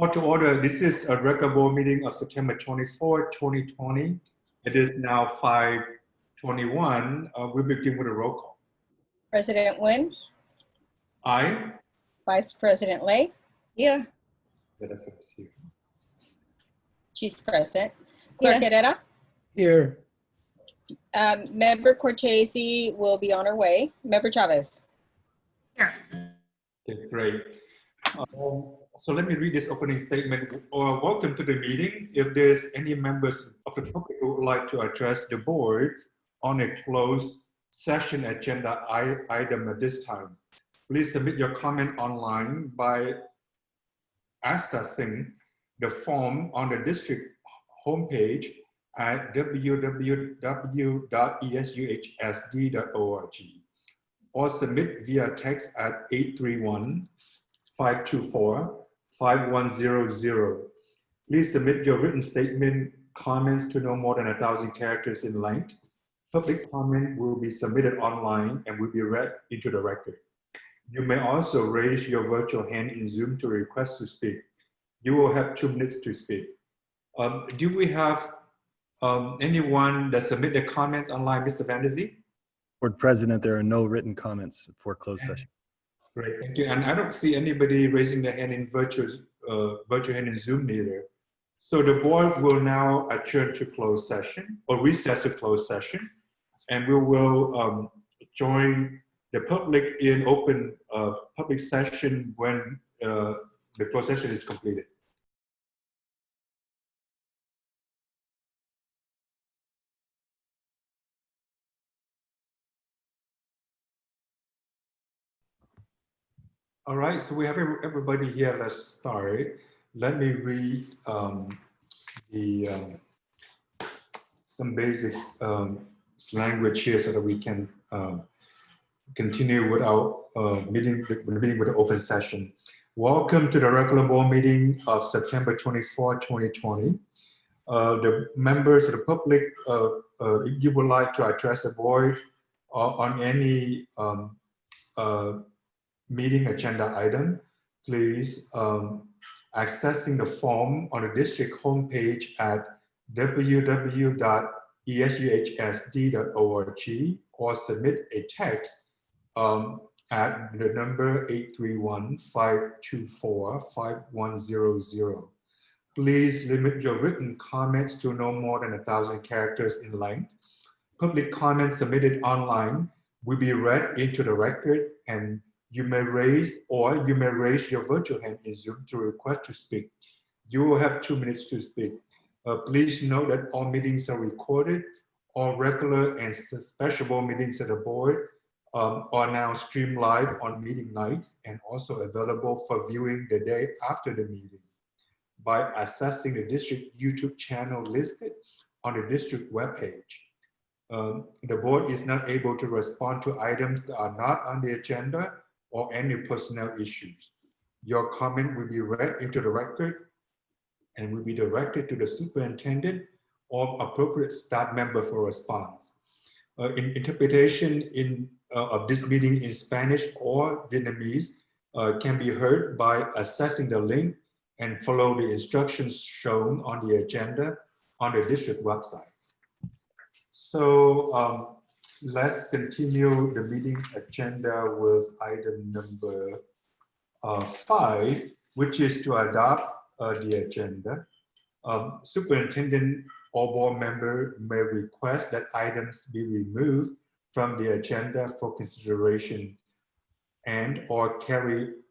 Call to order. This is a regular board meeting of September 24, 2020. It is now 5:21. We begin with a roll call. President Nguyen, Aye. Vice President Lay. Here. Let us see. She's present. Clerk Here. Herrera. Here. Member Cortese will be on her way. Member Chavez. Here. Okay, great. So let me read this opening statement. Welcome to the meeting. If there's any members of the public who would like to address the board on a closed session agenda item at this time, please submit your comment online by accessing the form on the district homepage at www.esuhsd.org or submit via text at 831-524-5100. Please submit your written statement comments to no more than 1,000 characters in length. Public comment will be submitted online and will be read into the record. You may also raise your virtual hand in Zoom to request to speak. You will have 2 minutes to speak. Do we have anyone that submit their comments online, Mr. Vanderzee? Board President, there are no written comments for closed session. Great, thank you. And I don't see anybody raising their hand in virtual hand in Zoom either. So the board will now adjourn to closed session or recess to closed session, and we will join the public in open public session when the closed session is completed. All right, so we have everybody here. Let's start. Let me read some basic language here so that we can continue with our meeting with the open session. Welcome to the regular board meeting of September 24, 2020. The members of the public, if you would like to address the board on any meeting agenda item, please accessing the form on the district homepage at www.esuhsd.org or submit a text at the number 831-524-5100. Please limit your written comments to no more than 1,000 characters in length. Public comments submitted online will be read into the record, and you may raise your virtual hand in Zoom to request to speak. You will have 2 minutes to speak. Please note that all meetings are recorded. All regular and special board meetings of the board are now streamed live on meeting nights and also available for viewing the day after the meeting by accessing the district YouTube channel listed on the district webpage. The board is not able to respond to items that are not on the agenda or any personnel issues. Your comment will be read into the record and will be directed to the superintendent or appropriate staff member for response. Interpretation of this meeting in Spanish or Vietnamese can be heard by accessing the link and follow the instructions shown on the agenda on the district website. So let's continue the meeting agenda with item number 5, which is to adopt the agenda. Superintendent or board member may request that items be removed from the agenda for consideration and or carry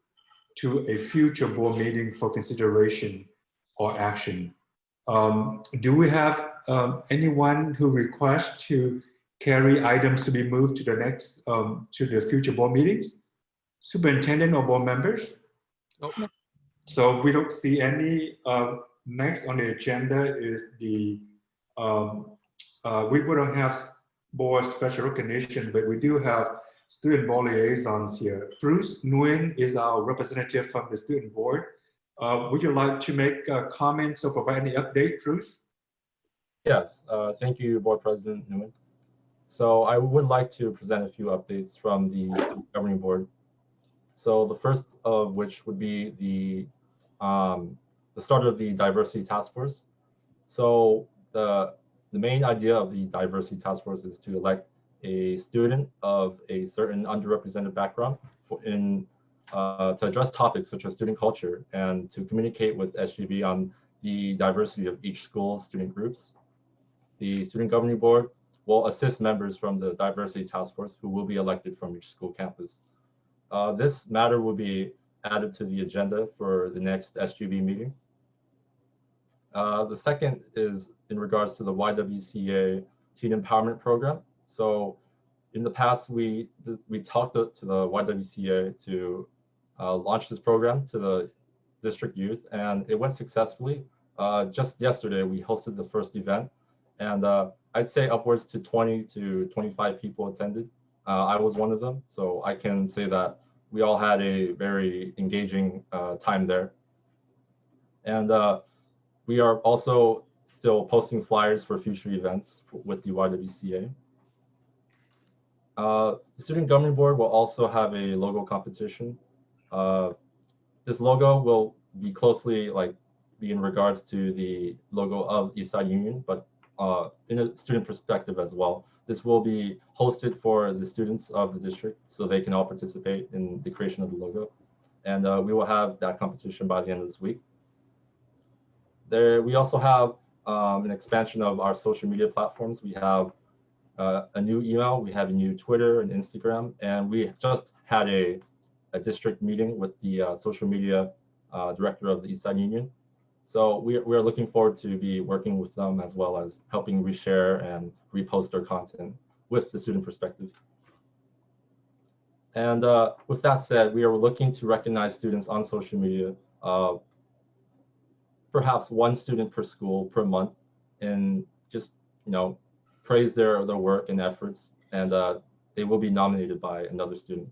to a future board meeting for consideration or action. Do we have anyone who requests to carry items to be moved to the next, to the future board meetings? Superintendent or board members? Nope. So we don't see any. Next on the agenda is the, we wouldn't have board special recognition, but we do have student board liaisons here. Bruce Nguyen is our representative from the student board. Would you like to make comments or provide any update, Bruce? Yes, thank you, Board President Nguyen. So I would like to present a few updates from the governing board. So the first of which would be the start of the diversity task force. So the main idea of the diversity task force is to elect a student of a certain underrepresented background to address topics such as student culture and to communicate with SGB on the diversity of each school's student groups. The student governing board will assist members from the diversity task force who will be elected from each school campus. This matter will be added to the agenda for the next SGB meeting. The second is in regards to the YWCA Teen Empowerment Program. So in the past, we talked to the YWCA to launch this program to the district youth, and it went successfully. Just yesterday, we hosted the first event, and I'd say upwards to 20 to 25 people attended. I was one of them, so I can say that we all had a very engaging time there. And we are also still posting flyers for future events with the YWCA. The Student Governing Board will also have a logo competition. This logo will be closely be in regards to the logo of Eastside Union, but in a student perspective as well. This will be hosted for the students of the district so they can all participate in the creation of the logo. And we will have that competition by the end of this week. We also have an expansion of our social media platforms. We have a new email, we have a new Twitter and Instagram, and we just had a district meeting with the social media director of the Eastside Union. So we're looking forward to be working with them as well as helping reshare and repost their content with the student perspective. And with that said, we are looking to recognize students on social media, perhaps one student per school per month, and just praise their work and efforts, and they will be nominated by another student.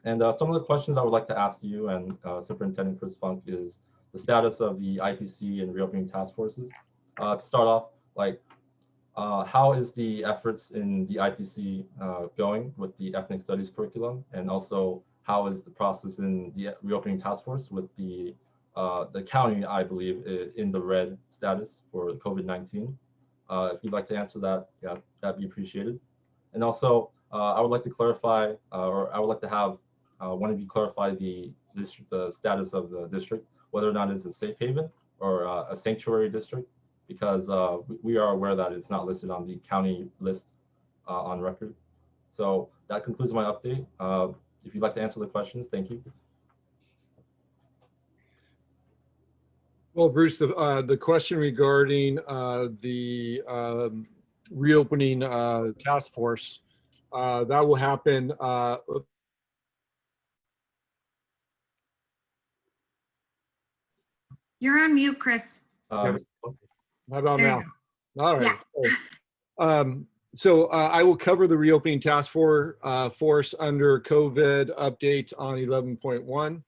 And some of the questions I would like to ask you and Superintendent Chris Funk is the status of the IPC and reopening task forces. To start off, how is the efforts in the IPC going with the ethnic studies curriculum, and also how is the process in the reopening task force with the county, I believe, in the red status for COVID-19? If you'd like to answer that, yeah, that'd be appreciated. And also, I would like to clarify, or I would like to have one of you clarify the status of the district, whether or not it's a safe haven or a sanctuary district, because we are aware that it's not listed on the county list on record. So that concludes my update. If you'd like to answer the questions, thank you. Well, Bruce, the question regarding the reopening task force, that will happen. You're on mute, Chris. How about There now? you go. All right. So I will cover the reopening task force under COVID update on 11.1.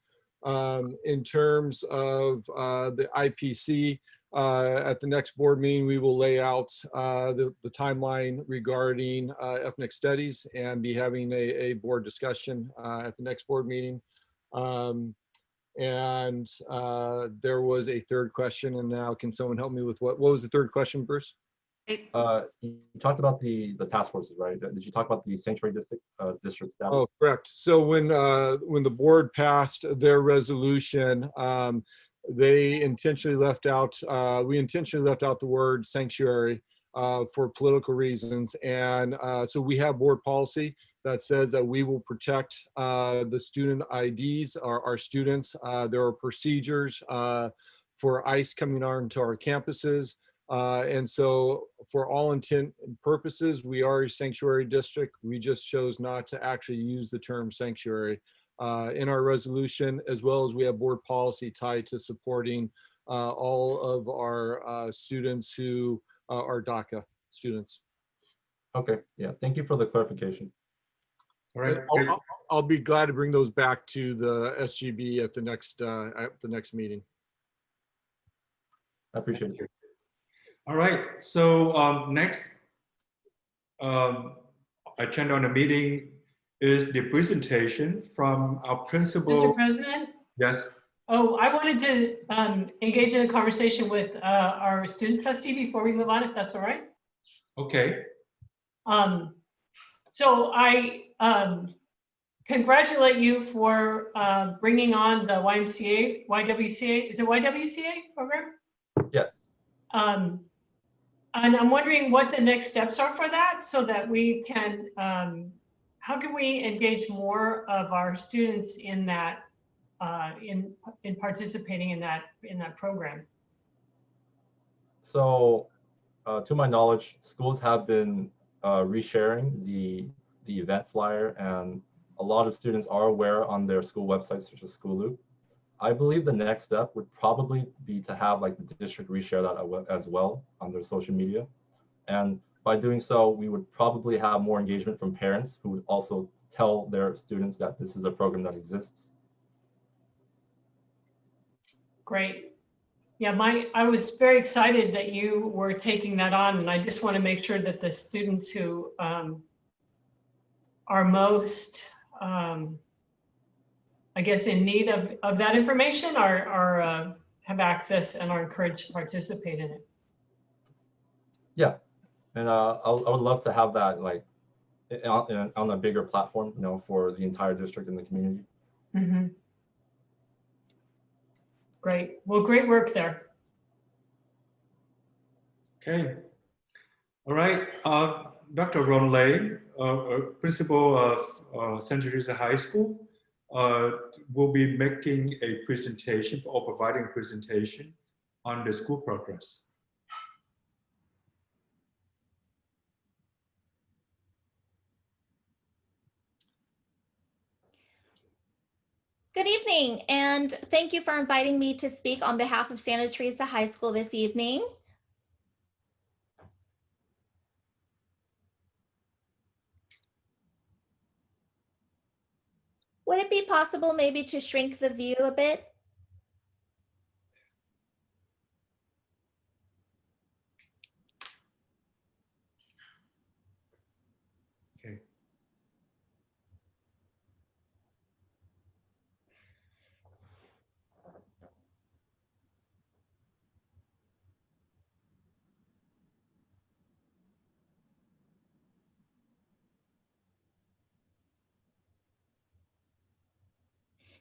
In terms of the IPC, at the next board meeting, we will lay out the timeline regarding ethnic studies and be having a board discussion at the next board meeting. And there was a third question, and now can someone help me with what was the third question, Bruce? You talked about the task forces, right? Did you talk about the sanctuary district status? Oh, correct. So when the board passed their resolution, they intentionally left out. We intentionally left out the word sanctuary for political reasons, and so we have board policy that says that we will protect the student IDs, our students. There are procedures for ICE coming onto our campuses. And so for all intent and purposes, we are a sanctuary district. We just chose not to actually use the term sanctuary in our resolution, as well as we have board policy tied to supporting all of our students who are DACA students. Okay, yeah, thank you for the clarification. All right. I'll be glad to bring those back to the SGB at the next meeting. I appreciate it. All right. So next agenda on the meeting is the presentation from our principal. Mr. President, Yes. Oh, I wanted to engage in a conversation with our student trustee before we move on, if that's all right. Okay. So I congratulate you for bringing on the YWCA, is it YWCA program? Yes. And I'm wondering what the next steps are for that, so that we can, how can we engage more of our students in that, in participating in that program? So to my knowledge, schools have been resharing the event flyer, and a lot of students are aware on their school websites, such as School Loop. I believe the next step would probably be to have like the district reshare that as well on their social media. And by doing so, we would probably have more engagement from parents who would also tell their students that this is a program that exists. Great. Yeah, I was very excited that you were taking that on, and I just want to make sure that the students who are most, I guess, in need of that information are have access and are encouraged to participate in it. Yeah, and I would love to have that like on a bigger platform, you know, for the entire district and the community. Mm-hmm. Great. Well, great work there. Okay. All right. Dr. Ron Lay, principal of Santa Teresa High School, will be making a presentation or providing a presentation on the school progress. Good evening, and thank you for inviting me to speak on behalf of Santa Teresa High School this evening. Would it be possible maybe to shrink the view a bit? Okay.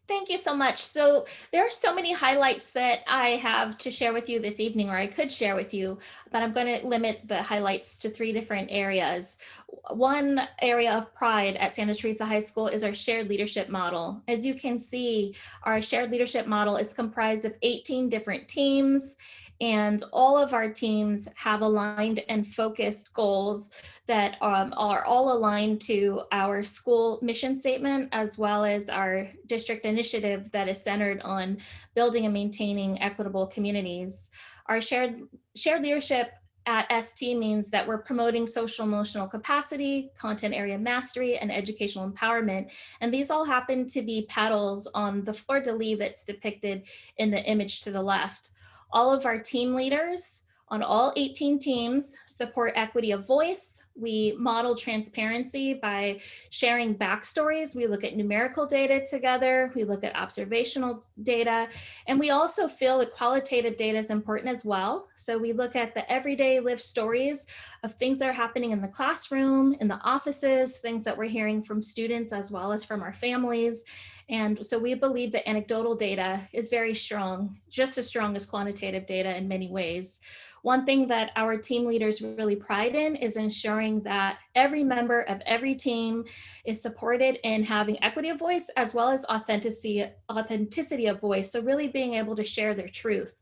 Thank you so much. So there are so many highlights that I have to share with you this evening, or I could share with you, but I'm going to limit the highlights to 3 different areas. One area of pride at Santa Teresa High School is our shared leadership model. As you can see, our shared leadership model is comprised of 18 different teams, and all of our teams have aligned and focused goals that are all aligned to our school mission statement, as well as our district initiative that is centered on building and maintaining equitable communities. Our shared leadership at ST means that we're promoting social emotional capacity, content area mastery, and educational empowerment. And these all happen to be petals on the fleur-de-lis that's depicted in the image to the left. All of our team leaders on all 18 teams support equity of voice. We model transparency by sharing backstories. We look at numerical data together. We look at observational data. And we also feel that qualitative data is important as well. So we look at the everyday lived stories of things that are happening in the classroom, in the offices, things that we're hearing from students as well as from our families. And so we believe that anecdotal data is very strong, just as strong as quantitative data in many ways. One thing that our team leaders really pride in is ensuring that every member of every team is supported in having equity of voice as well as authenticity of voice. So really being able to share their truth.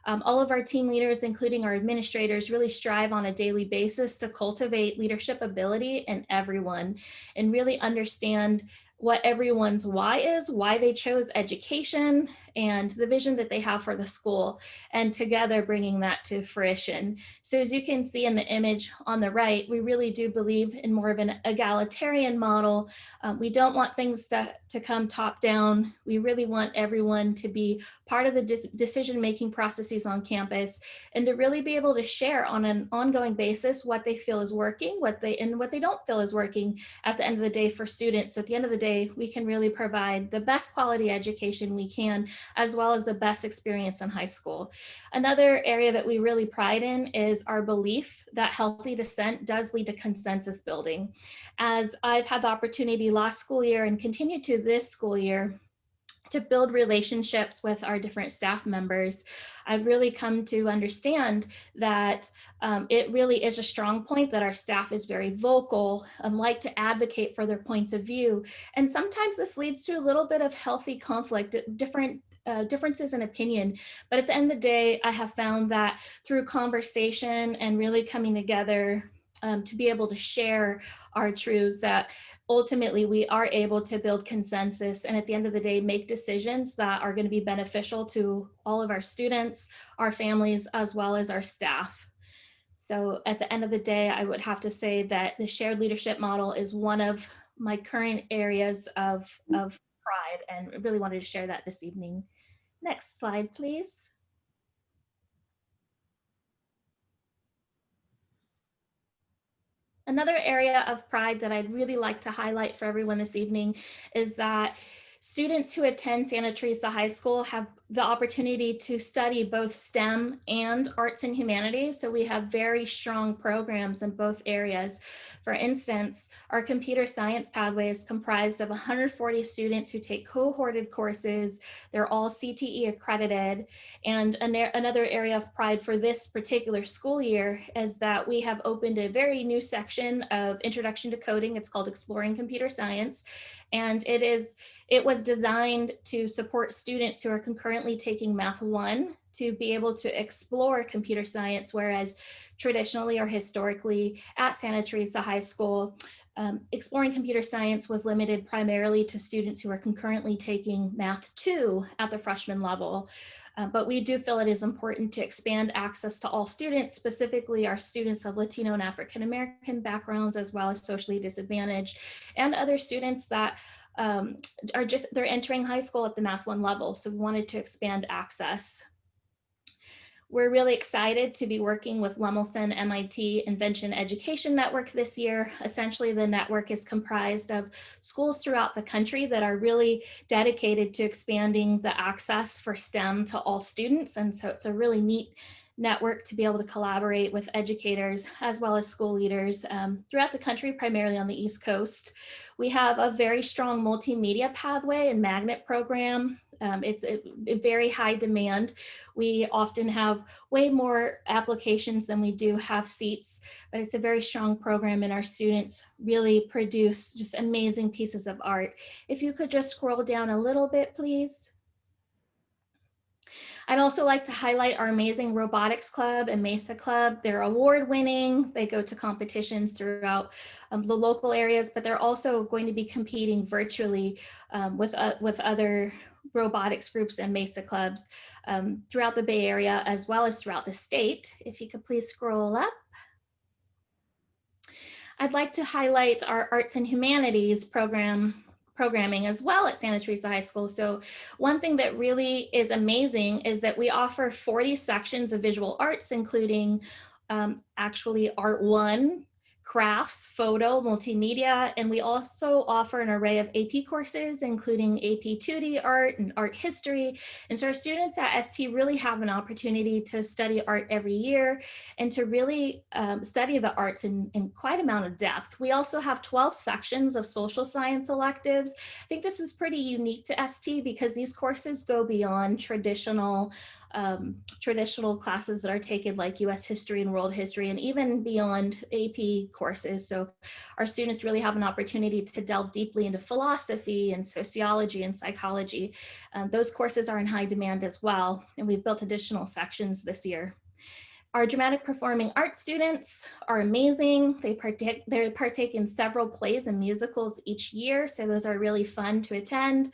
All of our team leaders, including our administrators, really strive on a daily basis to cultivate leadership ability in everyone and really understand what everyone's why is, why they chose education, and the vision that they have for the school, and together bringing that to fruition. So as you can see in the image on the right, we really do believe in more of an egalitarian model. We don't want things to come top down. We really want everyone to be part of the decision-making processes on campus and to really be able to share on an ongoing basis what they feel is working, what they don't feel is working at the end of the day for students. So at the end of the day, we can really provide the best quality education we can as well as the best experience in high school. Another area that we really pride in is our belief that healthy dissent does lead to consensus building. As I've had the opportunity last school year and continue to this school year to build relationships with our different staff members, I've really come to understand that it really is a strong point that our staff is very vocal, like to advocate for their points of view. And sometimes this leads to a little bit of healthy conflict, differences in opinion. But at the end of the day, I have found that through conversation and really coming together to be able to share our truths, that ultimately we are able to build consensus and at the end of the day make decisions that are going to be beneficial to all of our students, our families, as well as our staff. So at the end of the day, I would have to say that the shared leadership model is one of my current areas of pride, and I really wanted to share that this evening. Next slide, please. Another area of pride that I'd really like to highlight for everyone this evening is that students who attend Santa Teresa High School have the opportunity to study both STEM and arts and humanities. So we have very strong programs in both areas. For instance, our computer science pathway is comprised of 140 students who take cohorted courses. They're all CTE accredited. And another area of pride for this particular school year is that we have opened a very new section of Introduction to Coding. It's called Exploring Computer Science. And it was designed to support students who are concurrently taking Math 1 to be able to explore computer science, whereas traditionally or historically at Santa Teresa High School, exploring computer science was limited primarily to students who are concurrently taking Math 2 at the freshman level. But we do feel it is important to expand access to all students, specifically our students of Latino and African American backgrounds, as well as socially disadvantaged, and other students that they're entering high school at the Math 1 level. So we wanted to expand access. We're really excited to be working with Lemelson MIT Invention Education Network this year. Essentially, the network is comprised of schools throughout the country that are really dedicated to expanding the access for STEM to all students. And so it's a really neat network to be able to collaborate with educators as well as school leaders throughout the country, primarily on the East Coast. We have a very strong multimedia pathway and magnet program. It's a very high demand. We often have way more applications than we do have seats, but it's a very strong program and our students really produce just amazing pieces of art. If you could just scroll down a little bit, please. I'd also like to highlight our amazing Robotics Club and Mesa Club. They're award-winning. They go to competitions throughout the local areas, but they're also going to be competing virtually with other robotics groups and Mesa clubs throughout the Bay Area, as well as throughout the state. If you could please scroll up. I'd like to highlight our Arts and Humanities programming as well at Santa Teresa High School. So one thing that really is amazing is that we offer 40 sections of visual arts, including actually Art 1, crafts, photo, multimedia, and we also offer an array of AP courses, including AP 2D art and art history. And so our students at ST really have an opportunity to study art every year and to really study the arts in quite amount of depth. We also have 12 sections of social science electives. I think this is pretty unique to ST because these courses go beyond traditional classes that are taken like US history and world history and even beyond AP courses. So our students really have an opportunity to delve deeply into philosophy and sociology and psychology. Those courses are in high demand as well, and we've built additional sections this year. Our dramatic performing arts students are amazing. They partake in several plays and musicals each year, so those are really fun to attend.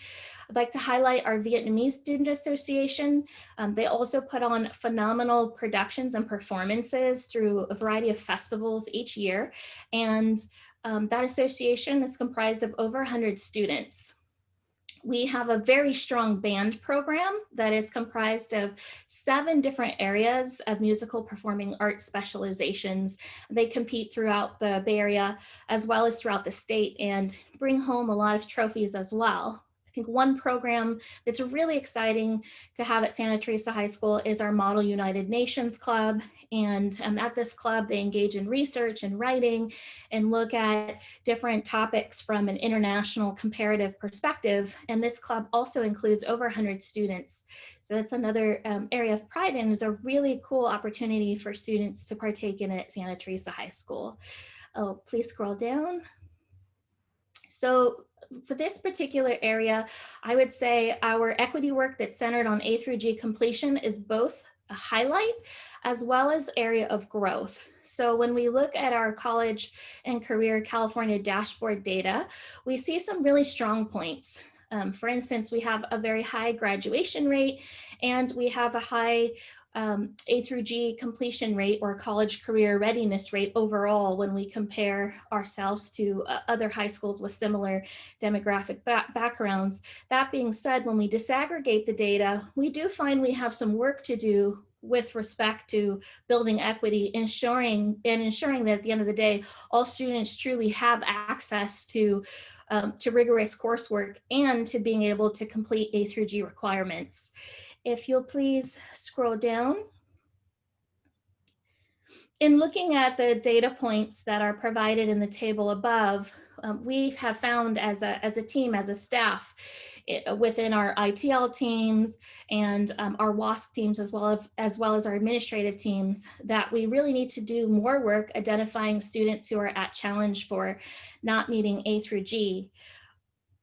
I'd like to highlight our Vietnamese Student Association. They also put on phenomenal productions and performances through a variety of festivals each year. And that association is comprised of over 100 students. We have a very strong band program that is comprised of 7 different areas of musical performing arts specializations. They compete throughout the Bay Area as well as throughout the state and bring home a lot of trophies as well. think one program that's really exciting to have at Santa Teresa High School is our Model United Nations Club. And at this club, they engage in research and writing and look at different topics from an international comparative perspective. And this club also includes over 100 students. So that's another area of pride, and is a really cool opportunity for students to partake in at Santa Teresa High School. Oh, please scroll down. So for this particular area, I would say our equity work that's centered on A through G completion is both a highlight as well as area of growth. So when we look at our college and career California dashboard data, we see some really strong points. For instance, we have a very high graduation rate, and we have a high A through G completion rate or college career readiness rate overall when we compare ourselves to other high schools with similar demographic backgrounds. That being said, when we disaggregate the data, we do find we have some work to do with respect to building equity, ensuring that at the end of the day, all students truly have access to rigorous coursework and to being able to complete A through G requirements. If you'll please scroll down. In looking at the data points that are provided in the table above, we have found as a team, as a staff, within our ITL teams and our WASC teams, as well as our administrative teams, that we really need to do more work identifying students who are at challenge for not meeting A through G.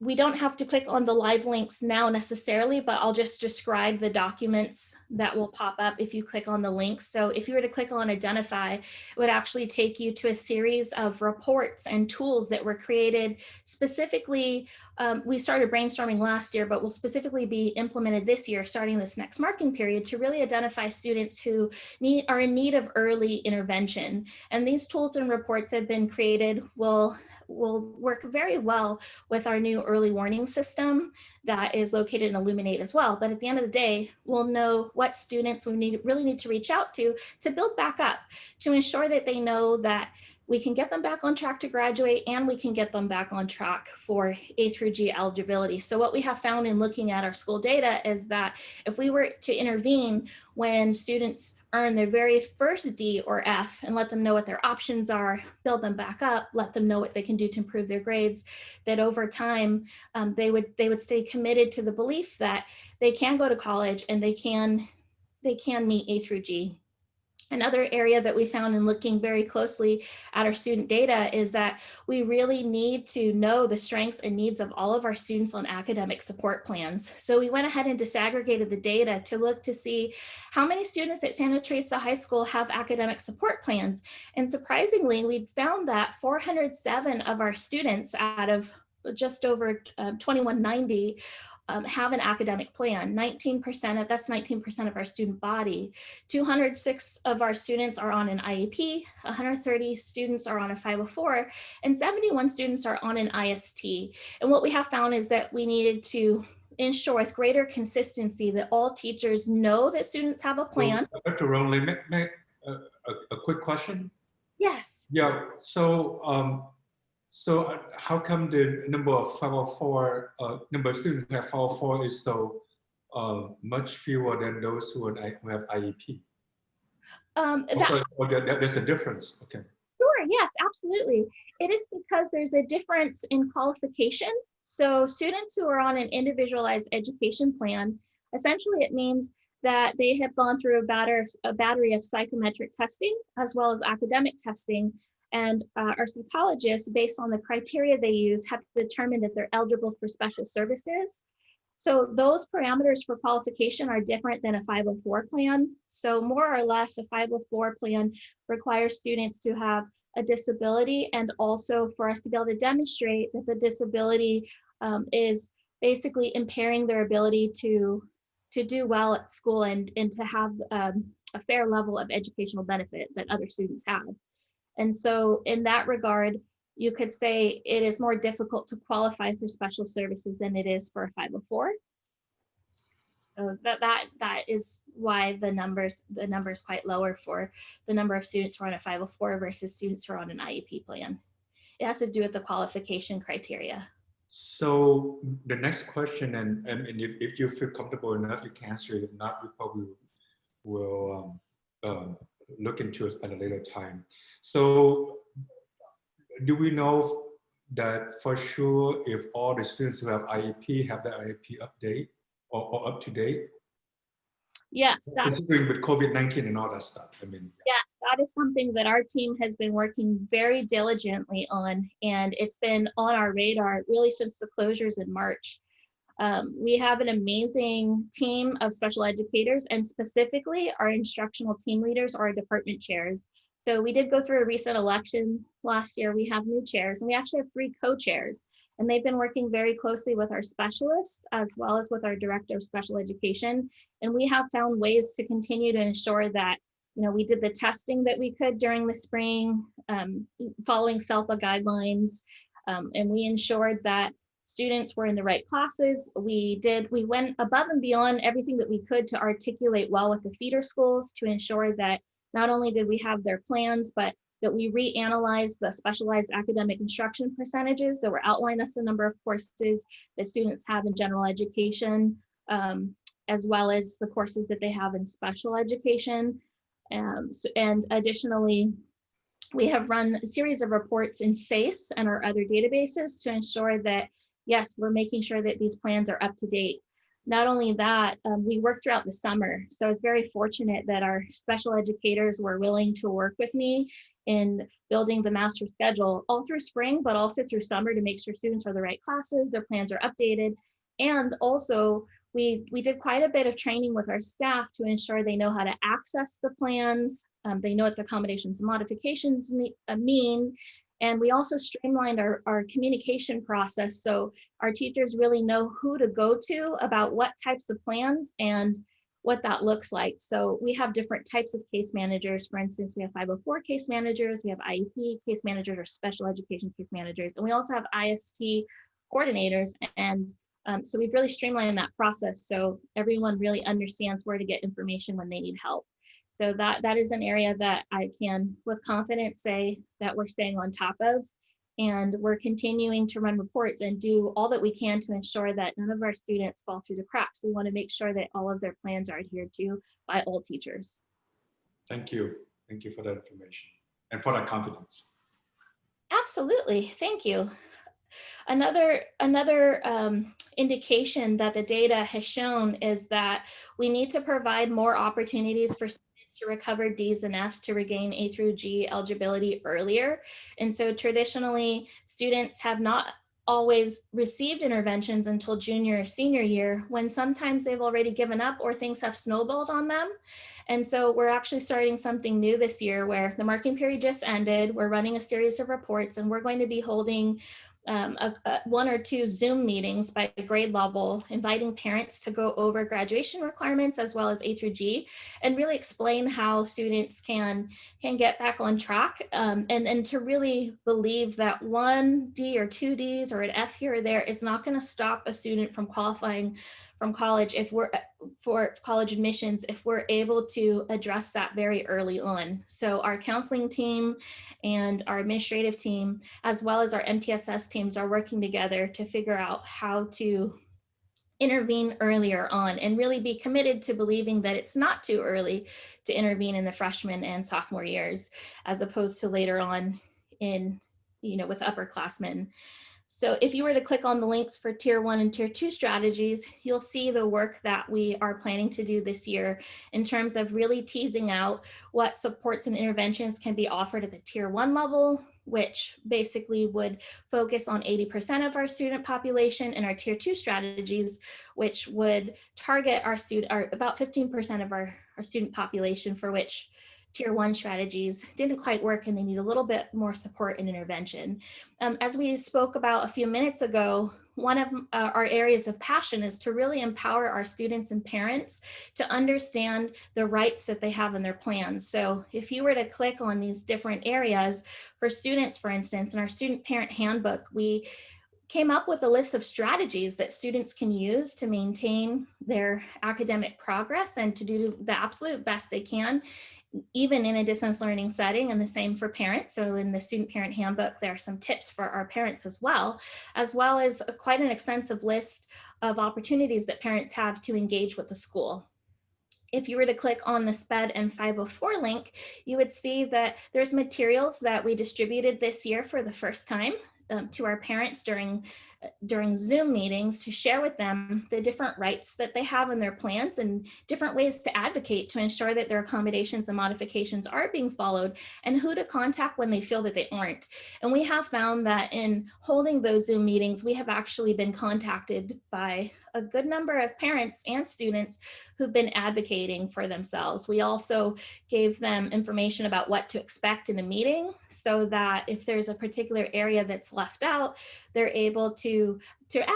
We don't have to click on the live links now necessarily, but I'll just describe the documents that will pop up if you click on the links. So if you were to click on identify, it would actually take you to a series of reports and tools that were created specifically. We started brainstorming last year, but will specifically be implemented this year, starting this next marking period, to really identify students who are in need of early intervention. And these tools and reports have been created will work very well with our new early warning system that is located in Illuminate as well. But at the end of the day, we'll know what students we really need to reach out to build back up, to ensure that they know that we can get them back on track to graduate, and we can get them back on track for A through G eligibility. So what we have found in looking at our school data is that if we were to intervene when students earn their very first D or F and let them know what their options are, build them back up, let them know what they can do to improve their grades, that over time they would stay committed to the belief that they can go to college and they can meet A through G. Another area that we found in looking very closely at our student data is that we really need to know the strengths and needs of all of our students on academic support plans. So we went ahead and disaggregated the data to look to see how many students at Santa Teresa High School have academic support plans. And surprisingly, we found that 407 of our students out of just over 2190 have an academic plan. 19%, that's 19% of our student body. 206 of our students are on an IEP, 130 students are on a 504, and 71 students are on an IST. And what we have found is that we needed to ensure with greater consistency that all teachers know that students have a plan. So, Dr. Rowley, may a quick question? Yes. Yeah, so how come the number of 504, number of students who have 504 is so much fewer than those who have IEP? There's a difference, okay. Sure, yes, absolutely. It is because there's a difference in qualification. So students who are on an individualized education plan, essentially it means that they have gone through a battery of psychometric testing as well as academic testing. And our psychologists, based on the criteria they use, have determined that they're eligible for special services. So those parameters for qualification are different than a 504 plan. So more or less, a 504 plan requires students to have a disability, and also for us to be able to demonstrate that the disability is basically impairing their ability to do well at school and to have a fair level of educational benefit that other students have. And so in that regard, you could say it is more difficult to qualify for special services than it is for a 504. So that is why the number is quite lower for the number of students who are on a 504 versus students who are on an IEP plan. It has to do with the qualification criteria. So the next question, and if you feel comfortable enough, you can answer it. If not, we probably will look into it at a later time. So do we know that for sure if all the students who have IEP have their IEP update or up to date? Yes, Considering with COVID-19 and all that stuff, I mean. yes, that is something that our team has been working very diligently on, and it's been on our radar really since the closures in March. We have an amazing team of special educators, and specifically our instructional team leaders are our department chairs. So we did go through a recent election last year. We have new chairs, and we actually have 3 co-chairs, and they've been working very closely with our specialists as well as with our director of special education. And we have found ways to continue to ensure that, you know, we did the testing that we could during the spring, following SELPA guidelines, and we ensured that students were in the right classes. We went above and beyond everything that we could to articulate well with the feeder schools to ensure that not only did we have their plans, but that we reanalyzed the specialized academic instruction percentages that were outlined as the number of courses that students have in general education, as well as the courses that they have in special education. And additionally, we have run a series of reports in SACE and our other databases to ensure that, yes, we're making sure that these plans are up to date. Not only that, we worked throughout the summer. So it's very fortunate that our special educators were willing to work with me in building the master schedule all through spring, but also through summer to make sure students are in the right classes, their plans are updated. And also we did quite a bit of training with our staff to ensure they know how to access the plans. They know what the accommodations and modifications mean. And we also streamlined our communication process. So our teachers really know who to go to about what types of plans and what that looks like. So we have different types of case managers. For instance, we have 504 case managers, we have IEP case managers or special education case managers, and we also have IST coordinators. And so we've really streamlined that process so everyone really understands where to get information when they need help. So that is an area that I can with confidence say that we're staying on top of, and we're continuing to run reports and do all that we can to ensure that none of our students fall through the cracks. We want to make sure that all of their plans are adhered to by all teachers. Thank you. Thank you for that information and for that confidence. Absolutely. Thank you. Another indication that the data has shown is that we need to provide more opportunities for students to recover Ds and Fs to regain A through G eligibility earlier. And so traditionally, students have not always received interventions until junior or senior year, when sometimes they've already given up or things have snowballed on them. And so we're actually starting something new this year where the marking period just ended. We're running a series of reports, and we're going to be holding 1 or 2 Zoom meetings by grade level, inviting parents to go over graduation requirements as well as A through G, and really explain how students can get back on track, and to really believe that 1 D or 2 Ds or an F here or there is not going to stop a student from qualifying from college for college admissions if we're able to address that very early on. So our counseling team and our administrative team, as well as our MTSS teams, are working together to figure out how to intervene earlier on and really be committed to believing that it's not too early to intervene in the freshman and sophomore years, as opposed to later on in, with upperclassmen. So if you were to click on the links for Tier 1 and Tier 2 strategies, you'll see the work that we are planning to do this year in terms of really teasing out what supports and interventions can be offered at the Tier 1 level, which basically would focus on 80% of our student population, and our Tier 2 strategies, which would target about 15% of our student population, for which Tier 1 strategies didn't quite work and they need a little bit more support and intervention. As we spoke about a few minutes ago, one of our areas of passion is to really empower our students and parents to understand the rights that they have in their plans. So if you were to click on these different areas for students, for instance, in our student parent handbook, we came up with a list of strategies that students can use to maintain their academic progress and to do the absolute best they can, even in a distance learning setting, and the same for parents. So in the student parent handbook, there are some tips for our parents as well as quite an extensive list of opportunities that parents have to engage with the school. If you were to click on the SPED and 504 link, you would see that there's materials that we distributed this year for the first time to our parents during Zoom meetings to share with them the different rights that they have in their plans and different ways to advocate to ensure that their accommodations and modifications are being followed, and who to contact when they feel that they aren't. And we have found that in holding those Zoom meetings, we have actually been contacted by a good number of parents and students who've been advocating for themselves. We also gave them information about what to expect in a meeting, so that if there's a particular area that's left out, they're able to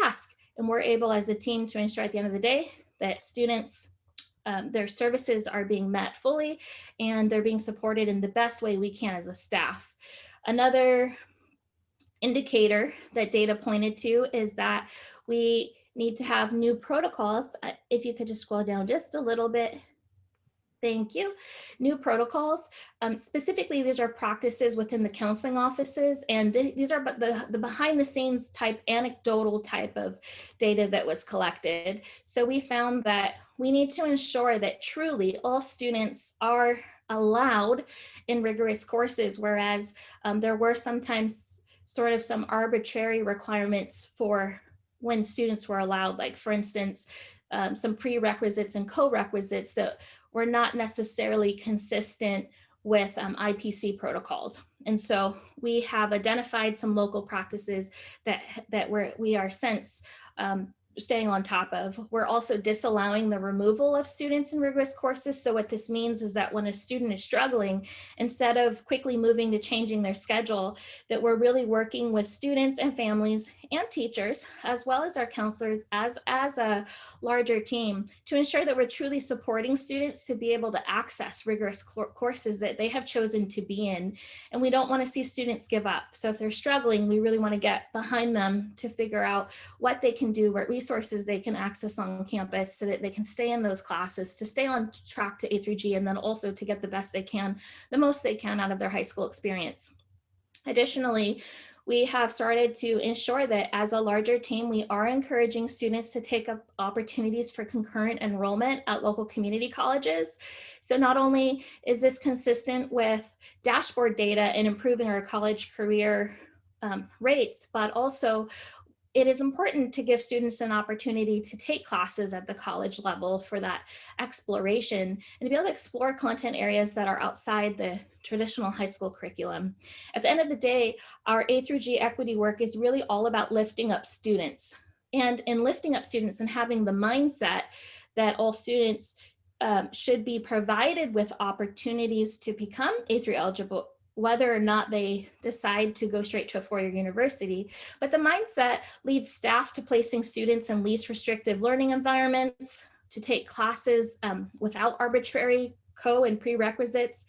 ask. And we're able as a team to ensure at the end of the day that students, their services are being met fully and they're being supported in the best way we can as a staff. Another indicator that data pointed to is that we need to have new protocols. If you could just scroll down just a little bit. Thank you. New protocols. Specifically, these are practices within the counseling offices, and these are the behind the scenes type, anecdotal type of data that was collected. So we found that we need to ensure that truly all students are allowed in rigorous courses, whereas there were sometimes sort of some arbitrary requirements for when students were allowed, like for instance, some prerequisites and co-requisites that were not necessarily consistent with IPC protocols. And so we have identified some local practices that we are since staying on top of. We're also disallowing the removal of students in rigorous courses. So what this means is that when a student is struggling, instead of quickly moving to changing their schedule, that we're really working with students and families and teachers, as well as our counselors as a larger team, to ensure that we're truly supporting students to be able to access rigorous courses that they have chosen to be in. And we don't want to see students give up. So if they're struggling, we really want to get behind them to figure out what they can do, what resources they can access on campus so that they can stay in those classes, to stay on track to A through G, and then also to get the best they can, the most they can out of their high school experience. Additionally, we have started to ensure that as a larger team, we are encouraging students to take up opportunities for concurrent enrollment at local community colleges. So not only is this consistent with dashboard data and improving our college career rates, but also it is important to give students an opportunity to take classes at the college level for that exploration and to be able to explore content areas that are outside the traditional high school curriculum. At the end of the day, our A through G equity work is really all about lifting up students. And in lifting up students and having the mindset that all students should be provided with opportunities to become A through eligible, whether or not they decide to go straight to a four-year university. But the mindset leads staff to placing students in least restrictive learning environments, to take classes without arbitrary and prerequisites.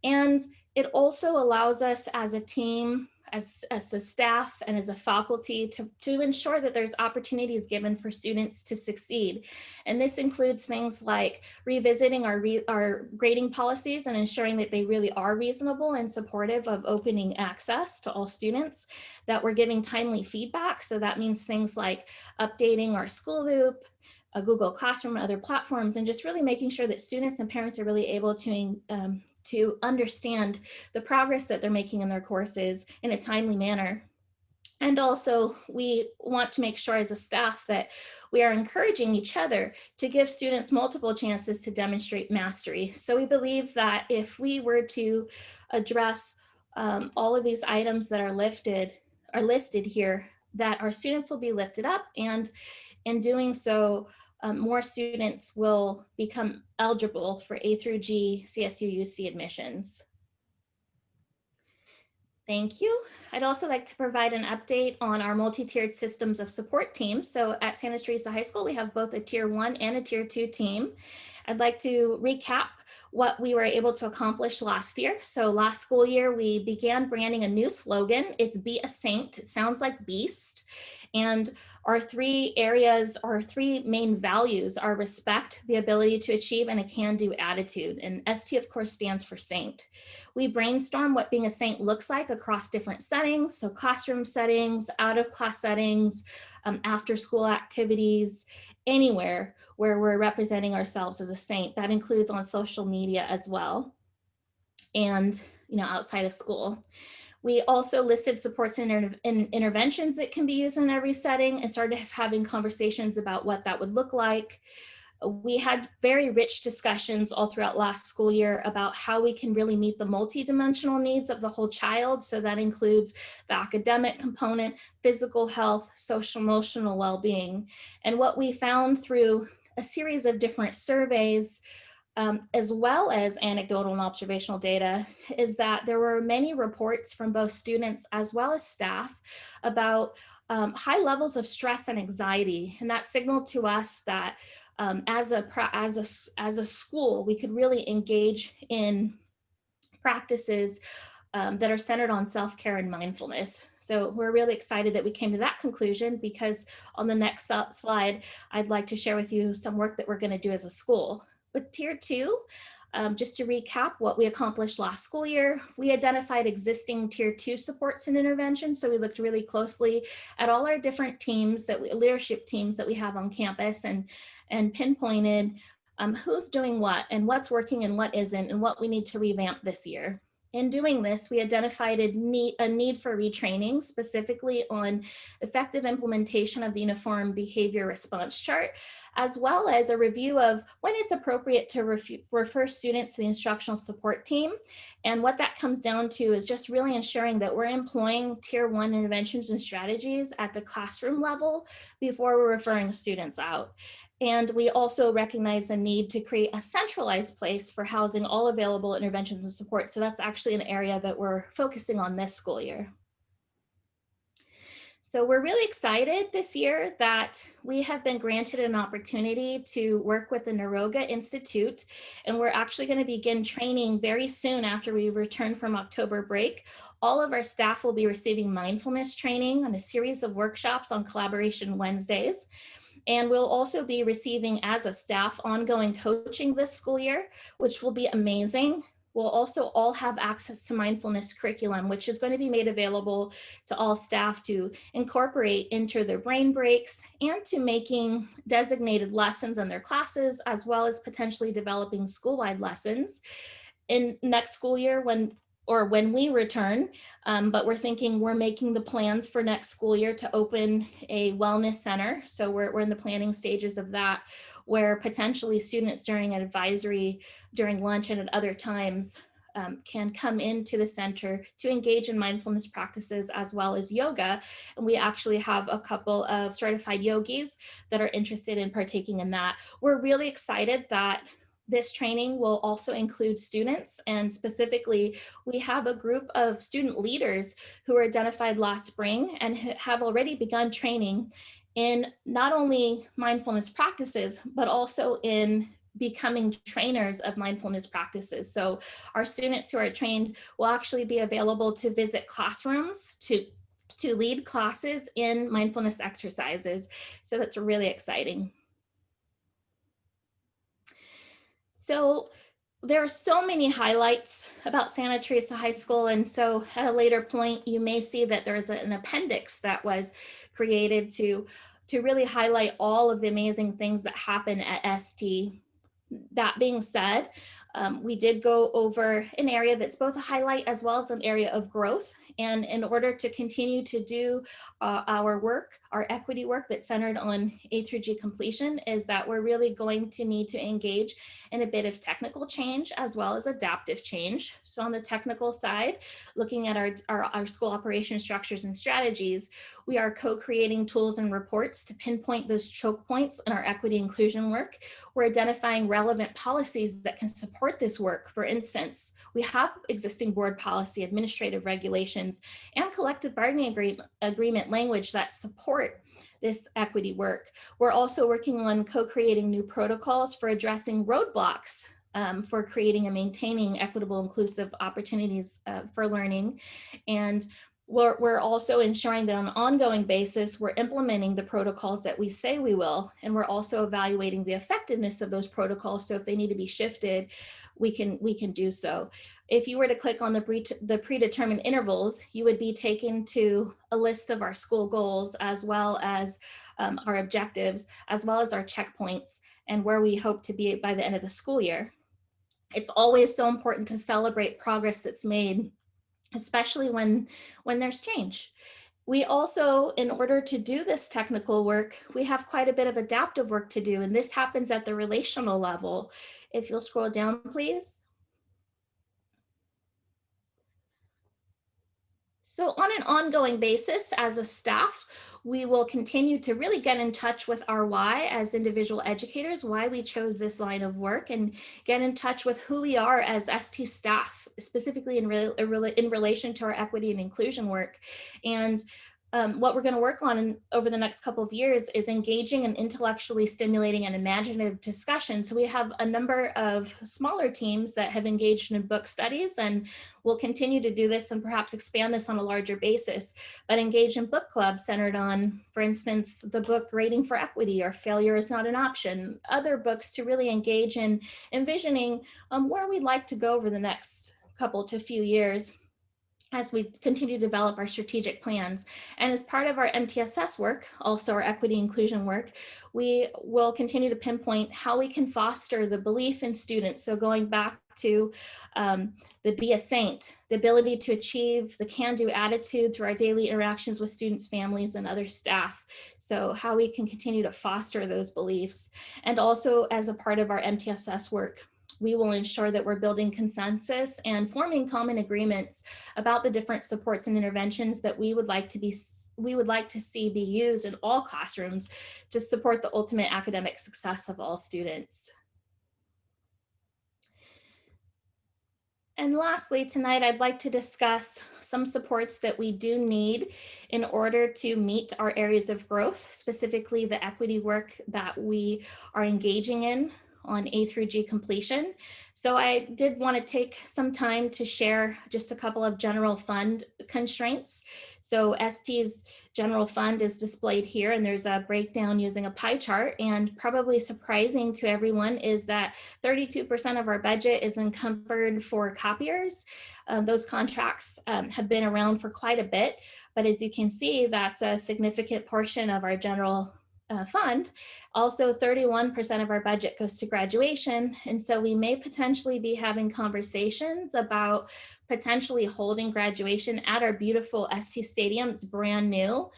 And it also allows us as a team, as a staff and as a faculty to ensure that there's opportunities given for students to succeed. And this includes things like revisiting our grading policies and ensuring that they really are reasonable and supportive of opening access to all students, that we're giving timely feedback. So that means things like updating our school loop, a Google Classroom and other platforms, and just really making sure that students and parents are really able to understand the progress that they're making in their courses in a timely manner. And also, we want to make sure as a staff that we are encouraging each other to give students multiple chances to demonstrate mastery. So we believe that if we were to address all of these items that are listed here, that our students will be lifted up, and in doing so, more students will become eligible for A through G CSU UC admissions. Thank you. I'd also like to provide an update on our multi-tiered systems of support teams. So at Santa Teresa High School, we have both a Tier 1 and a Tier 2 team. I'd like to recap what we were able to accomplish last year. So last school year, we began branding a new slogan. It's Be a Saint. It sounds like beast. And our three areas, our three main values are respect, the ability to achieve, and a can-do attitude. And ST, of course, stands for saint. We brainstorm what being a saint looks like across different settings. So classroom settings, out of class settings, after school activities, anywhere where we're representing ourselves as a saint. That includes on social media as well, and outside of school. We also listed supports and interventions that can be used in every setting and started having conversations about what that would look like. We had very rich discussions all throughout last school year about how we can really meet the multidimensional needs of the whole child. So that includes the academic component, physical health, social emotional well-being. And what we found through a series of different surveys, as well as anecdotal and observational data, is that there were many reports from both students as well as staff about high levels of stress and anxiety. And that signaled to us that as a school, we could really engage in practices that are centered on self-care and mindfulness. So we're really excited that we came to that conclusion, because on the next slide, I'd like to share with you some work that we're going to do as a school. With Tier 2, just to recap what we accomplished last school year, we identified existing Tier 2 supports and interventions. So we looked really closely at all our different teams, leadership teams that we have on campus, and pinpointed who's doing what and what's working and what isn't, and what we need to revamp this year. In doing this, we identified a need for retraining, specifically on effective implementation of the Uniform Behavior Response Chart, as well as a review of when it's appropriate to refer students to the instructional support team. And what that comes down to is just really ensuring that we're employing Tier 1 interventions and strategies at the classroom level before we're referring students out. And we also recognize the need to create a centralized place for housing all available interventions and support. So that's actually an area that we're focusing on this school year. So we're really excited this year that we have been granted an opportunity to work with the Naroga Institute, and we're actually going to begin training very soon after we return from October break. All of our staff will be receiving mindfulness training on a series of workshops on Collaboration Wednesdays. And we'll also be receiving, as a staff, ongoing coaching this school year, which will be amazing. We'll also all have access to mindfulness curriculum, which is going to be made available to all staff to incorporate into their brain breaks and to making designated lessons in their classes, as well as potentially developing school-wide lessons in next school year when we return, but we're making the plans for next school year to open a wellness center. So we're in the planning stages of that, where potentially students during an advisory, during lunch and at other times can come into the center to engage in mindfulness practices as well as yoga. And we actually have a couple of certified yogis that are interested in partaking in that. We're really excited that this training will also include students, and specifically, we have a group of student leaders who were identified last spring and have already begun training in not only mindfulness practices, but also in becoming trainers of mindfulness practices. So our students who are trained will actually be available to visit classrooms to lead classes in mindfulness exercises. So that's really exciting. So there are so many highlights about Santa Teresa High School, and so at a later point, you may see that there's an appendix that was created to really highlight all of the amazing things that happen at ST. That being said, we did go over an area that's both a highlight as well as an area of growth. And in order to continue to do our work, our equity work that's centered on A through G completion, is that we're really going to need to engage in a bit of technical change as well as adaptive change. So on the technical side, looking at our school operation structures and strategies, we are co-creating tools and reports to pinpoint those choke points in our equity inclusion work. We're identifying relevant policies that can support this work. For instance, we have existing board policy, administrative regulations, and collective bargaining agreement language that support this equity work. We're also working on co-creating new protocols for addressing roadblocks for creating and maintaining equitable, inclusive opportunities for learning. And We're also ensuring that on an ongoing basis, we're implementing the protocols that we say we will, and we're also evaluating the effectiveness of those protocols. So if they need to be shifted, we can do so. If you were to click on the predetermined intervals, you would be taken to a list of our school goals, as well as our objectives, as well as our checkpoints, and where we hope to be by the end of the school year. It's always so important to celebrate progress that's made, especially when there's change. We also, in order to do this technical work, we have quite a bit of adaptive work to do, and this happens at the relational level. If you'll scroll down, please. So on an ongoing basis, as a staff, we will continue to really get in touch with our why as individual educators, why we chose this line of work, and get in touch with who we are as ST staff, specifically in relation to our equity and inclusion work. And what we're going to work on over the next couple of years is engaging in intellectually stimulating and imaginative discussion. So we have a number of smaller teams that have engaged in book studies, and we'll continue to do this and perhaps expand this on a larger basis, but engage in book clubs centered on, for instance, the book Grading for Equity or Failure is Not an Option, other books to really engage in envisioning where we'd like to go over the next couple to few years as we continue to develop our strategic plans. And as part of our MTSS work, also our equity inclusion work, we will continue to pinpoint how we can foster the belief in students. So going back to the Be a Saint, the ability to achieve the can-do attitude through our daily interactions with students, families, and other staff. So how we can continue to foster those beliefs. And also as a part of our MTSS work, we will ensure that we're building consensus and forming common agreements about the different supports and interventions that we would like to see be used in all classrooms to support the ultimate academic success of all students. And lastly, tonight I'd like to discuss some supports that we do need in order to meet our areas of growth, specifically the equity work that we are engaging in on A through G completion. So I did want to take some time to share just a couple of general fund constraints. So ST's general fund is displayed here, and there's a breakdown using a pie chart, and probably surprising to everyone is that 32% of our budget is encumbered for copiers. Those contracts have been around for quite a bit, but as you can see, that's a significant portion of our general fund. Also, 31% of our budget goes to graduation. And so we may potentially be having conversations about potentially holding graduation at our beautiful ST Stadium. It's brand new,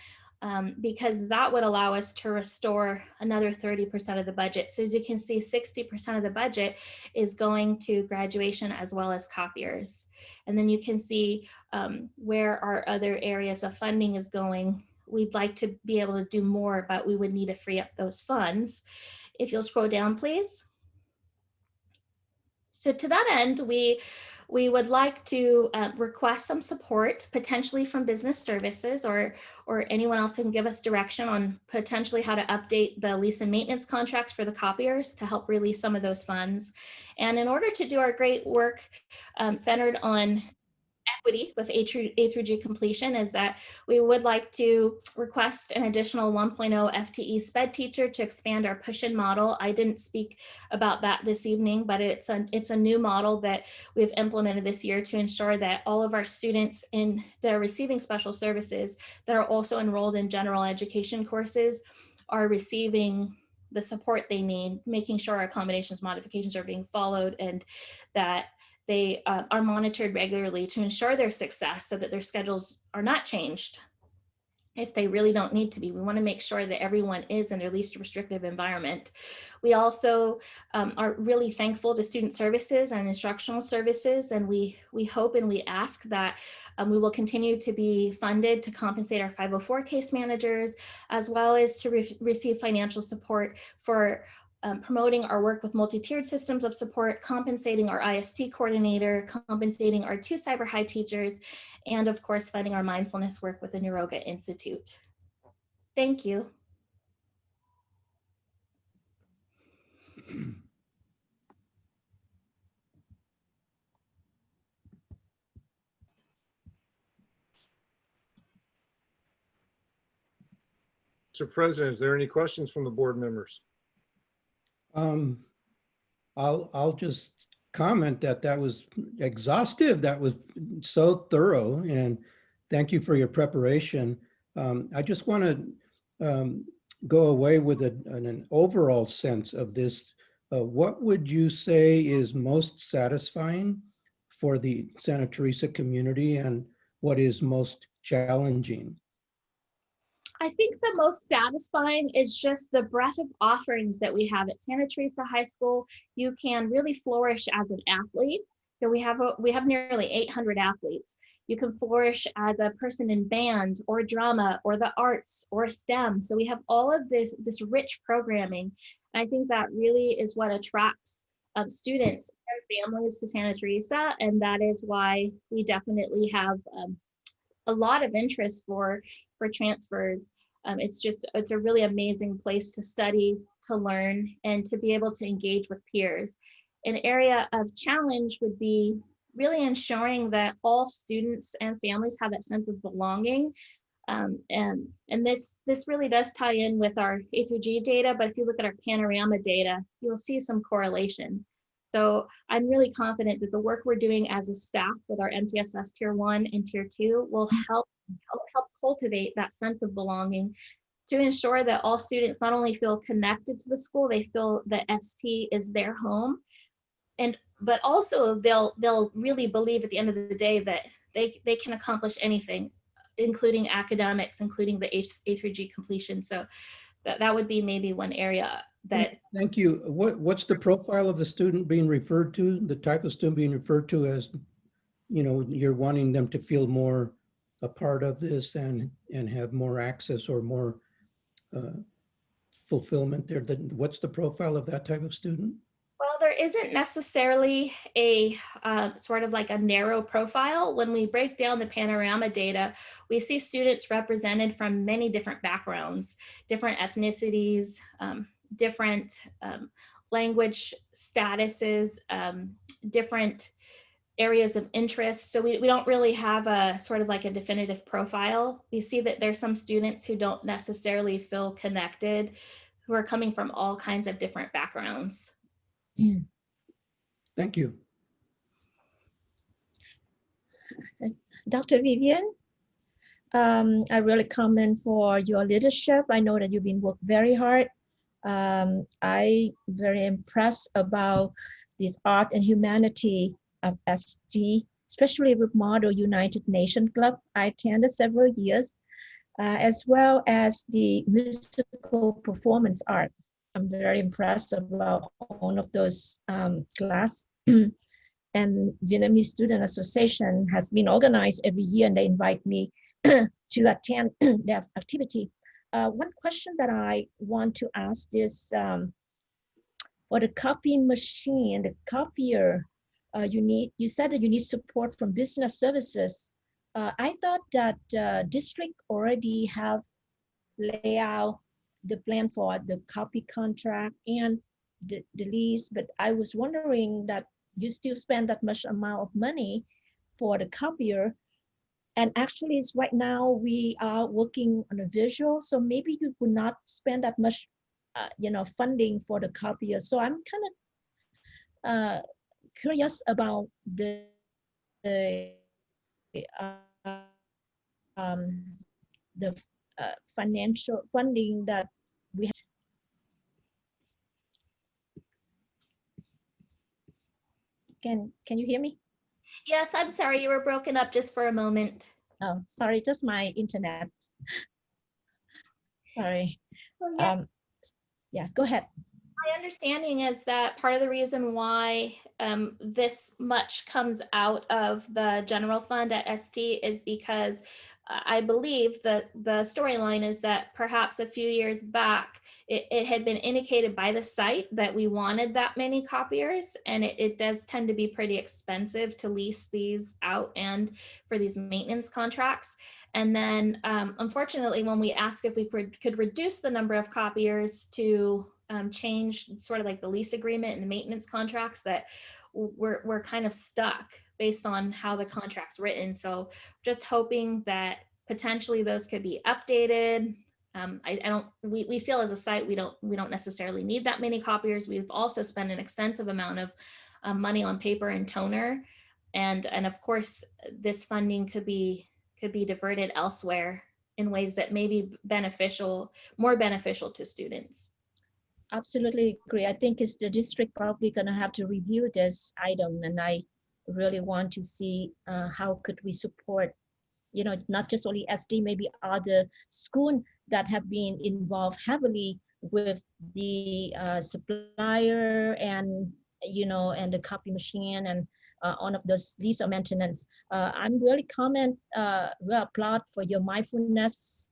because that would allow us to restore another 30% of the budget. So as you can see, 60% of the budget is going to graduation as well as copiers. And then you can see where our other areas of funding is going. We'd like to be able to do more, but we would need to free up those funds. If you'll scroll down, please. So to that end, we would like to request some support, potentially from business services or anyone else who can give us direction on potentially how to update the lease and maintenance contracts for the copiers to help release some of those funds. And in order to do our great work centered on equity with A through G completion, is that we would like to request an additional 1.0 FTE SPED teacher to expand our push-in model. I didn't speak about that this evening, but it's a new model that we've implemented this year to ensure that all of our students that are receiving special services that are also enrolled in general education courses are receiving the support they need, making sure our accommodations modifications are being followed, and that they are monitored regularly to ensure their success so that their schedules are not changed if they really don't need to be. We want to make sure that everyone is in their least restrictive environment. We also are really thankful to student services and instructional services, and we hope and we ask that we will continue to be funded to compensate our 504 case managers, as well as to receive financial support for promoting our work with multi-tiered systems of support, compensating our IST coordinator, compensating our 2 cyber high teachers, and of course, funding our mindfulness work with the Niroga Institute. Thank you. Mr. President, is there any questions from the board members? I'll just comment that that was exhaustive. That was so thorough, and thank you for your preparation. I just want to go away with an overall sense of this. What would you say is most satisfying for the Santa Teresa community, and what is most challenging? I think the most satisfying is just the breadth of offerings that we have at Santa Teresa High School. You can really flourish as an athlete. So we have nearly 800 athletes. You can flourish as a person in band or drama or the arts or STEM. So we have all of this rich programming. And I think that really is what attracts students and families to Santa Teresa. And that is why we definitely have a lot of interest for transfers. It's a really amazing place to study, to learn, and to be able to engage with peers. An area of challenge would be really ensuring that all students and families have that sense of belonging. And this really does tie in with our A through G data, but if you look at our panorama data, you'll see some correlation. So I'm really confident that the work we're doing as a staff with our MTSS Tier 1 and Tier 2 will help cultivate that sense of belonging to ensure that all students not only feel connected to the school, they feel that ST is their home, but also they'll really believe at the end of the day that they can accomplish anything, including academics, including the A through G completion. So that would be maybe one area that. Thank you. What's the profile of the student being referred to, the type of student being referred to as, you're wanting them to feel more a part of this and have more access or more fulfillment there? What's the profile of that type of student? Well, there isn't necessarily a sort of like a narrow profile. When we break down the panorama data, we see students represented from many different backgrounds, different ethnicities, different language statuses, different areas of interest. So we don't really have a sort of like a definitive profile. We see that there's some students who don't necessarily feel connected, who are coming from all kinds of different backgrounds. Thank you. Dr. Vivian, I really comment for your leadership. I know that you've been working very hard. I very impressed about this art and humanity of SD, especially with Model United Nations Club. I attended several years, as well as the musical performance art. I'm very impressed about all of those class. And Vietnamese Student Association has been organized every year, and they invite me to attend their activity. One question that I want to ask is, for the copying machine, the copier, you said that you need support from business services. I thought that district already have laid out the plan for the copy contract and the lease, but I was wondering that you still spend that much amount of money for the copier. And actually, it's right now we are working on a visual, so maybe you would not spend that much, funding for the copier. So I'm kind of curious about the financial funding that we have. Can you hear me? Yes, I'm sorry, you were broken up just for a moment. Oh, sorry, just my internet. Sorry. Oh, yeah. Yeah, go ahead. My understanding is that part of the reason why this much comes out of the general fund at ST is because I believe that the storyline is that perhaps a few years back, it had been indicated by the site that we wanted that many copiers, and it does tend to be pretty expensive to lease these out and for these maintenance contracts. And then unfortunately, when we asked if we could reduce the number of copiers to change sort of like the lease agreement and the maintenance contracts, that we're kind of stuck based on how the contract's written. So just hoping that potentially those could be updated we feel as a site, we don't necessarily need that many copiers. We've also spent an extensive amount of money on paper and toner. And of course, this funding could be diverted elsewhere in ways that may be more beneficial to students. Absolutely agree. I think it's the district probably going to have to review this item, and I really want to see how could we support, not just only SD, maybe other schools that have been involved heavily with the supplier and and the copy machine and all of these maintenance. I'm really applaud for your mindfulness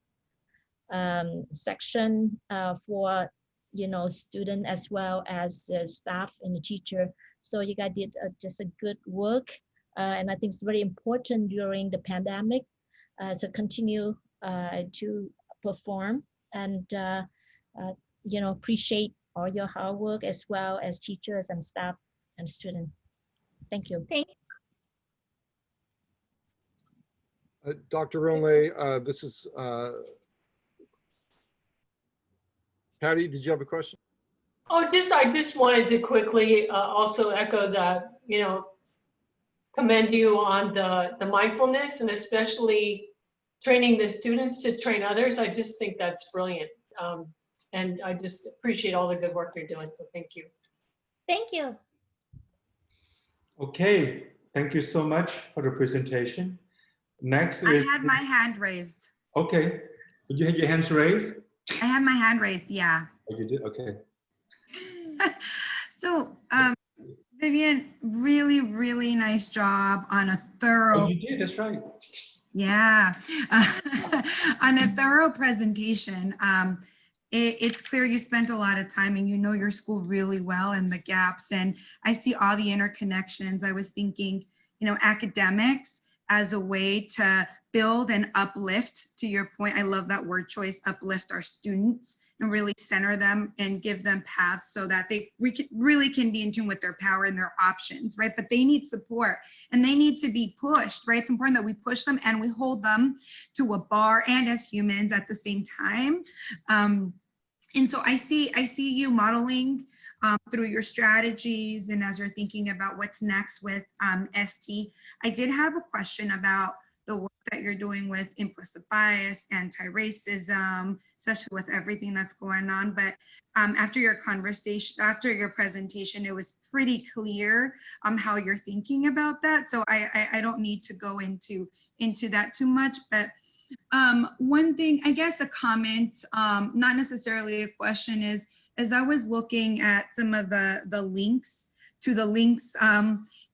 section for student as well as staff and the teacher. So you guys did just a good work, and I think it's very important during the pandemic. So continue to perform, and appreciate all your hard work as well as teachers and staff and students. Thank you. Thank Dr. Ronley, this is Patty, did you have a question? Oh, I just wanted to quickly also echo that, commend you on the mindfulness, and especially training the students to train others. I just think that's brilliant. And I just appreciate all the good work you're doing. So thank you. Thank you. Okay, thank you so much for the presentation. Next I is. had my hand raised. Okay, did you have your hands raised? I had my hand raised, yeah. Oh, you did? Okay. So, Vivian, really, really nice job on a thorough. Oh, you did, that's right. Yeah, on a thorough presentation. It's clear you spent a lot of time and you know your school really well and the gaps, and I see all the interconnections. I was thinking, academics as a way to build and uplift, to your point, I love that word choice, uplift our students and really center them and give them paths so that they really can be in tune with their power and their options, right? But they need support and they need to be pushed, right? It's important that we push them and we hold them to a bar and as humans at the same time. And so I see you modeling through your strategies and as you're thinking about what's next with ST. I did have a question about the work that you're doing with implicit bias, anti-racism, especially with everything that's going on. But after your presentation, it was pretty clear how you're thinking about that. So I don't need to go into that too much, but one thing, I guess a comment, not necessarily a question, is as I was looking at some of the links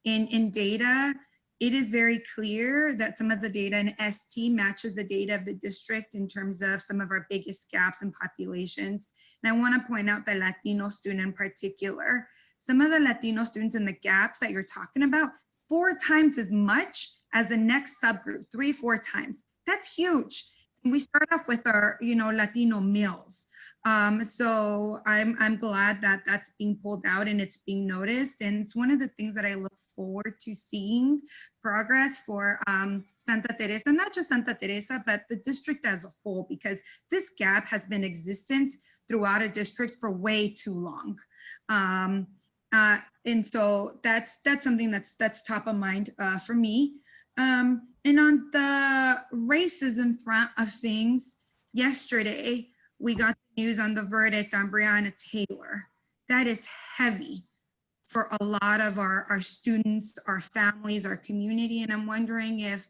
in data, it is very clear that some of the data in ST matches the data of the district in terms of some of our biggest gaps in populations. And I want to point out the Latino student in particular. Some of the Latino students in the gaps that you're talking about, 4 times as much as the next subgroup, 3-4 times. That's huge. We start off with our, Latino males. So I'm glad that that's being pulled out and it's being noticed. And it's one of the things that I look forward to seeing progress for Santa Teresa, not just Santa Teresa, but the district as a whole, because this gap has been existent throughout a district for way too long. And so that's something that's top of mind for me. And on the racism front of things, yesterday, we got the news on the verdict on Breonna Taylor. That is heavy for a lot of our students, our families, our community. And I'm wondering if,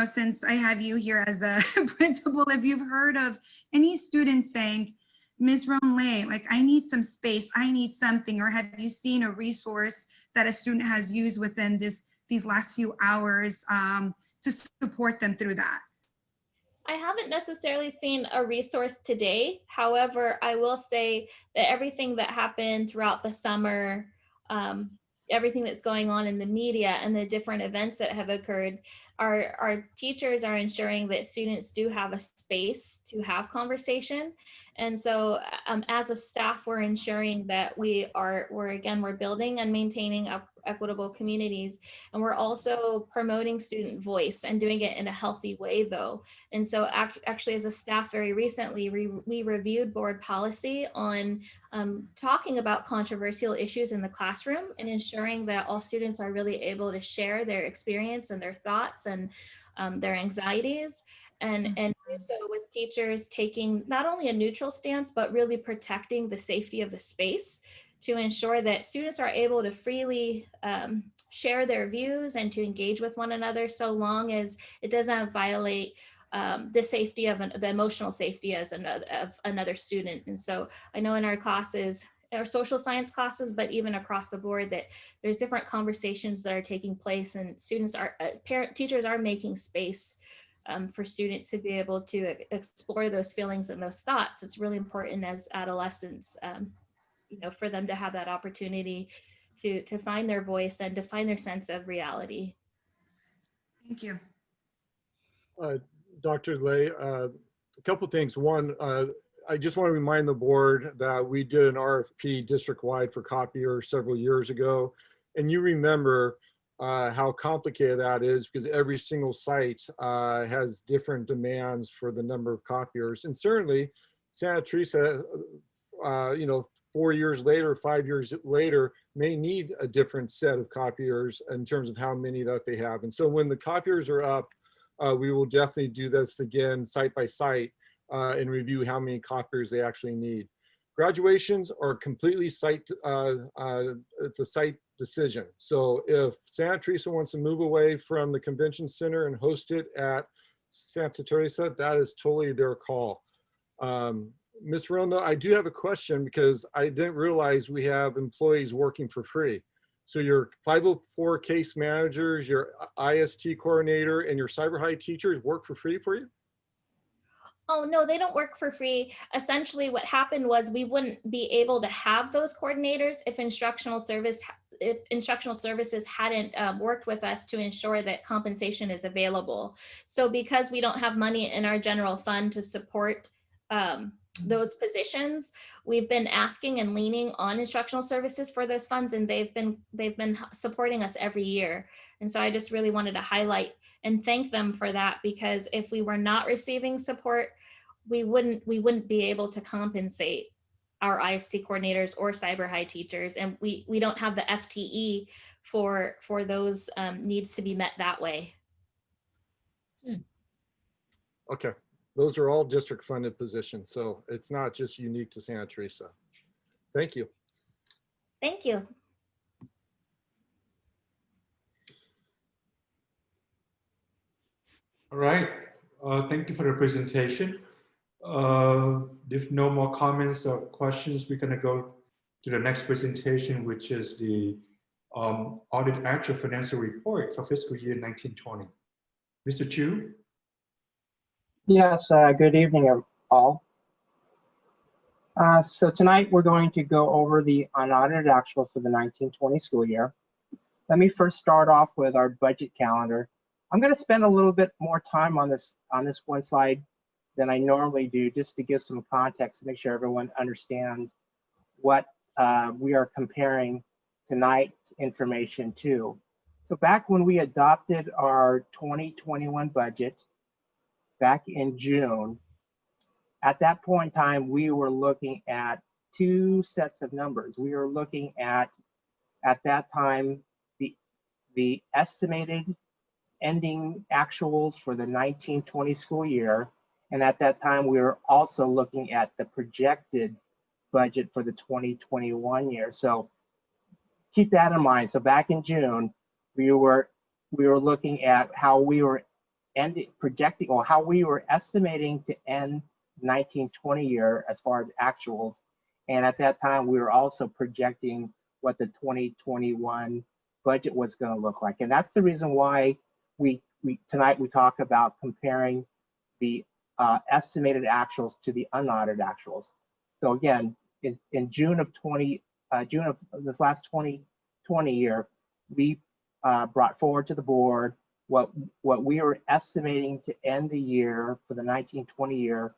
since I have you here as a principal, if you've heard of any students saying, Ms. Ronley, like I need some space, I need something, or have you seen a resource that a student has used within these last few hours to support them through that? I haven't necessarily seen a resource today. However, I will say that everything that happened throughout the summer, everything that's going on in the media and the different events that have occurred, our teachers are ensuring that students do have a space to have conversation. And so as a staff, we're ensuring that we're building and maintaining equitable communities. And we're also promoting student voice and doing it in a healthy way though. And so actually as a staff very recently, we reviewed board policy on talking about controversial issues in the classroom and ensuring that all students are really able to share their experience and their thoughts and their anxieties. And do so with teachers taking not only a neutral stance, but really protecting the safety of the space to ensure that students are able to freely share their views and to engage with one another, so long as it doesn't violate the safety of the emotional safety of another student. And so I know in our classes, our social science classes, but even across the board, that there's different conversations that are taking place, and students are, teachers are making space for students to be able to explore those feelings and those thoughts. It's really important as adolescents, you know, for them to have that opportunity to find their voice and to find their sense of reality. Thank you. Dr. Lay, a couple things. One, I just want to remind the board that we did an RFP district-wide for copier several years ago. And you remember how complicated that is, because every single site has different demands for the number of copiers. And certainly Santa Teresa, you know, 4 years later, 5 years later, may need a different set of copiers in terms of how many that they have. And so when the copiers are up, we will definitely do this again, site by site, and review how many copiers they actually need. Graduations are completely site, it's a site decision. So if Santa Teresa wants to move away from the convention center and host it at Santa Teresa, that is totally their call. Ms. Ronda, I do have a question, because I didn't realize we have employees working for free. So your 504 case managers, your IST coordinator, and your cyber high teachers work for free for you? Oh, no, they don't work for free. Essentially what happened was we wouldn't be able to have those coordinators if instructional services hadn't worked with us to ensure that compensation is available. So because we don't have money in our general fund to support those positions, we've been asking and leaning on instructional services for those funds, and they've been supporting us every year. And so I just really wanted to highlight and thank them for that, because if we were not receiving support, we wouldn't be able to compensate our IST coordinators or cyber high teachers, and we don't have the FTE for those needs to be met that way. Okay, those are all district funded positions, so it's not just unique to Santa Teresa. Thank you. Thank you. All right, thank you for the presentation. If no more comments or questions, we're gonna go to the next presentation, which is the Audit Actual Financial Report for fiscal year 1920. Mr. Chu? Yes, good evening, all. So tonight we're going to go over the unaudited actual for the 1920 school year. Let me first start off with our budget calendar. I'm going to spend a little bit more time on this one slide than I normally do, just to give some context to make sure everyone understands what we are comparing tonight's information to. So back when we adopted our 2021 budget back in June, at that point in time, we were looking at two sets of numbers. We were looking at that time, the estimated ending actuals for the 1920 school year. And at that time, we were also looking at the projected budget for the 2021 year. So keep that in mind. So back in June, we were looking at how we were projecting, or how we were estimating to end 1920 year as far as actuals. And at that time, we were also projecting what the 2021 budget was going to look like. And that's the reason why tonight we talk about comparing the estimated actuals to the unaudited actuals. So again, in June of this last 2020 year, we brought forward to the board what we were estimating to end the year for the 1920 year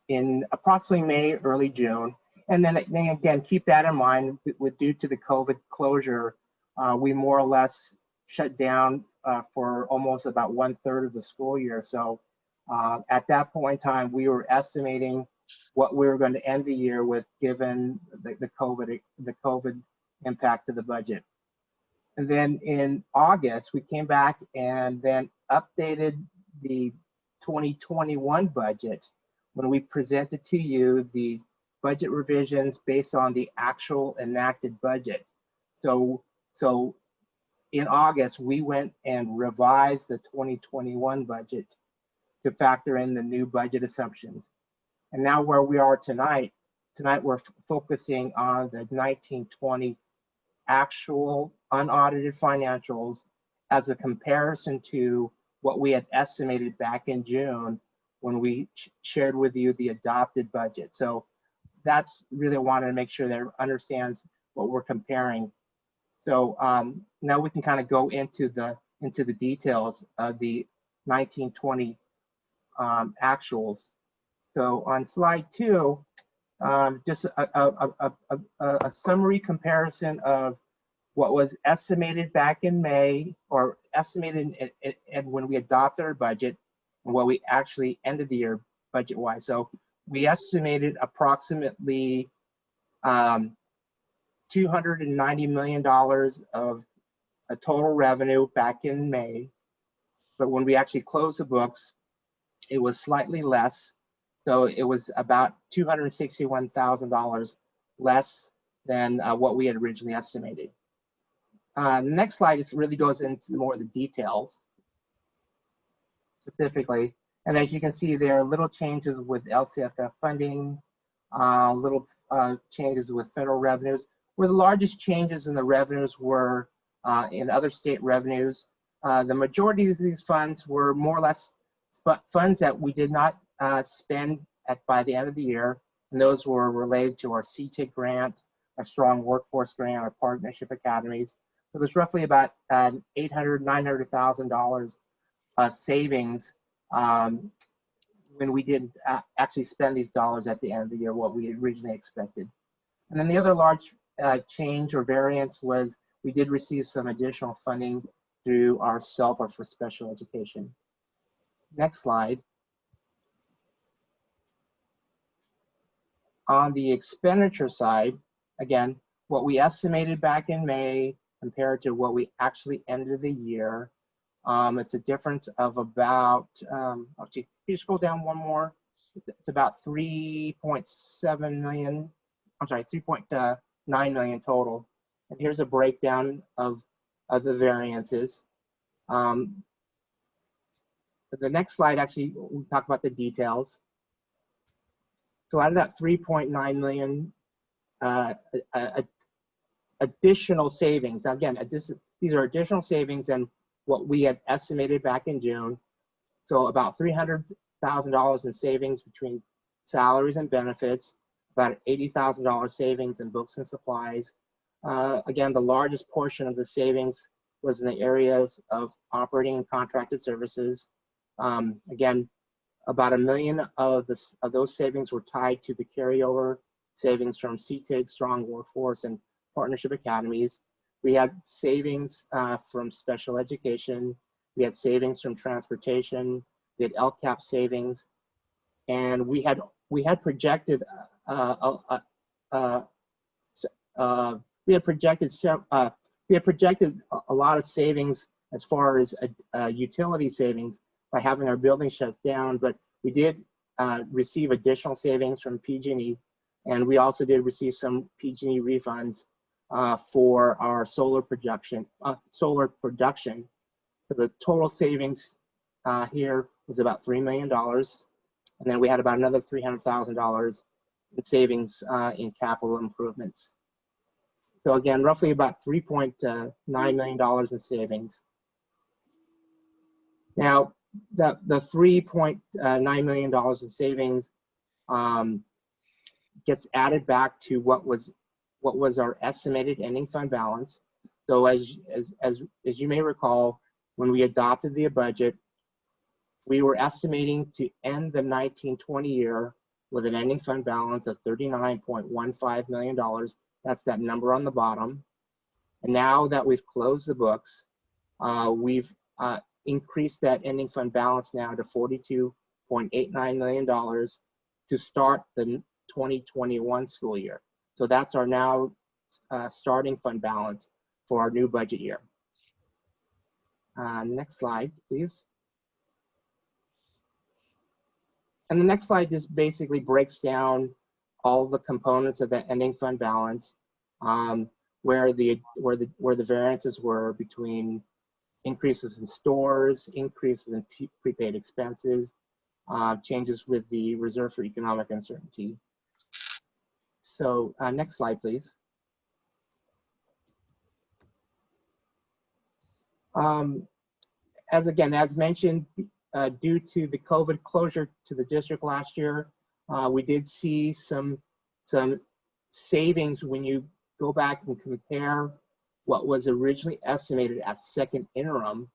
in approximately May, early June. And then again, keep that in mind, due to the COVID closure, we more or less shut down for almost about 1/3 of the school year. So at that point in time, we were estimating what we were going to end the year with, given the COVID impact to the budget. And then in August, we came back and then updated the 2021 budget when we presented to you the budget revisions based on the actual enacted budget. So in August, we went and revised the 2021 budget to factor in the new budget assumptions. And now where we are tonight we're focusing on the 1920 actual unaudited financials as a comparison to what we had estimated back in June when we shared with you the adopted budget. So that's really wanted to make sure that everyone understands what we're comparing. So now we can kind of go into the details of the 1920 actuals. So on slide 2, just a summary comparison of what was estimated back in May, or estimated and when we adopted our budget, and what we actually ended the year budget-wise. So we estimated approximately $290 million of a total revenue back in May, but when we actually closed the books, it was slightly less. So it was about $261,000 less than what we had originally estimated. The next slide really goes into more of the details specifically. And as you can see, there are little changes with LCFF funding, little changes with federal revenues, where the largest changes in the revenues were in other state revenues. The majority of these funds were more or less funds that we did not spend by the end of the year, and those were related to our CTIC grant, our Strong Workforce grant, our partnership academies. So there's roughly about $800,000, $900,000 savings when we didn't actually spend these dollars at the end of the year, what we originally expected. And then the other large change or variance was we did receive some additional funding through our SELPA for special education. Next slide. On the expenditure side, again, what we estimated back in May compared to what we actually ended the year, it's a difference of about, actually, can you scroll down one more? It's about 3.7 million, I'm sorry, 3.9 million total. And here's a breakdown of the variances. The next slide, actually, we talk about the details. So out of that 3.9 million additional savings, now again, these are additional savings than what we had estimated back in June. So about $300,000 in savings between salaries and benefits, about $80,000 savings in books and supplies. Again, the largest portion of the savings was in the areas of operating and contracted services. Again, about $1 million of those savings were tied to the carryover savings from CTIG, Strong Workforce, and Partnership Academies. We had savings from special education. We had savings from transportation. We had LCAP savings, and we had projected a lot of savings as far as utility savings by having our building shut down, but we did receive additional savings from PG&E, and we also did receive some PG&E refunds for our solar production. So the total savings here was about $3 million, and then we had about another $300,000 in savings in capital improvements. So again, roughly about $3.9 million in savings. Now, the $3.9 million in savings gets added back to what was our estimated ending fund balance. So as you may recall, when we adopted the budget, we were estimating to end the 1920 year with an ending fund balance of $39.15 million. That's that number on the bottom. And now that we've closed the books, we've increased that ending fund balance now to $42.89 million to start the 2021 school year. So that's our now starting fund balance for our new budget year. Next slide, please. And the next slide just basically breaks down all the components of the ending fund balance, where the variances were between increases in stores, increases in prepaid expenses, changes with the Reserve for Economic Uncertainty. So next slide, please. As mentioned, due to the COVID closure to the district last year, we did see some savings when you go back and compare what was originally estimated as second interim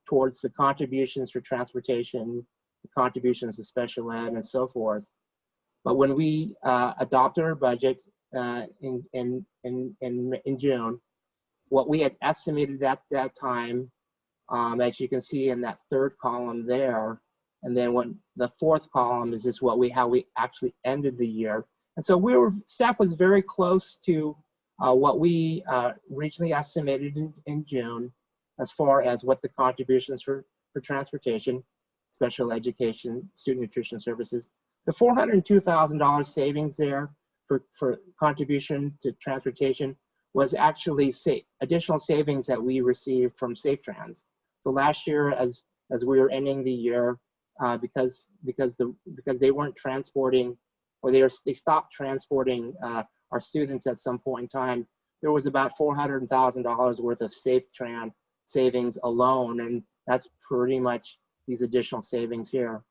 towards the contributions for transportation, the contributions to special ed, and so forth. But when we adopted our budget in June, what we had estimated at that time, as you can see in that third column there, and then when the fourth column is just how we actually ended the year. And so staff was very close to what we originally estimated in June, as far as what the contributions for transportation, special education, student nutrition services. The $402,000 savings there for contribution to transportation was actually additional savings that we received from SafeTrans. So last year, as we were ending the year, because they weren't transporting, or they stopped transporting our students at some point in time, there was about $400,000 worth of SafeTran savings alone, and that's pretty much these additional savings here.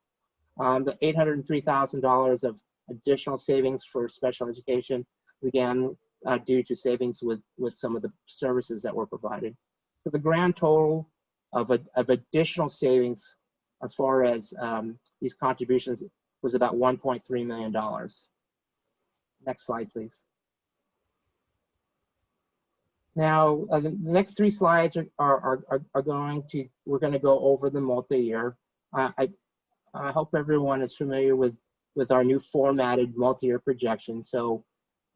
The $803,000 of additional savings for special education, again, due to savings with some of the services that were provided. So the grand total of additional savings as far as these contributions was about $1.3 million. Next slide, please. Now, the next three slides we're going to go over the multi-year. I hope everyone is familiar with our new formatted multi-year projection. So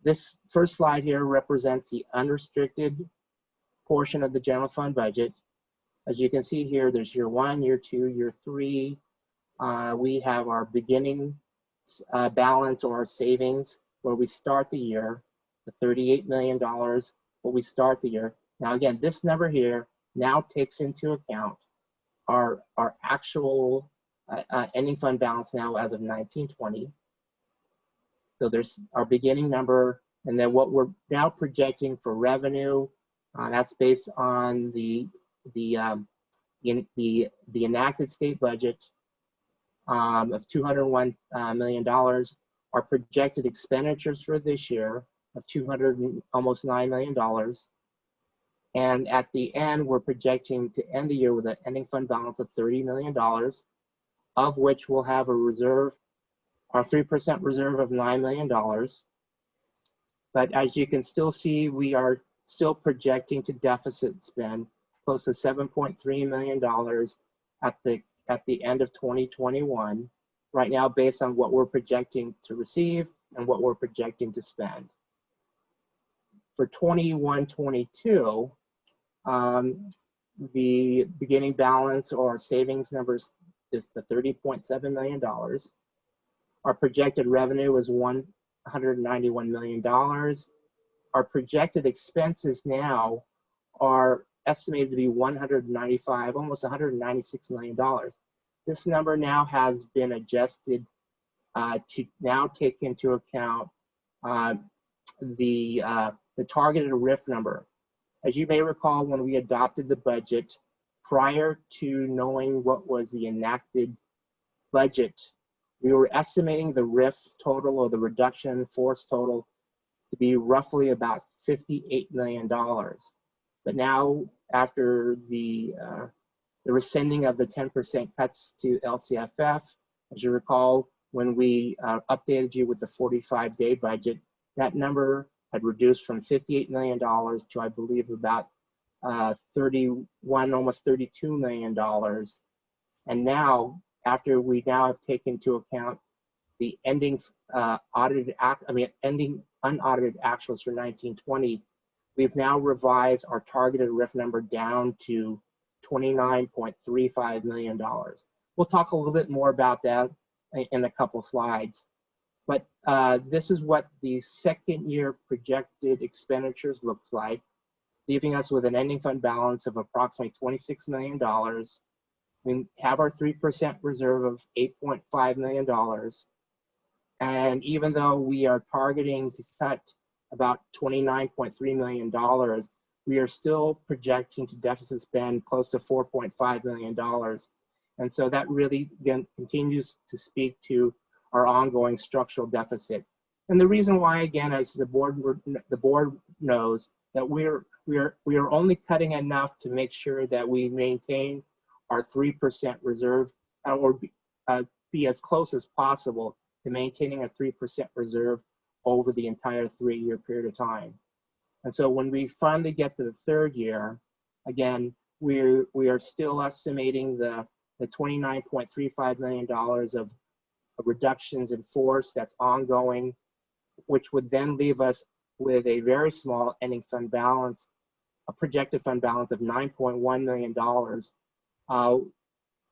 this first slide here represents the unrestricted portion of the general fund budget. As you can see here, there's year 1, year 2, year 3. We have our beginning balance or our savings where we start the year, the $38 million, where we start the year. Now again, this number here now takes into account our actual ending fund balance now as of 1920. So there's our beginning number, and then what we're now projecting for revenue, that's based on the enacted state budget of $201 million. Our projected expenditures for this year of almost $9 million. And at the end, we're projecting to end the year with an ending fund balance of $30 million, of which we'll have a reserve, our 3% reserve of $9 million. But as you can still see, we are still projecting to deficit spend close to $7.3 million at the end of 2021, right now, based on what we're projecting to receive and what we're projecting to spend. For 21-22, the beginning balance or savings numbers is the $30.7 million. Our projected revenue is $191 million. Our projected expenses now are estimated to be $195, almost $196 million. This number now has been adjusted to now take into account the targeted RIF number. As you may recall, when we adopted the budget, prior to knowing what was the enacted budget, we were estimating the RIF total, or the reduction in force total, to be roughly about $58 million. But now, after the rescinding of the 10% cuts to LCFF, as you recall, when we updated you with the 45-day budget, that number had reduced from $58 million to, I believe, about 31, almost $32 million. And now, after we now have taken into account the ending ending unaudited actuals for 1920, we've now revised our targeted RIF number down to $29.35 million. We'll talk a little bit more about that in a couple slides. But this is what the second year projected expenditures looks like, leaving us with an ending fund balance of approximately $26 million. We have our 3% reserve of $8.5 million. And even though we are targeting to cut about $29.3 million, we are still projecting to deficit spend close to $4.5 million. And so that really, again, continues to speak to our ongoing structural deficit. And the reason why, again, as the board knows, that we are only cutting enough to make sure that we maintain our 3% reserve, or be as close as possible to maintaining a 3% reserve over the entire 3-year period of time. And so when we finally get to the third year, again, we are still estimating the $29.35 million of reductions in force that's ongoing, which would then leave us with a very small ending fund balance, a projected fund balance of $9.1 million.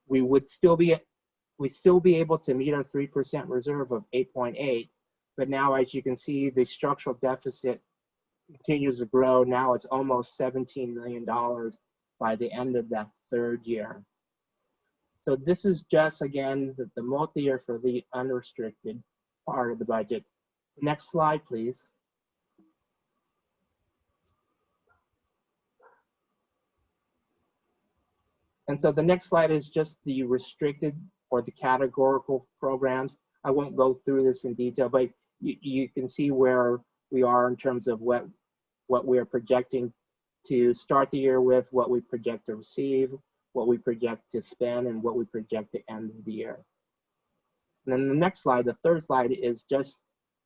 We'd still be able to meet our 3% reserve of 8.8, but now, as you can see, the structural deficit continues to grow. Now it's almost $17 million by the end of that third year. So this is just, again, the multi-year for the unrestricted part of the budget. Next slide, please. And so the next slide is just the restricted or the categorical programs. I won't go through this in detail, but you can see where we are in terms of what we are projecting to start the year with, what we project to receive, what we project to spend, and what we project to end the year. And then the next slide, the third slide, is just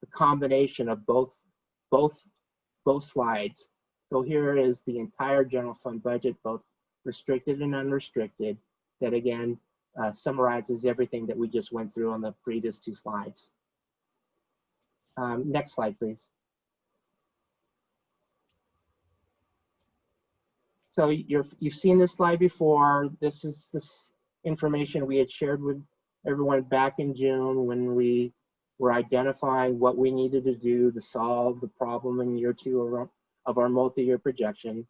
the combination of both slides. So here is the entire general fund budget, both restricted and unrestricted, that again summarizes everything that we just went through on the previous two slides. Next slide, please. So you've seen this slide before. This is this information we had shared with everyone back in June when we were identifying what we needed to do to solve the problem in year 2 of our multi-year projection.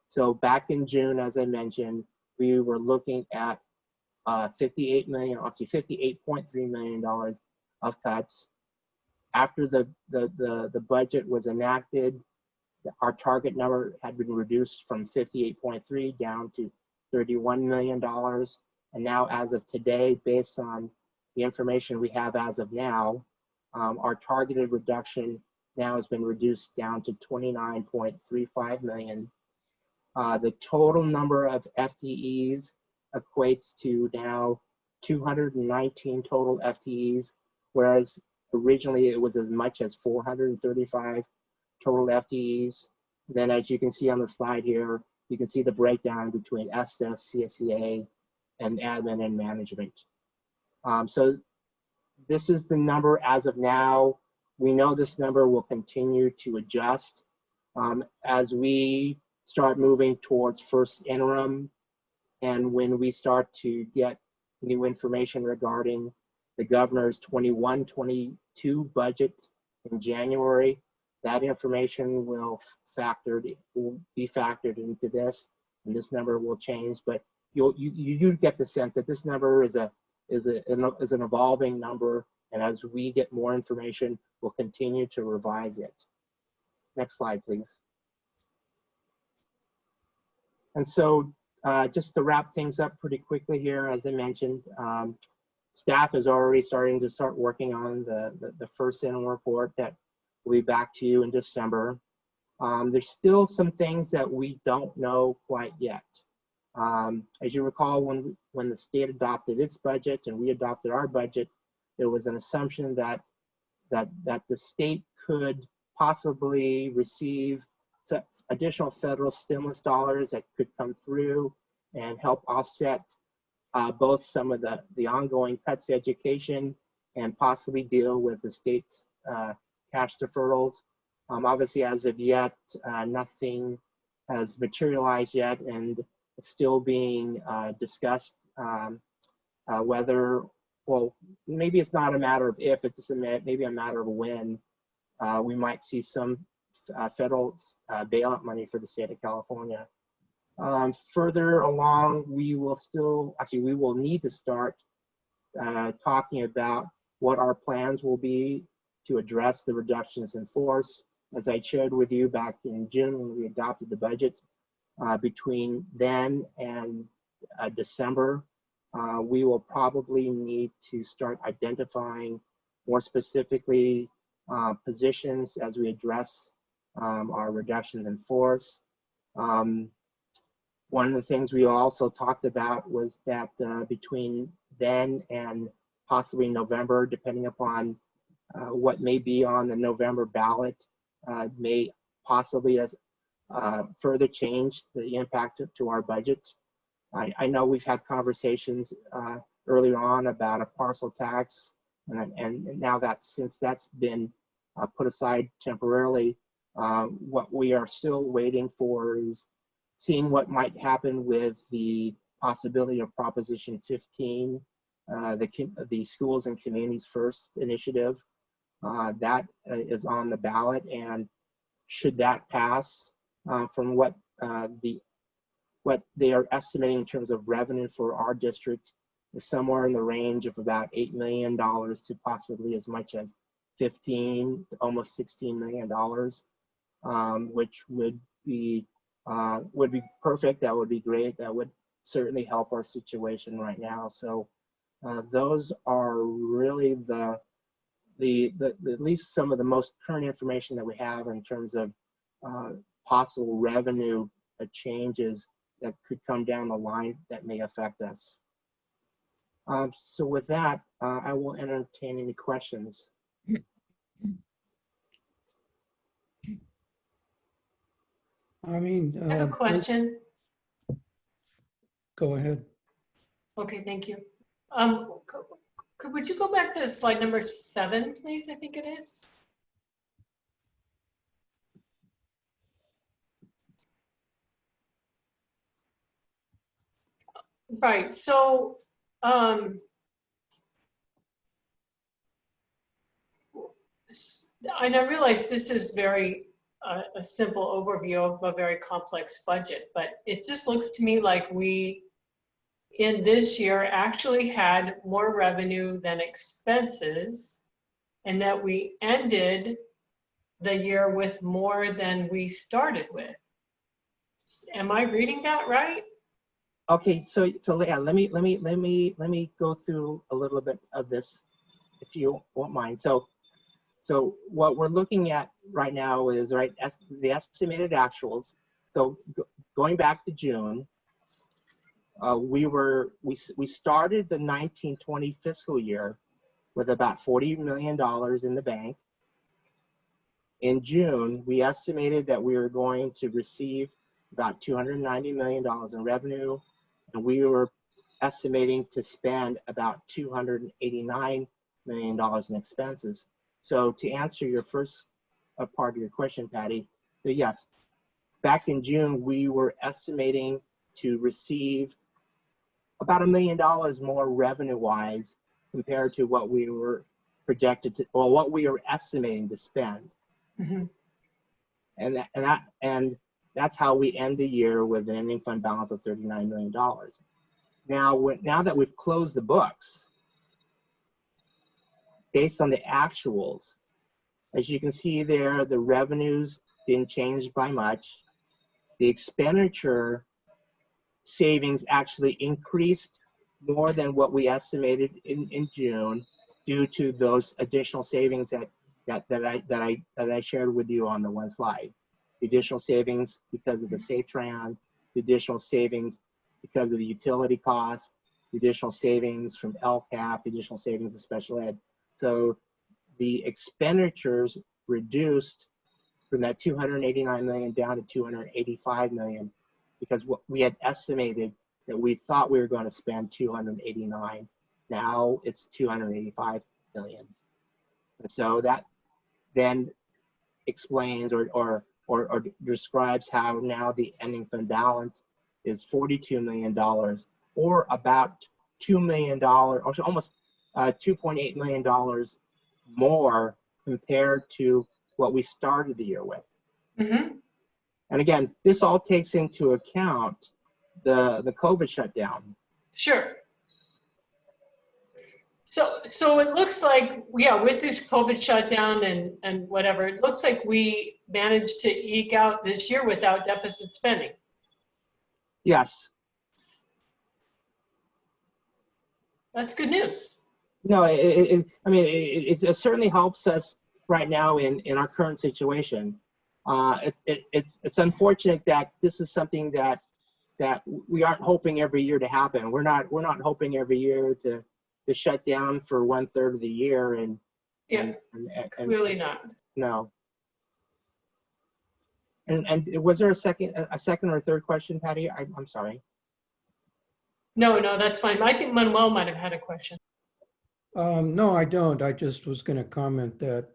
So back in June, as I mentioned, we were looking at $58 million, up to $58.3 million of cuts. After the budget was enacted, our target number had been reduced from 58.3 down to $31 million. And now, as of today, based on the information we have as of now, our targeted reduction now has been reduced down to 29.35 million. The total number of FTEs equates to now 219 total FTEs, whereas originally it was as much as 435 total FTEs. Then, as you can see on the slide here, you can see the breakdown between ESTA, CSEA, and admin and management. So this is the number as of now. We know this number will continue to adjust as we start moving towards first interim, and when we start to get new information regarding the governor's 21-22 budget in January, that information will be factored into this, and this number will change. But you get the sense that this number is an evolving number, and as we get more information, we'll continue to revise it. Next slide, please. And so just to wrap things up pretty quickly here, as I mentioned, staff is already starting to working on the first interim report that will be back to you in December. There's still some things that we don't know quite yet. As you recall, when the state adopted its budget and we adopted our budget, there was an assumption that the state could possibly receive additional federal stimulus dollars that could come through and help offset both some of the ongoing cuts to education and possibly deal with the state's cash deferrals. Obviously, as of yet, nothing has materialized yet, and it's still being discussed whether, well, maybe it's not a matter of if, it's maybe a matter of when we might see some federal bailout money for the state of California. Further along, we will need to start talking about what our plans will be to address the reductions in force. As I shared with you back in June when we adopted the budget, between then and December, we will probably need to start identifying more specifically positions as we address our reductions in force. One of the things we also talked about was that between then and possibly November, depending upon what may be on the November ballot, may possibly further change the impact to our budget. I know we've had conversations earlier on about a parcel tax, and now that since that's been put aside temporarily, what we are still waiting for is seeing what might happen with the possibility of Proposition 15, the Schools and Communities First initiative. That is on the ballot, and should that pass, from what they are estimating in terms of revenue for our district is somewhere in the range of about $8 million to possibly as much as 15, almost $16 million, which would be perfect. That would be great. That would certainly help our situation right now. So those are really at least some of the most current information that we have in terms of possible revenue changes that could come down the line that may affect us. So with that, I will entertain any questions. I mean, I have a question. Go ahead. Okay, thank you. Would you go back to slide number 7, please? I think it is. Right, so and I realize this is very a simple overview of a very complex budget, but it just looks to me like we in this year actually had more revenue than expenses, and that we ended the year with more than we started with. Am I reading that right? Okay, so yeah, let me go through a little bit of this, if you won't mind. So what we're looking at right now is the estimated actuals. So going back to June, we started the 1920 fiscal year with about $40 million in the bank. In June, we estimated that we were going to receive about $290 million in revenue, and we were estimating to spend about $289 million in expenses. So to answer your first part of your question, Patty, so yes, back in June, we were estimating to receive about $1 million more revenue-wise compared to what we were projected to, or what we were estimating to spend. Mm-hmm. And that's how we end the year with an ending fund balance of $39 million. Now that we've closed the books, based on the actuals, as you can see there, the revenues didn't change by much. The expenditure savings actually increased more than what we estimated in June, due to those additional savings that I shared with you on the one slide. The additional savings because of the Safe Trans, the additional savings because of the utility costs, the additional savings from LCAP, the additional savings of special ed. So the expenditures reduced from that 289 million down to 285 million, because what we had estimated that we thought we were going to spend 289. Now it's 285 million. And so that then explains or describes how now the ending fund balance is $42 million, or about $2 million, or almost $2.8 million more compared to what we started the year with. Mm-hmm. And again, this all takes into account the COVID shutdown. Sure. So it looks like, yeah, with this COVID shutdown and whatever, it looks like we managed to eke out this year without deficit spending. Yes. That's good news. No, it certainly helps us right now in our current situation. It's unfortunate that this is something that we aren't hoping every year to happen. We're not hoping every year to shut down for 1/3 of the year and Clearly not. No. And was there a second or third question, Patty? I'm sorry. No, that's fine. I think Manuel might have had a question. No, I don't. I just was going to comment that,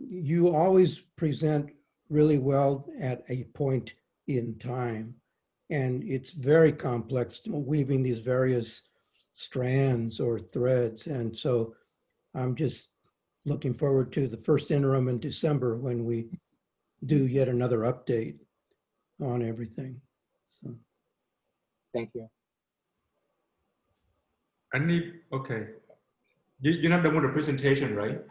you always present really well at a point in time, and it's very complex, weaving these various strands or threads. And so I'm just looking forward to the first interim in December when we do yet another update on everything. So. Thank you. Okay. You're not done with the presentation, right?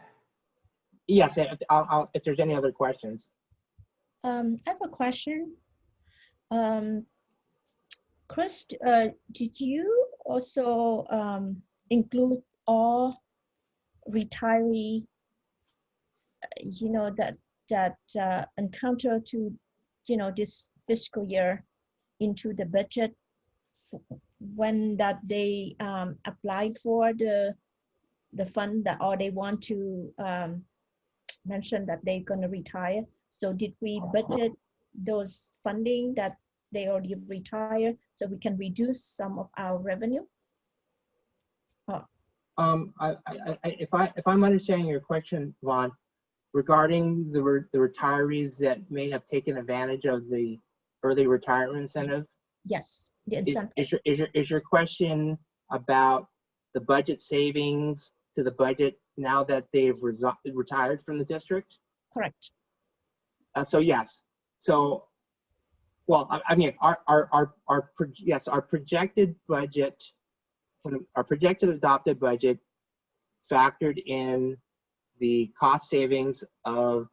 Yes, if there's any other questions. I have a question. Chris, did you also include all retiree, that encounter to, this fiscal year into the budget when that they apply for the fund that, or they want to mention that they're going to retire? So did we budget those funding that they already retired so we can reduce some of our revenue? If I'm understanding your question, Vaughn, regarding the retirees that may have taken advantage of the early retirement incentive. Yes, the incentive. Is your question about the budget savings to the budget now that they've retired from the district? Correct. So yes. So, well, I mean, our projected budget, our projected adopted budget factored in the cost savings of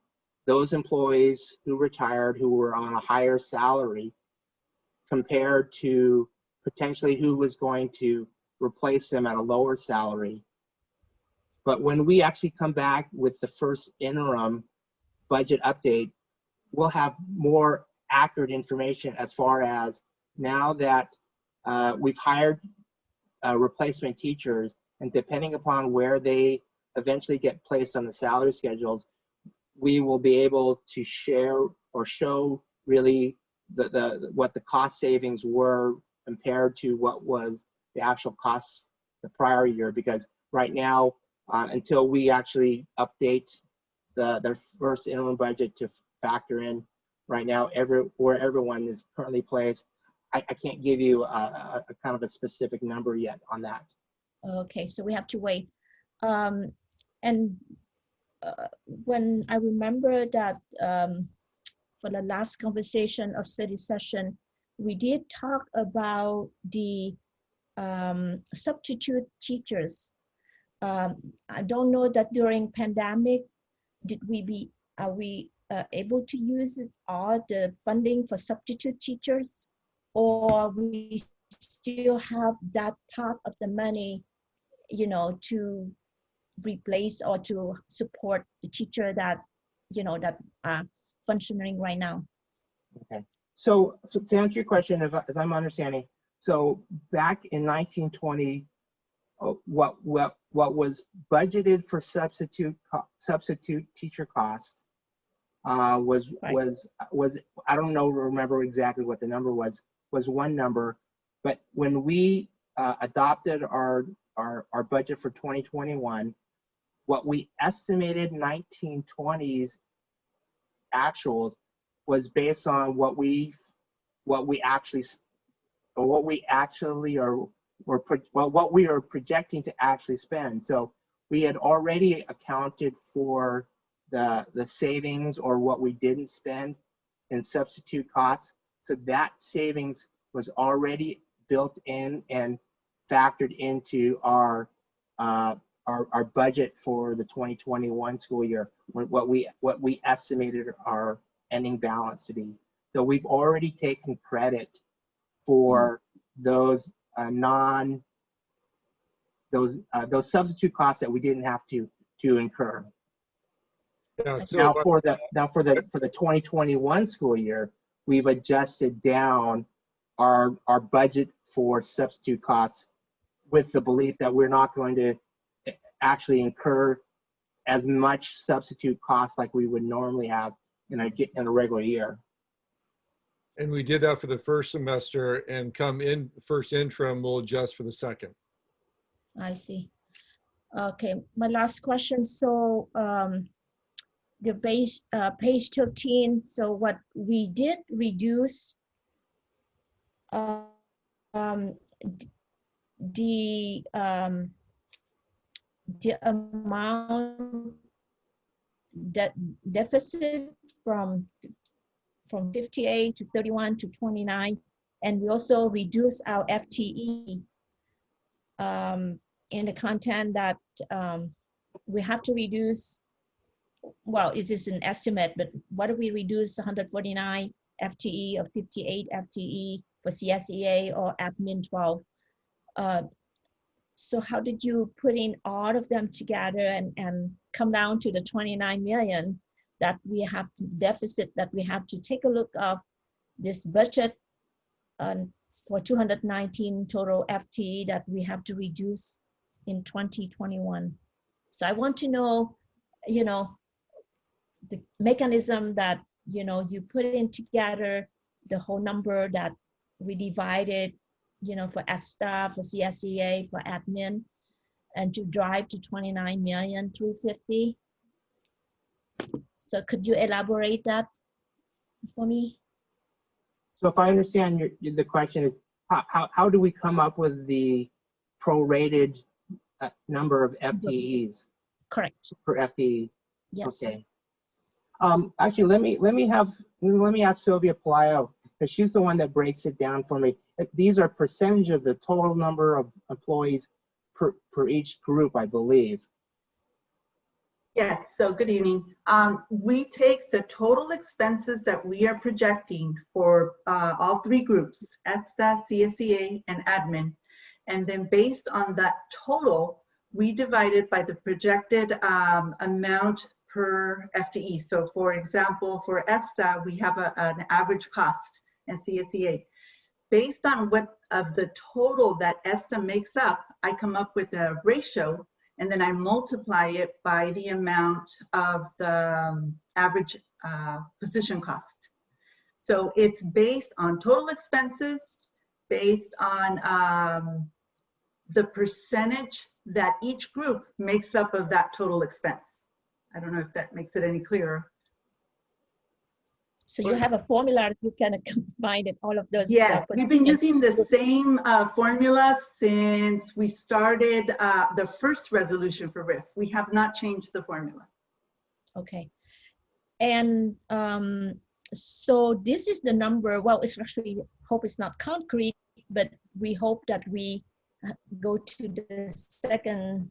those employees who retired who were on a higher salary compared to potentially who was going to replace them at a lower salary. But when we actually come back with the first interim budget update, we'll have more accurate information as far as now that we've hired replacement teachers, and depending upon where they eventually get placed on the salary schedules, we will be able to share or show really what the cost savings were compared to what was the actual costs the prior year. Because right now, until we actually update their first interim budget to factor in right now where everyone is currently placed, I can't give you a kind of a specific number yet on that. Okay, so we have to wait. When I remember that for the last conversation of study session, we did talk about the substitute teachers. I don't know that during pandemic, are we able to use all the funding for substitute teachers, or we still have that part of the money, to replace or to support the teacher that, that are functioning right now? Okay, so to answer your question, as I'm understanding, so back in 1920, what was budgeted for substitute teacher cost was I don't remember exactly what the number was one number, but when we adopted our budget for 2021, what we estimated 1920s actuals was based on what we actually are projecting to actually spend. So we had already accounted for the savings or what we didn't spend in substitute costs. So that savings was already built in and factored into our budget for the 2021 school year, what we estimated our ending balance to be. So we've already taken credit for those those substitute costs that we didn't have to incur. Yeah, so Now for the 2021 school year, we've adjusted down our budget for substitute costs with the belief that we're not going to actually incur as much substitute costs like we would normally have in a regular year. and we did that for the first semester, and come in first interim, we'll adjust for the second. I see. Okay, my last question. So the base page 13. So what we did reduce the amount that deficit from 58 to 31 to 29, and we also reduce our FTE in the content that we have to reduce. Well, is this an estimate, but what do we reduce 149 FTE or 58 FTE for CSEA or admin 12? So how did you put in all of them together and come down to the 29 million that we have to deficit, that we have to take a look of this budget for 219 total FTE that we have to reduce in 2021? So I want to know, you know, the mechanism that, you know, you put in together the whole number that we divided, you know, for ESTA, for CSEA, for admin, and to drive to 29,350,000. So could you elaborate that for me? So if I understand the question is, how do we come up with the prorated number of FTEs? Correct. Per FTE. Yes. Okay. Actually, let me ask Sylvia Palaio, because she's the one that breaks it down for me. These are percentage of the total number of employees per each group, I believe. Yes, so good evening. We take the total expenses that we are projecting for all three groups, ESTA, CSEA, and admin. And then based on that total, we divide it by the projected amount per FTE. So for example, for ESTA, we have an average cost, and CSEA. Based on what of the total that ESTA makes up, I come up with a ratio, and then I multiply it by the amount of the average position cost. So it's based on total expenses, based on the percentage that each group makes up of that total expense. I don't know if that makes it any clearer. So you have a formula that you can combine it, all of those. Yes, we've been using the same formula since we started the first resolution for RIF. We have not changed the formula. Okay. And so this is the number, well, it's actually, hope it's not concrete, but we hope that we go to the second,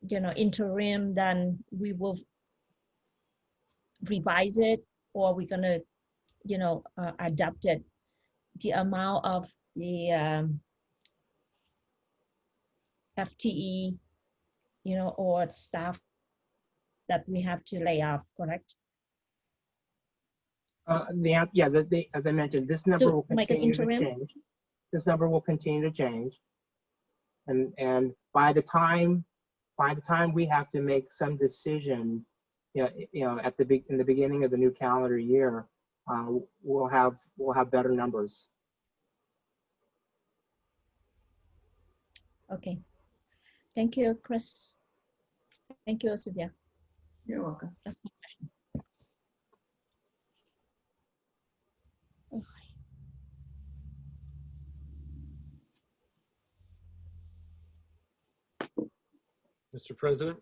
you know, interim, then we will revise it, or we're gonna, you know, adapt it, the amount of the FTE, you know, or staff that we have to lay off, correct? Yeah, as I mentioned, this number will Like an continue to interim? change. This number will continue to change. And by the time we have to make some decision, in the beginning of the new calendar year, we'll have better numbers. Okay. Thank you, Chris. Thank you, Sylvia. You're welcome. That's my question. Mr. President?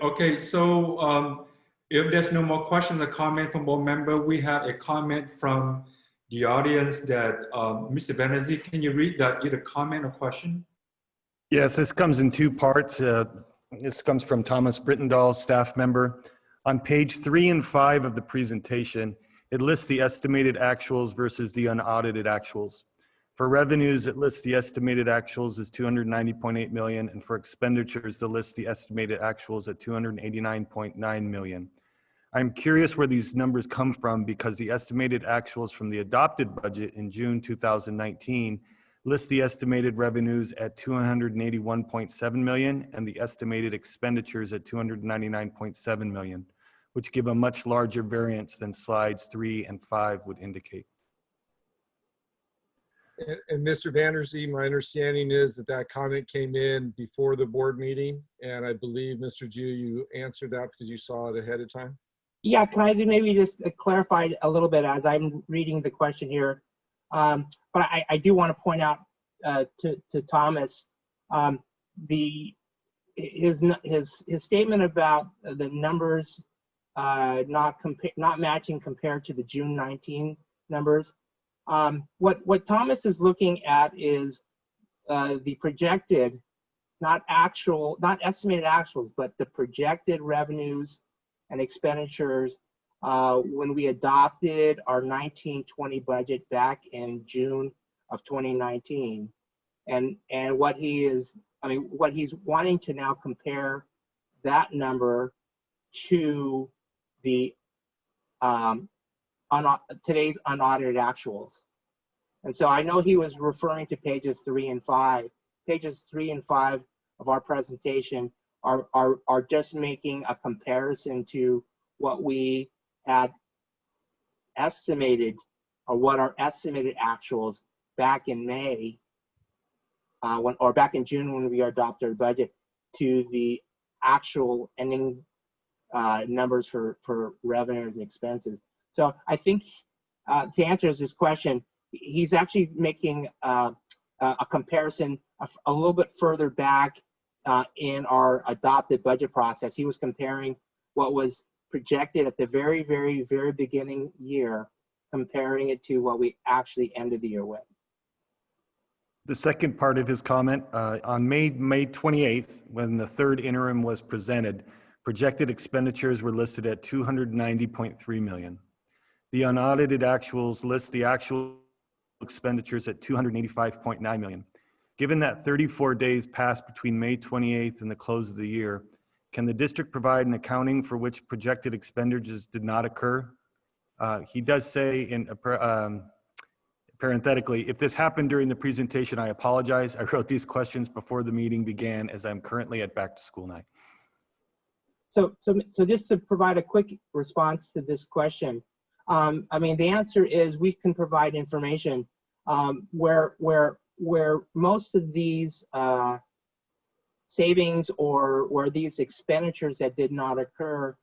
Okay, so if there's no more questions or comment from board member, we have a comment from the audience that Mr. Banerjee, can you read that either comment or question? Yes, this comes in two parts. This comes from Thomas Brittendahl, staff member. On page 3 and 5 of the presentation, it lists the estimated actuals versus the unaudited actuals. For revenues, it lists the estimated actuals as 290.8 million, and for expenditures, it lists the estimated actuals at 289.9 million. I'm curious where these numbers come from because the estimated actuals from the adopted budget in June 2019 list the estimated revenues at 281.7 million and the estimated expenditures at 299.7 million, which give a much larger variance than slides 3 and 5 would indicate. And Mr. Banerjee, my understanding is that that comment came in before the board meeting, and I believe, Mr. Ju, you answered that because you saw it ahead of time. Yeah, can I maybe just clarify a little bit as I'm reading the question here? But I do want to point out to Thomas his statement about the numbers not matching compared to the June 19 numbers. What Thomas is looking at is the projected, not estimated actuals, but the projected revenues and expenditures when we adopted our 19-20 budget back in June of 2019. And what he's wanting to now compare that number to the today's unaudited actuals. And so I know he was referring to pages 3 and 5. Pages 3 and 5 of our presentation are just making a comparison to what we had estimated, or what our estimated actuals back in May, or back in June when we adopted our budget, to the actual ending numbers for revenues and expenses. So I think to answer this question, he's actually making a comparison a little bit further back in our adopted budget process. He was comparing what was projected at the very, very, very beginning year, comparing it to what we actually ended the year with. The second part of his comment, on May 28th, when the third interim was presented, projected expenditures were listed at 290.3 million. The unaudited actuals list the actual expenditures at 285.9 million. Given that 34 days passed between May 28th and the close of the year, can the district provide an accounting for which projected expenditures did not occur? He does say in parenthetically, if this happened during the presentation, I apologize. I wrote these questions before the meeting began as I'm currently at back to school night. So just to provide a quick response to this question, I mean, the answer is we can provide information where most of these savings or where these expenditures that did not occur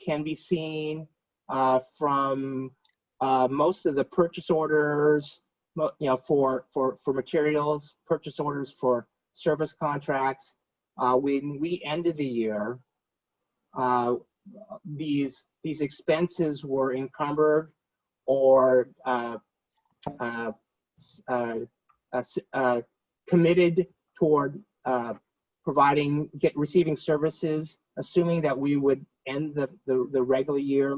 can be seen from most of the purchase orders, for materials, purchase orders for service contracts. When we ended the year, these expenses were encumbered or committed toward receiving services, assuming that we would end the regular year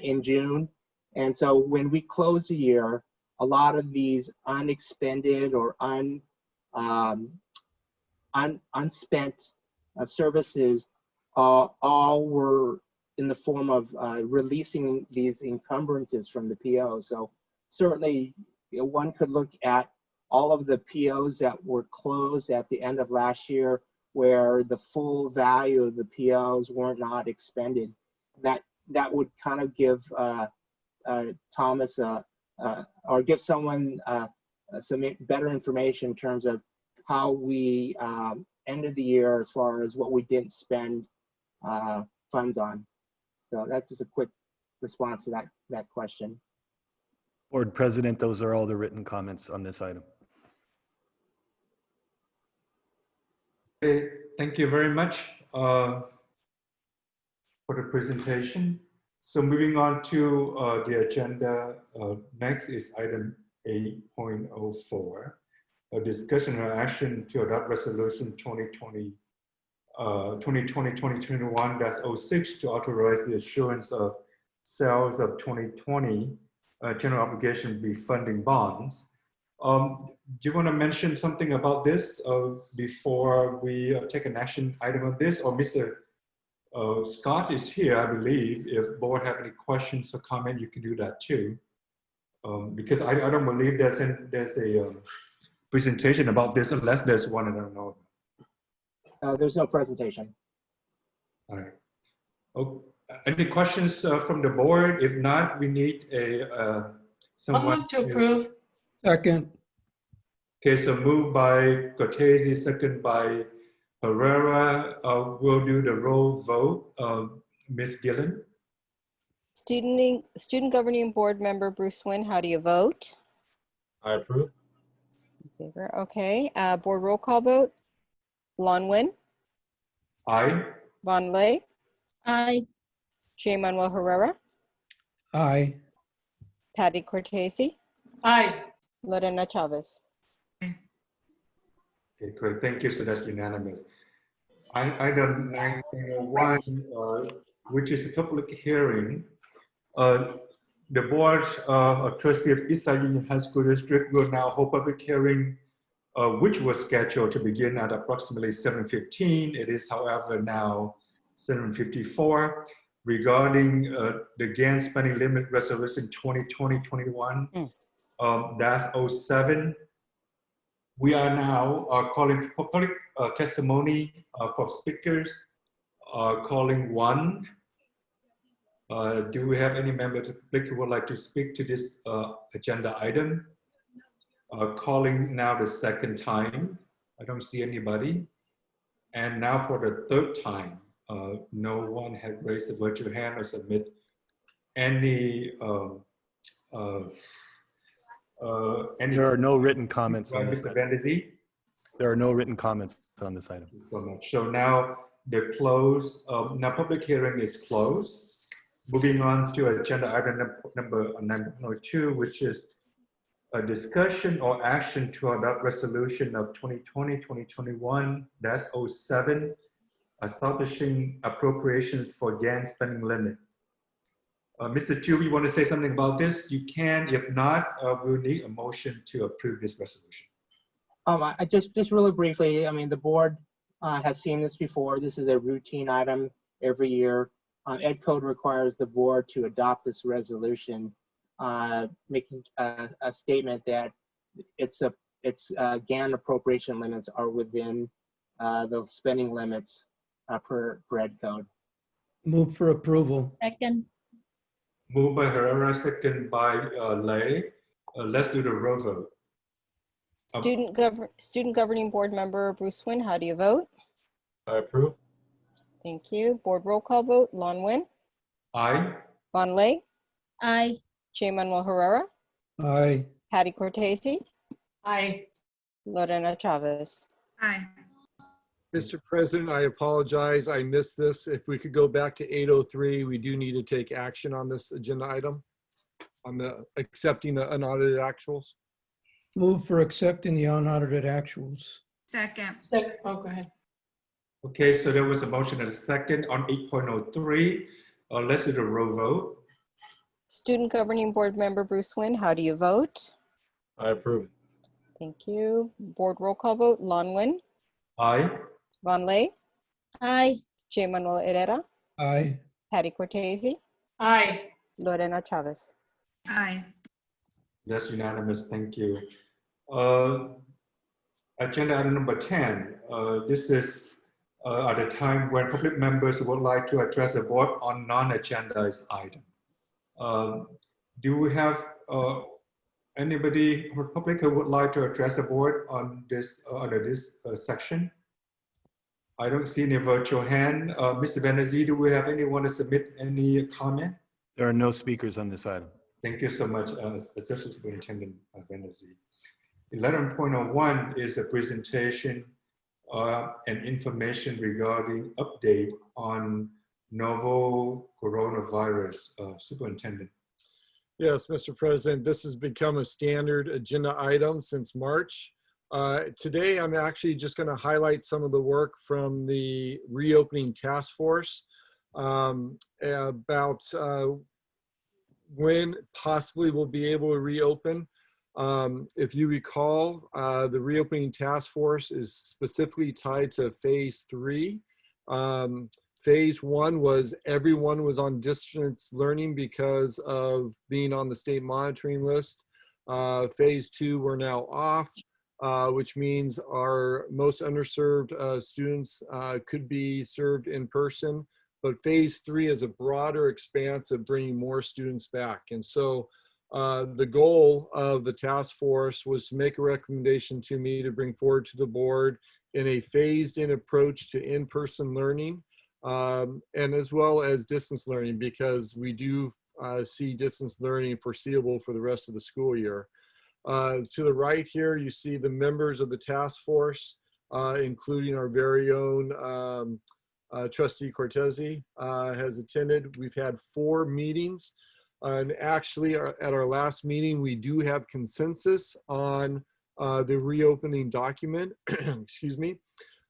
in June. And so when we close the year, a lot of these unexpended or unspent services all were in the form of releasing these encumbrances from the PO. So certainly one could look at all of the POs that were closed at the end of last year, where the full value of the POs were not expended. That would kind of give Thomas or give someone some better information in terms of how we ended the year as far as what we didn't spend funds on. So that's just a quick response to that question. Board President, those are all the written comments on this item. Okay, thank you very much for the presentation. So moving on to the agenda, next is item 8.04, a discussion or action to adopt resolution 2020-2021-06 to authorize the issuance of sales of 2020 general obligation refunding bonds. Do you want to mention something about this before we take an action item on this? Or Mr. Scott is here, I believe. If board have any questions or comment, you can do that too. Because I don't believe there's a presentation about this unless there's one, I don't know. There's no presentation. All right. Oh, any questions from the board? If not, we need someone. I'll move to approve. Second. Okay, so moved by Cortese, second by Herrera. We'll do the roll vote. Ms. Gillen? Student Governing Board Member Bruce Nguyen, how do you vote? I approve. In favor, okay. Board roll call vote. Lon Nguyen, Aye. Von Lay, Aye. J. Manuel Herrera, Aye. Patty Cortese, Aye. Lorena Chavez. Okay, great. Thank you. So that's unanimous. Item 9.01, which is a public hearing. The Board of Trustees of Eastside Union High School District will now hold public hearing, which was scheduled to begin at approximately 7:15. It is, however, now 7:54 regarding the GAN spending limit resolution 2020-21. That's 07. We are now calling public testimony for speakers, calling one. Do we have any members of the public who would like to speak to this agenda item? Calling now the second time. I don't see anybody. And now for the third time, no one had raised a virtual hand or submit any There are no written comments on this Mr. item. Bendizi? There are no written comments on this item. Thank you so much. So now the close, now public hearing is closed. Moving on to agenda item number 9.02, which is a discussion or action to adopt resolution of 2020-2021-07, establishing appropriations for GAN spending limit. Mr. Chu, you want to say something about this? You can. If not, we'll need a motion to approve this resolution. I just really briefly, I mean, the board has seen this before. This is a routine item every year. Ed Code requires the board to adopt this resolution, making a statement that its GAN appropriation limits are within the spending limits per Ed Code. Move for approval. Second. Moved by Herrera, second by Lay. Let's do the roll vote. Student Governing Board Member Bruce Nguyen, how do you vote? I approve. Thank you. Board roll call vote. Lon Nguyen, Aye. Von Lay, Aye. J. Manuel Herrera, Aye. Patty Cortese, Aye. Lorena Chavez. Aye. Mr. President, I apologize. I missed this. If we could go back to 8:03, we do need to take action on this agenda item on the accepting the unaudited actuals. Move for accepting the unaudited actuals. Second. Oh, go ahead. Okay, so there was a motion and a second on 8.03. Let's do the roll vote. Student Governing Board Member Bruce Nguyen, how do you vote? I approve. Thank you. Board roll call vote. Lon Nguyen, Aye. Von Lay, Aye. J. Manuel Herrera, Aye. Patty Cortese, Aye. Lorena Chavez. Aye. That's unanimous. Thank you. Agenda item number 10. This is at a time when public members would like to address the board on non-agendized item. Do we have anybody from the public who would like to address the board on this under this section? I don't see any virtual hand. Mr. Banerjee, do we have anyone to submit any comment? There are no speakers on this item. Thank you so much, Associate Superintendent Banerjee. 11.01 is a presentation and information regarding update on novel coronavirus. Superintendent. Yes, Mr. President, this has become a standard agenda item since March. Today, I'm actually just going to highlight some of the work from the reopening task force about when possibly we'll be able to reopen. If you recall, the reopening task force is specifically tied to phase 3. Phase 1 was everyone was on distance learning because of being on the state monitoring list. Phase 2, we're now off, which means our most underserved students could be served in person. But phase 3 is a broader expanse of bringing more students back. And so the goal of the task force was to make a recommendation to me to bring forward to the board in a phased-in approach to in-person learning, and as well as distance learning, because we do see distance learning foreseeable for the rest of the school year. To the right here, you see the members of the task force, including our very own Trustee Cortese has attended. We've had 4 meetings. And actually, at our last meeting, we do have consensus on the reopening document, excuse me.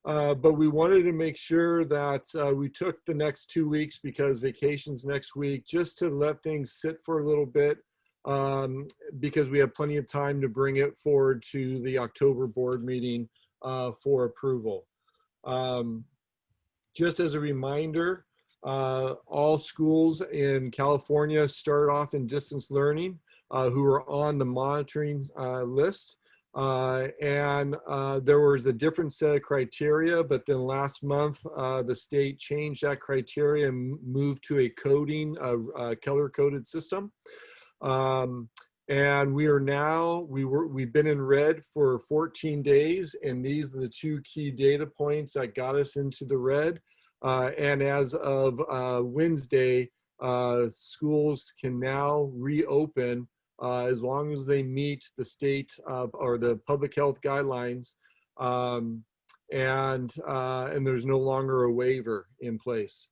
But we wanted to make sure that we took the next 2 weeks, because vacation's next week, just to let things sit for a little bit, because we have plenty of time to bring it forward to the October board meeting for approval. Just as a reminder, all schools in California start off in distance learning who are on the monitoring list. And there was a different set of criteria, but then last month, the state changed that criteria and moved to a coding, color-coded system. And we are now, we've been in red for 14 days, and these are the 2 key data points that got us into the red. And as of Wednesday, schools can now reopen as long as they meet the state or the public health guidelines, and there's no longer a waiver in place.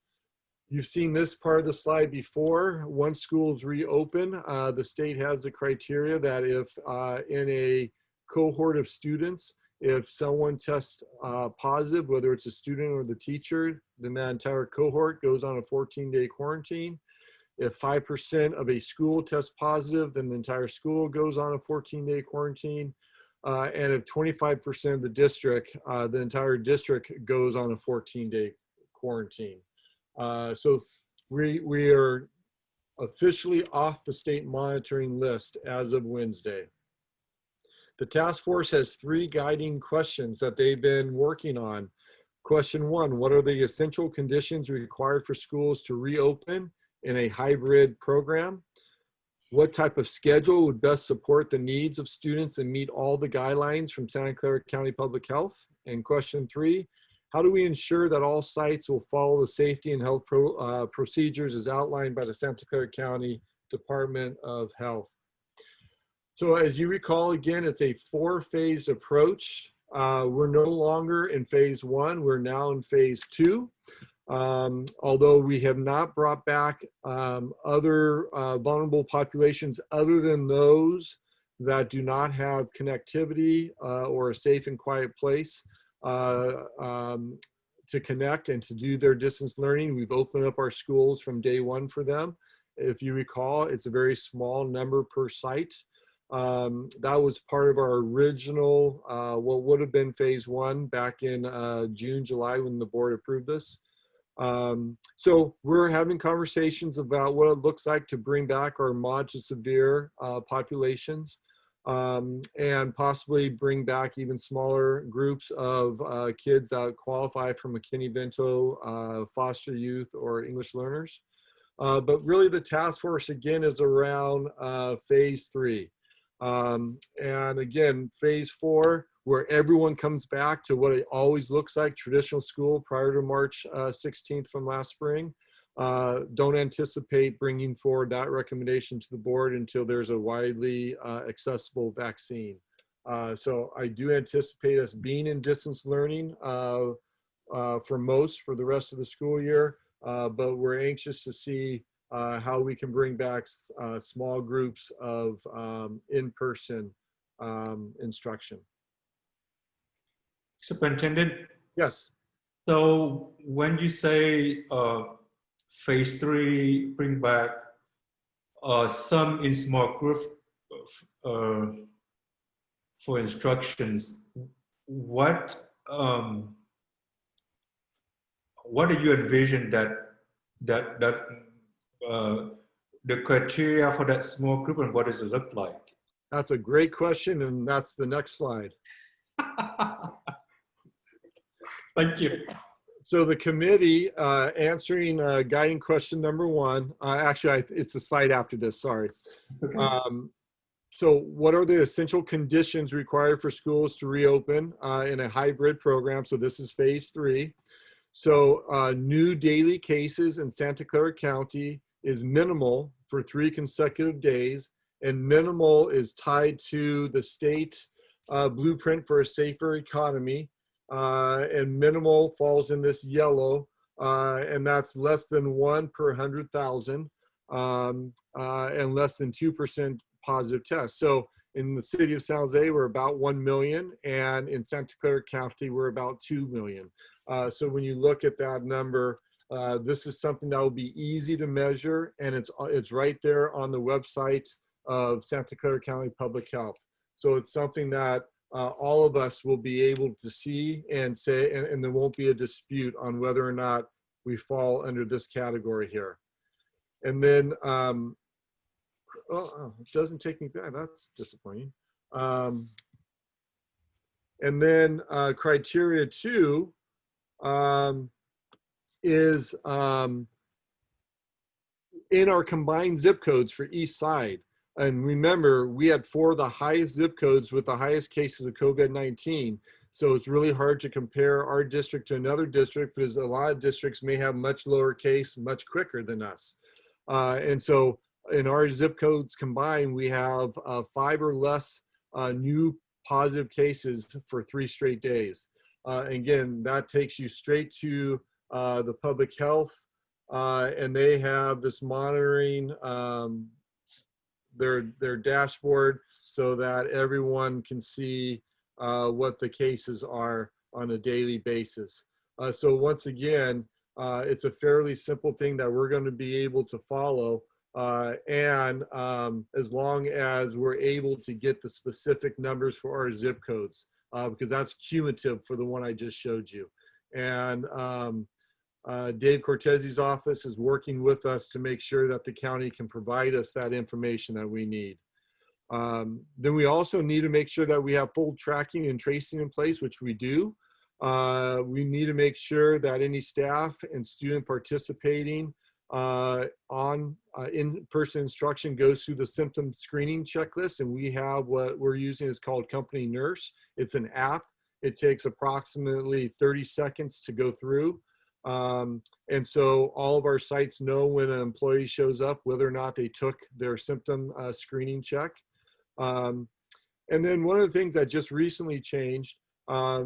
You've seen this part of the slide before. Once schools reopen, the state has the criteria that if in a cohort of students, if someone tests positive, whether it's a student or the teacher, then that entire cohort goes on a 14-day quarantine. If 5% of a school tests positive, then the entire school goes on a 14-day quarantine. And if 25% of the district, the entire district goes on a 14-day quarantine. So we are officially off the state monitoring list as of Wednesday. The task force has 3 guiding questions that they've been working on. Question 1, what are the essential conditions required for schools to reopen in a hybrid program? What type of schedule would best support the needs of students and meet all the guidelines from Santa Clara County Public Health? And question 3, how do we ensure that all sites will follow the safety and health procedures as outlined by the Santa Clara County Department of Health? So as you recall, again, it's a 4-phased approach. We're no longer in phase 1, we're now in phase 2. Although we have not brought back other vulnerable populations other than those that do not have connectivity or a safe and quiet place to connect and to do their distance learning. We've opened up our schools from day 1 for them. If you recall, it's a very small number per site. That was part of our original, what would have been phase 1 back in June, July when the board approved this. So we're having conversations about what it looks like to bring back our moderate to severe populations. and possibly bring back even smaller groups of kids that qualify for McKinney-Vento, foster youth, or English learners. But really the task force again is around phase 3. And again, phase 4, where everyone comes back to what it always looks like, traditional school prior to March 16th from last spring. Don't anticipate bringing forward that recommendation to the board until there's a widely accessible vaccine. So I do anticipate us being in distance learning for the rest of the school year, but we're anxious to see how we can bring back small groups of in-person instruction. Superintendent? Yes. So when you say phase 3 bring back some in small groups for instructions, what do you envision that the criteria for that small group, and what does it look like? That's a great question, and that's the next slide. Thank you. So the committee answering guiding question number 1, actually it's a slide after this, sorry. Okay. So what are the essential conditions required for schools to reopen in a hybrid program? So this is phase 3. So new daily cases in Santa Clara County is minimal for 3 consecutive days, and minimal is tied to the state blueprint for a safer economy. And minimal falls in this yellow, and that's less than 1 per 100,000 and less than 2% positive tests. So in the city of San Jose, we're about 1 million, and in Santa Clara County, we're about 2 million. So when you look at that number, this is something that will be easy to measure, and it's right there on the website of Santa Clara County Public Health. So it's something that all of us will be able to see and say, and there won't be a dispute on whether or not we fall under this category here. And then, it doesn't take me back, that's disappointing. And then criteria 2 is in our combined zip codes for each side. And remember, we had 4 of the highest zip codes with the highest cases of COVID-19. So it's really hard to compare our district to another district because a lot of districts may have much lower case much quicker than us. And so in our zip codes combined, we have 5 or less new positive cases for 3 straight days. Again, that takes you straight to the public health, and they have this monitoring their dashboard so that everyone can see what the cases are on a daily basis. So once again, it's a fairly simple thing that we're going to be able to follow, and as long as we're able to get the specific numbers for our zip codes, because that's cumulative for the one I just showed you. And Dave Cortese's office is working with us to make sure that the county can provide us that information that we need. Then we also need to make sure that we have full tracking and tracing in place, which we do. We need to make sure that any staff and student participating on in-person instruction goes through the symptom screening checklist, and we have what we're using is called Company Nurse. It's an app. It takes approximately 30 seconds to go through. And so all of our sites know when an employee shows up, whether or not they took their symptom screening check. And then one of the things that just recently changed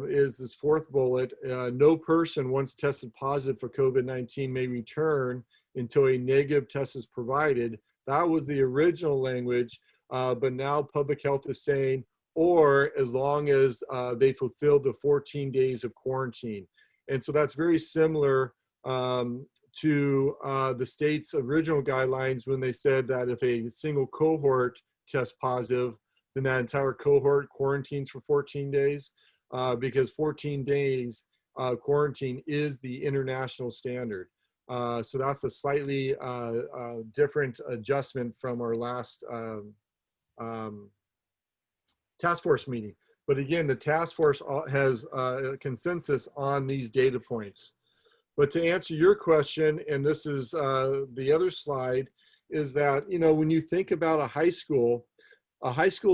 is this 4th bullet. No person once tested positive for COVID-19 may return until a negative test is provided. That was the original language, but now public health is saying, or as long as they fulfilled the 14 days of quarantine. And so that's very similar to the state's original guidelines when they said that if a single cohort tests positive, then that entire cohort quarantines for 14 days, because 14 days quarantine is the international standard. So that's a slightly different adjustment from our last task force meeting. But again, the task force has a consensus on these data points. But to answer your question, and this is the other slide, is that, you know, when you think about a high school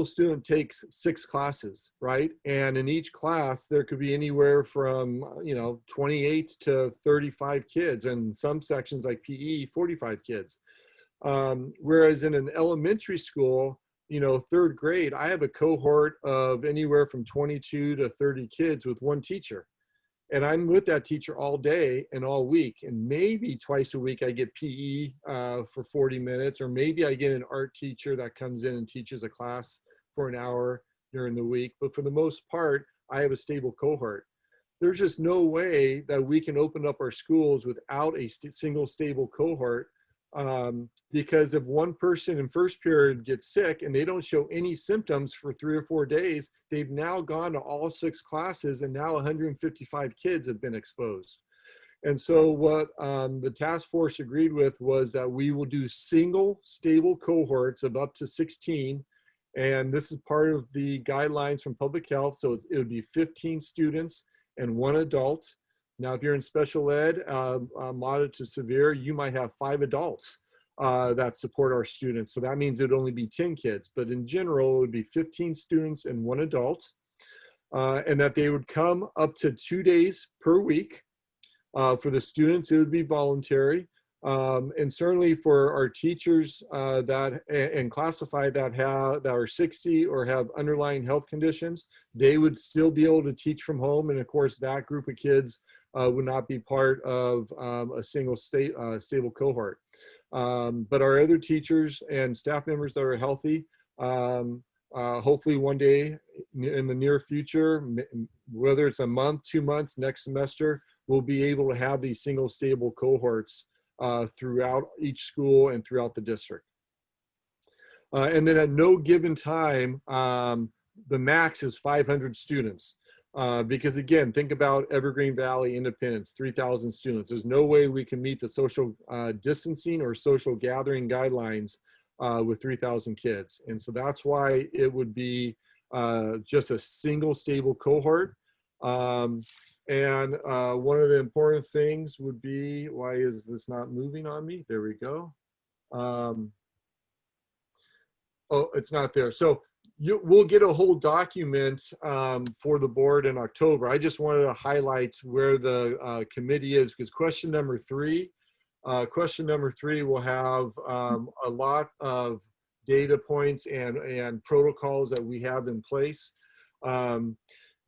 student takes 6 classes, right? And in each class, there could be anywhere from, you know, 28 to 35 kids, and some sections like PE, 45 kids. Whereas in an elementary school, you know, 3rd grade, I have a cohort of anywhere from 22 to 30 kids with one teacher. And I'm with that teacher all day and all week. And maybe twice a week I get PE for 40 minutes, or maybe I get an art teacher that comes in and teaches a class for an hour during the week. But for the most part, I have a stable cohort. There's just no way that we can open up our schools without a single stable cohort, because if one person in first period gets sick and they don't show any symptoms for 3 or 4 days, they've now gone to all 6 classes, and now 155 kids have been exposed. And so what the task force agreed with was that we will do single stable cohorts of up to 16. And this is part of the guidelines from public health. So it would be 15 students and 1 adult. Now, if you're in special ed, moderate to severe, you might have 5 adults that support our students. So that means it'd only be 10 kids, but in general, it would be 15 students and 1 adult, and that they would come up to 2 days per week. For the students, it would be voluntary. And certainly for our teachers and classified that are 60 or have underlying health conditions, they would still be able to teach from home. And of course, that group of kids would not be part of a single stable cohort. But our other teachers and staff members that are healthy, hopefully one day in the near future, whether it's a month, 2 months, next semester, we'll be able to have these single stable cohorts throughout each school and throughout the district. And then at no given time, the max is 500 students. Because again, think about Evergreen Valley Independence, 3,000 students. There's no way we can meet the social distancing or social gathering guidelines with 3,000 kids. And so that's why it would be just a single stable cohort. And one of the important things would be, why is this not moving on me? There we go. Oh, it's not there. So we'll get a whole document for the board in October. I just wanted to highlight where the committee is, because question number 3 will have a lot of data points and protocols that we have in place.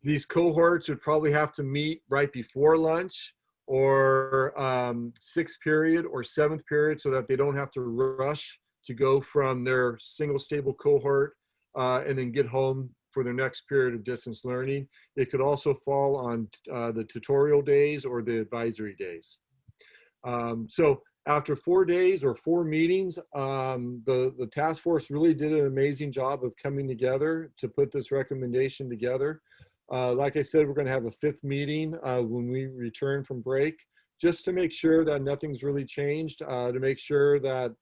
These cohorts would probably have to meet right before lunch, or 6th period or 7th period, so that they don't have to rush to go from their single stable cohort and then get home for their next period of distance learning. It could also fall on the tutorial days or the advisory days. So after 4 days or 4 meetings, the task force really did an amazing job of coming together to put this recommendation together. Like I said, we're going to have a 5th meeting when we return from break, just to make sure that nothing's really changed, to make sure that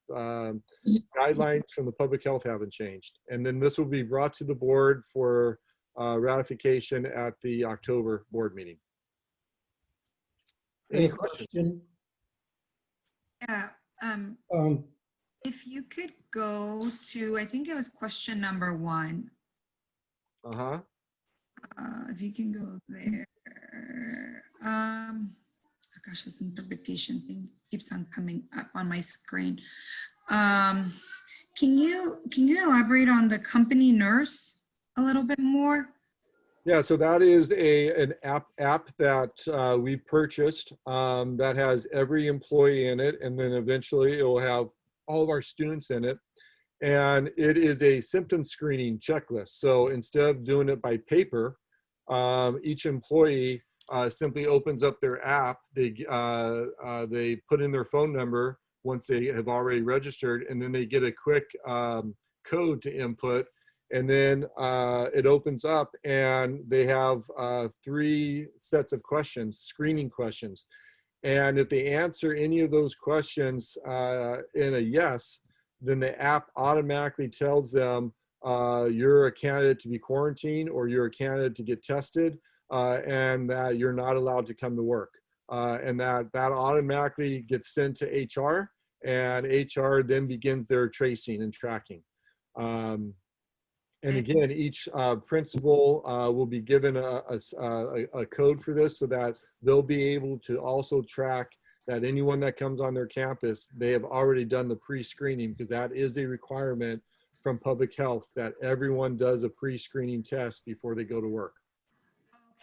guidelines from the public health haven't changed. And then this will be brought to the board for ratification at the October board meeting. Any questions? Yeah. If you could go to, I think it was question number 1. Uh-huh. If you can go there. Gosh, this interpretation thing keeps on coming up on my screen. Can you elaborate on the company nurse a little bit more? Yeah, so that is an app that we purchased that has every employee in it, and then eventually it will have all of our students in it. And it is a symptom screening checklist. So instead of doing it by paper, each employee simply opens up their app. They put in their phone number once they have already registered, and then they get a quick code to input, and then it opens up, and they have 3 sets of questions, screening questions. And if they answer any of those questions in a yes, then the app automatically tells them you're a candidate to be quarantined or you're a candidate to get tested, and that you're not allowed to come to work. And that automatically gets sent to HR, and HR then begins their tracing and tracking. And again, each principal will be given a code for this so that they'll be able to also track that anyone that comes on their campus, they have already done the pre-screening, because that is a requirement from public health that everyone does a pre-screening test before they go to work.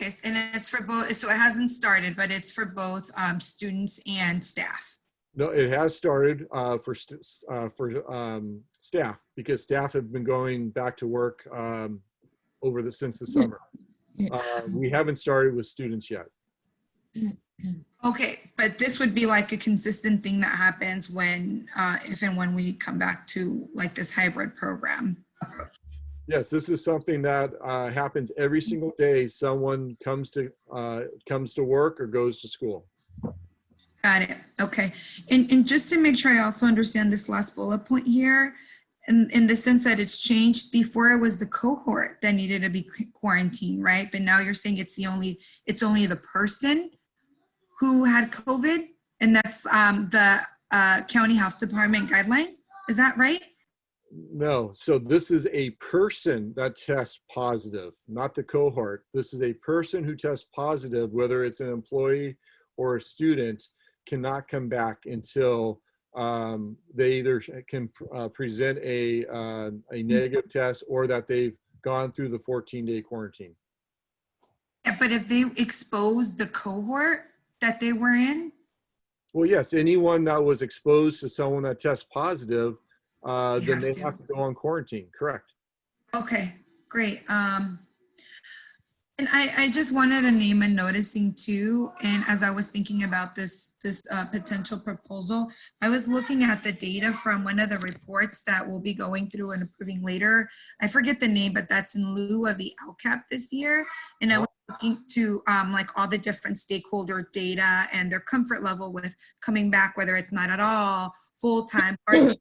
Okay, and it's for both, so it hasn't started, but it's for both students and staff. No, it has started for staff, because staff have been going back to work since the summer. We haven't started with students yet. Okay, but this would be like a consistent thing that happens when, if and when we come back to like this hybrid program approach. Yes, this is something that happens every single day. Someone comes to work or goes to school. Got it. Okay. And just to make sure I also understand this last bullet point here, in the sense that it's changed. Before it was the cohort that needed to be quarantined, right? But now you're saying it's only the person who had COVID, and that's the county health department guideline. Is that right? No, so this is a person that tests positive, not the cohort. This is a person who tests positive, whether it's an employee or a student, cannot come back until they either can present a negative test or that they've gone through the 14-day quarantine. Yeah, but if they expose the cohort that they were in? Well, yes, anyone that was exposed to someone that tests positive, then they have to go on quarantine, correct? Okay, great. And I just wanted to name a noticing too. And as I was thinking about this potential proposal, I was looking at the data from one of the reports that we'll be going through and approving later. I forget the name, but that's in lieu of the LCAP this year. And I was looking to like all the different stakeholder data and their comfort level with coming back, whether it's not at all, full-time, part-time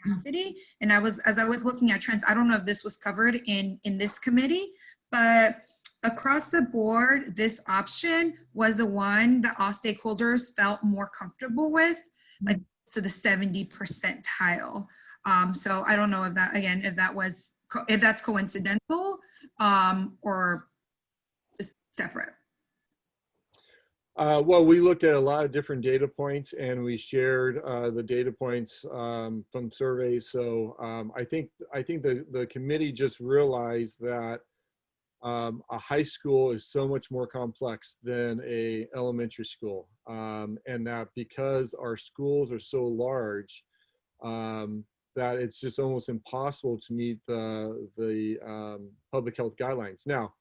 capacity. And as I was looking at trends, I don't know if this was covered in this committee, but across the board, this option was the one that all stakeholders felt more comfortable with, like to the 70 percentile. So I don't know if that, again, if that's coincidental or just separate. Well, we looked at a lot of different data points, and we shared the data points from surveys. So I think the committee just realized that a high school is so much more complex than a elementary school, and that because our schools are so large, that it's just almost impossible to meet the public health guidelines. Now,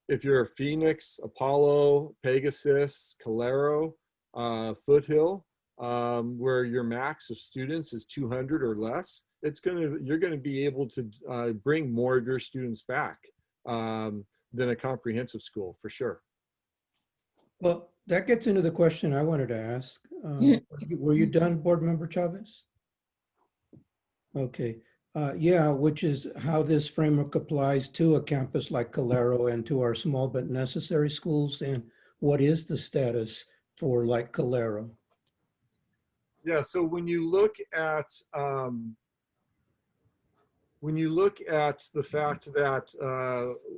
if you're a Phoenix, Apollo, Pegasus, Clara, Foothill, where your max of students is 200 or less, you're gonna be able to bring more of your students back than a comprehensive school, for sure. Well, that gets into the question I wanted to ask. Were you done, Board Member Chavez? Okay. Yeah, which is how this framework applies to a campus like Calero and to our small but necessary schools, and what is the status for like Calero? Yeah, so when you look at the fact that,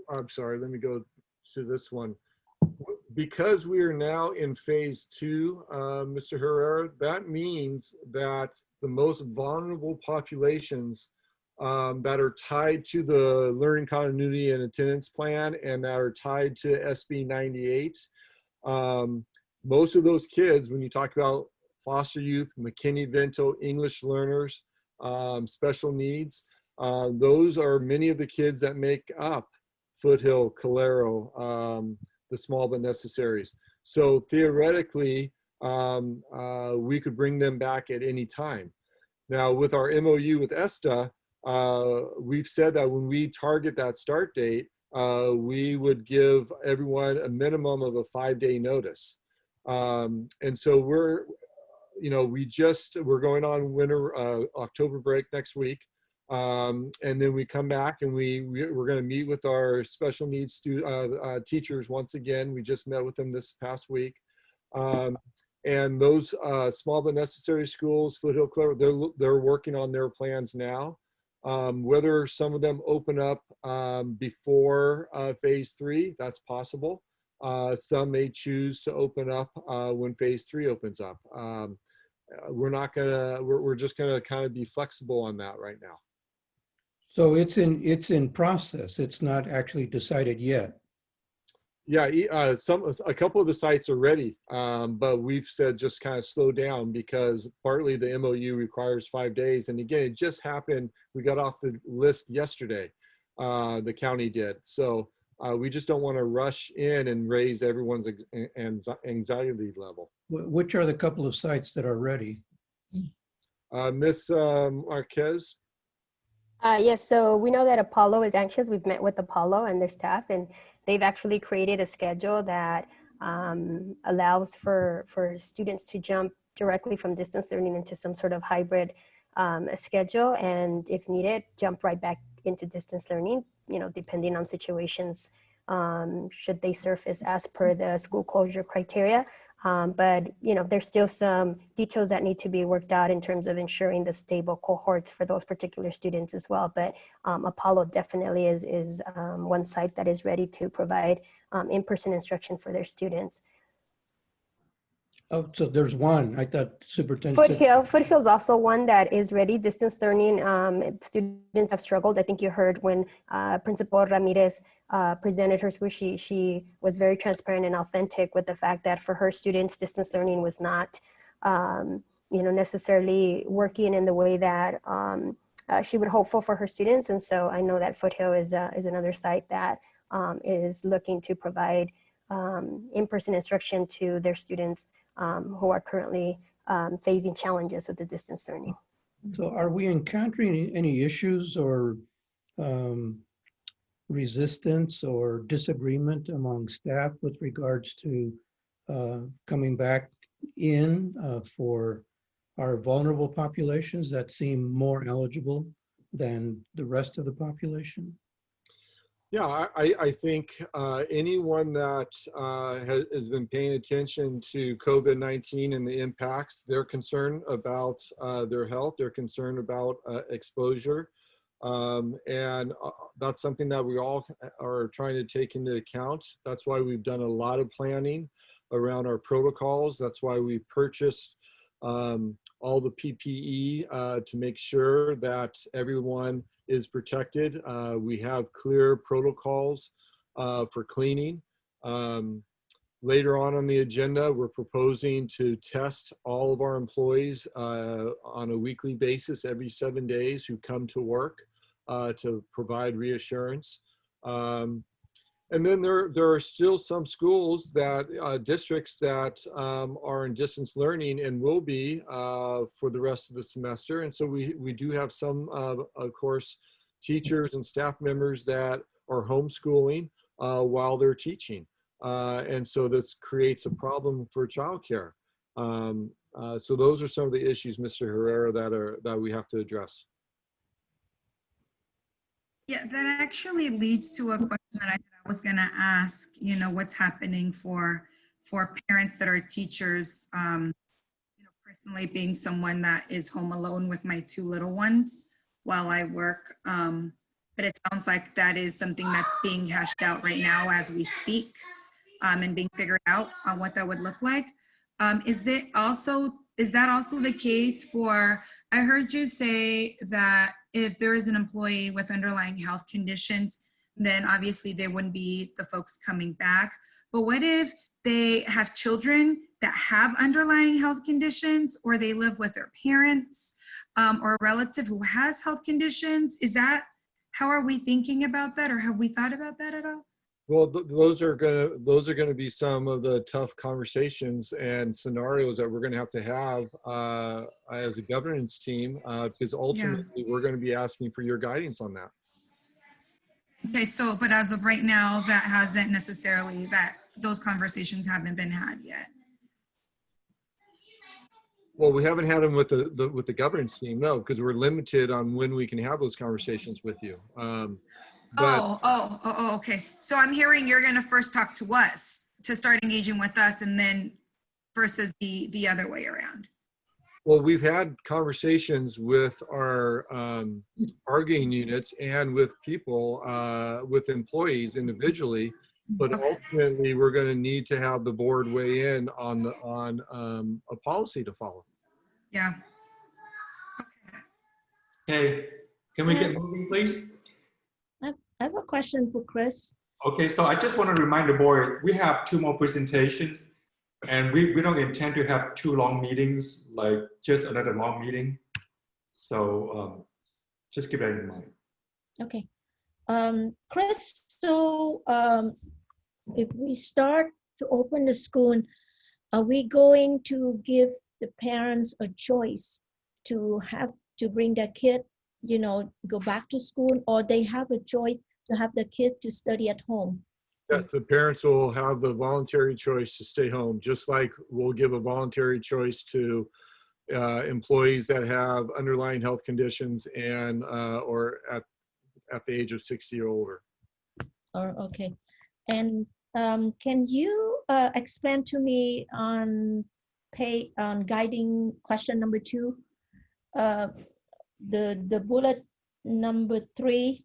I'm sorry, let me go to this one. Because we are now in phase 2, Mr. Herrera, that means that the most vulnerable populations that are tied to the learning continuity and attendance plan and that are tied to SB 98, most of those kids, when you talk about foster youth, McKinney-Vento, English learners, special needs, those are many of the kids that make up Foothill, Calero, the small but necessaries. So theoretically, we could bring them back at any time. Now, with our MOU with ESTA, we've said that when we target that start date, we would give everyone a minimum of a 5-day notice. And so we're going on winter October break next week. And then we come back and we're going to meet with our special needs teachers once again. We just met with them this past week. And those small but necessary schools, Foothill, Clara, they're working on their plans now. Whether some of them open up before phase 3, that's possible. Some may choose to open up when phase 3 opens up. We're just gonna kind of be flexible on that right now. So it's in process. It's not actually decided yet. Yeah, a couple of the sites are ready, but we've said just kind of slow down because partly the MOU requires 5 days. And again, it just happened. We got off the list yesterday, the county did. So we just don't want to rush in and raise everyone's anxiety level. Which are the couple of sites that are ready? Ms. Marquez? Yes, so we know that Apollo is anxious. We've met with Apollo and their staff, and they've actually created a schedule that allows for students to jump directly from distance learning into some sort of hybrid schedule, and if needed, jump right back into distance learning, you know, depending on situations, should they surface as per the school closure criteria. But, you know, there's still some details that need to be worked out in terms of ensuring the stable cohorts for those particular students as well. But Apollo definitely is one site that is ready to provide in-person instruction for their students. Oh, so there's one. I thought superintendent. Foothill is also one that is ready. Distance learning, students have struggled. I think you heard when Principal Ramirez presented her school, she was very transparent and authentic with the fact that for her students, distance learning was not, you know, necessarily working in the way that she would hope for her students. And so I know that Foothill is another site that is looking to provide in-person instruction to their students who are currently facing challenges with the distance learning. So are we encountering any issues or resistance or disagreement among staff with regards to coming back in for our vulnerable populations that seem more eligible than the rest of the population? Yeah, I think anyone that has been paying attention to COVID-19 and the impacts, they're concerned about their health, they're concerned about exposure. And that's something that we all are trying to take into account. That's why we've done a lot of planning around our protocols. That's why we purchased all the PPE to make sure that everyone is protected. We have clear protocols for cleaning. Later on the agenda, we're proposing to test all of our employees on a weekly basis every 7 days who come to work to provide reassurance. And then there are still some schools that, districts that are in distance learning and will be for the rest of the semester. And so we do have some, of course, teachers and staff members that are homeschooling while they're teaching. And so this creates a problem for childcare. So those are some of the issues, Mr. Herrera, that we have to address. Yeah, that actually leads to a question that I was going to ask, you know, what's happening for parents that are teachers, you know, personally being someone that is home alone with my 2 little ones while I work. But it sounds like that is something that's being hashed out right now as we speak, and being figured out on what that would look like. Is that also the case for, I heard you say that if there is an employee with underlying health conditions, then obviously they wouldn't be the folks coming back. But what if they have children that have underlying health conditions, or they live with their parents, or a relative who has health conditions? How are we thinking about that, or have we thought about that at all? Well, those are gonna be some of the tough conversations and scenarios that we're gonna have to have as a governance team, because ultimately we're gonna be asking for your guidance on that. Okay, so, but as of right now, that hasn't necessarily, those conversations haven't been had yet. Well, we haven't had them with the governance team, no, because we're limited on when we can have those conversations with you. But Okay. So I'm hearing you're going to first talk to us to start engaging with us, and then versus the other way around. well, we've had conversations with our bargaining units and with people, with employees individually, but ultimately we're going to need to have the board weigh in on a policy to follow. Yeah. Okay, can we get moving, please? I have a question for Chris. Okay, so I just want to remind the board, we have 2 more presentations, and we don't intend to have 2 long meetings, like just another long meeting. So just keep that in mind. Okay. Chris, so if we start to open the school, are we going to give the parents a choice to have to bring their kid, you know, go back to school, or they have a choice to have the kid to study at home? Yes, the parents will have the voluntary choice to stay home, just like we'll give a voluntary choice to employees that have underlying health conditions and or at the age of 60 or older. Okay. And can you explain to me on guiding question number 2, the bullet number 3,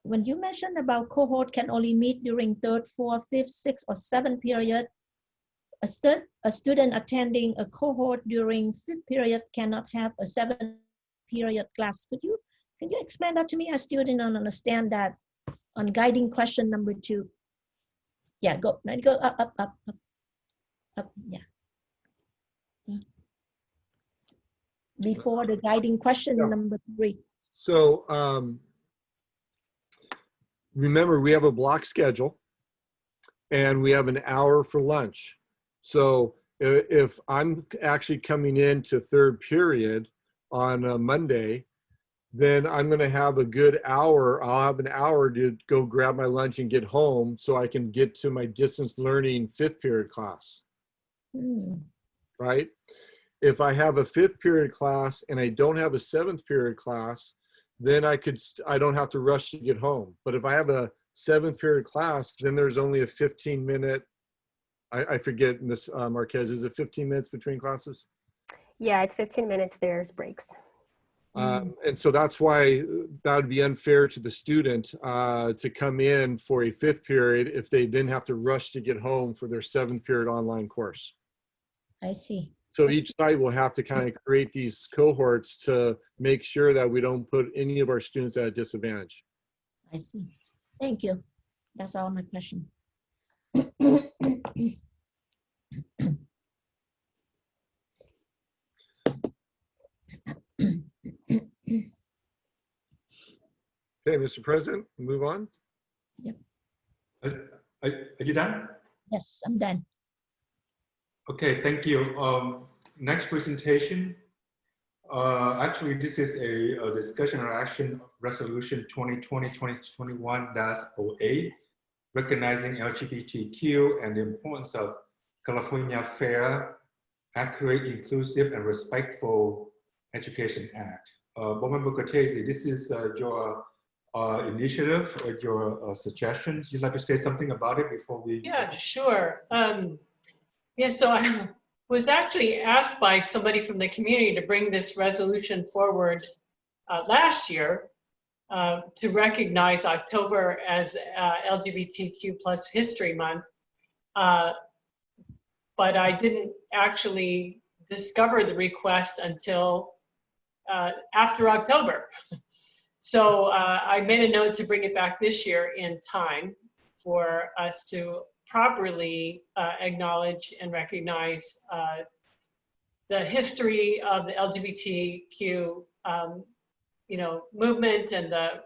when you mentioned about cohort can only meet during 3rd, 4th, 5th, 6th, or 7th period, a student attending a cohort during 5th period cannot have a 7th period class. Can you explain that to me? I still didn't understand that on guiding question number 2. Yeah, go up, yeah. Before the guiding question number 3. So remember, we have a block schedule and we have an hour for lunch. So if I'm actually coming into 3rd period on a Monday, then I'm going to have a good hour. I'll have an hour to go grab my lunch and get home so I can get to my distance learning 5th period class. Right? If I have a 5th period class and I don't have a 7th period class, then I don't have to rush to get home. But if I have a 7th period class, then there's only a 15-minute, I forget, Ms. Marquez, is it 15 minutes between classes? Yeah, it's 15 minutes, there's breaks. And so that's why that would be unfair to the student to come in for a 5th period if they didn't have to rush to get home for their 7th period online course. I see. So each site will have to kind of create these cohorts to make sure that we don't put any of our students at a disadvantage. I see. Thank you. That's all my question. Okay, Mr. President, move on. Yep. Are you done? Yes, I'm done. Okay, thank you. Next presentation. Actually, this is a discussion or action resolution 2020-2021-08, recognizing LGBTQ and the importance of California Fair, Accurate, Inclusive, and Respectful Education Act. Board Member Cortese, this is your initiative or your suggestions. You'd like to say something about it before we? Yeah, sure. Yeah, so I was actually asked by somebody from the community to bring this resolution forward last year to recognize October as LGBTQ+ History Month. But I didn't actually discover the request until after October. So I made a note to bring it back this year in time for us to properly acknowledge and recognize the history of the LGBTQ, movement and the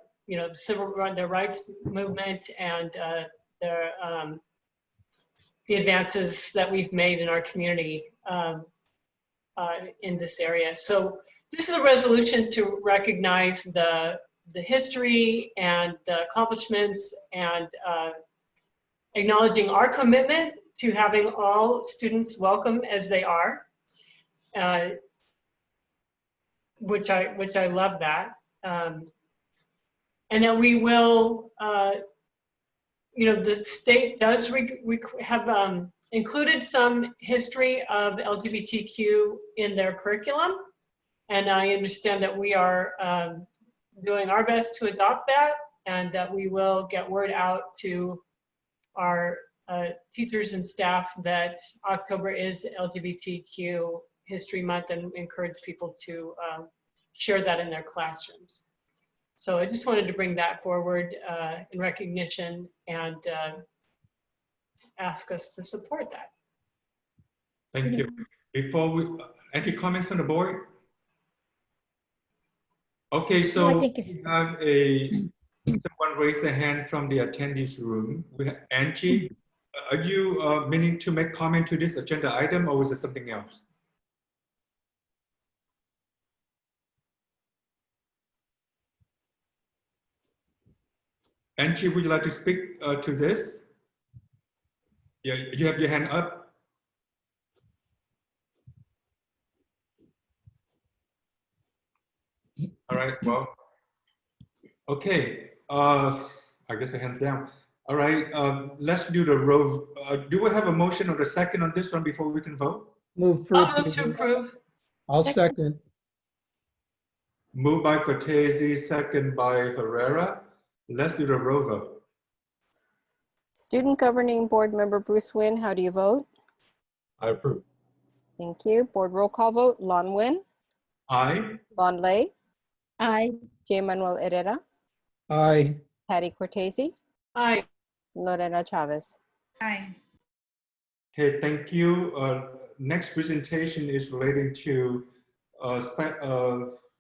rights movement and the advances that we've made in our community in this area. So this is a resolution to recognize the history and the accomplishments and acknowledging our commitment to having all students welcome as they are, which I love that. And then we will, the state does have included some history of LGBTQ in their curriculum. And I understand that we are doing our best to adopt that, and that we will get word out to our teachers and staff that October is LGBTQ History Month, and encourage people to share that in their classrooms. So I just wanted to bring that forward in recognition and ask us to support that. Thank you. Before we, any comments from the board? Okay, so No, I think we have someone raised their hand from the attendees room. We have Angie. Are you meaning to make comment to this agenda item, or is it something else? Angie, would you like to speak to this? Yeah, you have your hand up. All right, well, okay. I guess the hands down. All right, let's do the roll. Do we have a motion or a second on this one before we can vote? Move for I'll move to approve. I'll second. Moved by Cortese, second by Herrera. Let's do the roll vote. Student Governing Board Member Bruce Nguyen, how do you vote? I approve. Thank you. Board roll call vote, Lon Nguyen, Aye. Lon Lei, Aye. J. Manuel Herrera, Aye. Patty Cortese, Aye. Lorena Chavez. Aye. Okay, thank you. Next presentation is relating to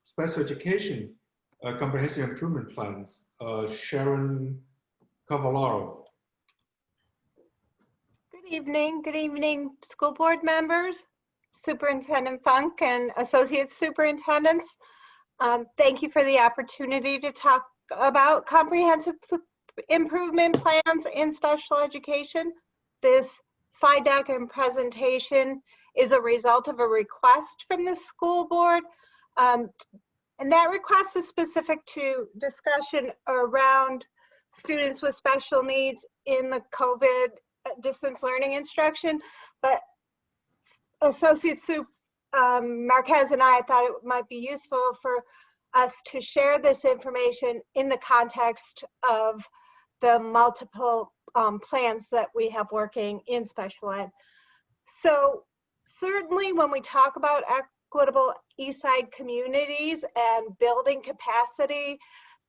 special education comprehensive improvement plans. Sharon Cavallaro. Good evening, school board members, Superintendent Funk and associate superintendents. Thank you for the opportunity to talk about comprehensive improvement plans in special education. This slide deck and presentation is a result of a request from the school board. And that request is specific to discussion around students with special needs in the COVID distance learning instruction. But Associate Soup Marquez and I thought it might be useful for us to share this information in the context of the multiple plans that we have working in special ed. So certainly when we talk about equitable Eastside communities and building capacity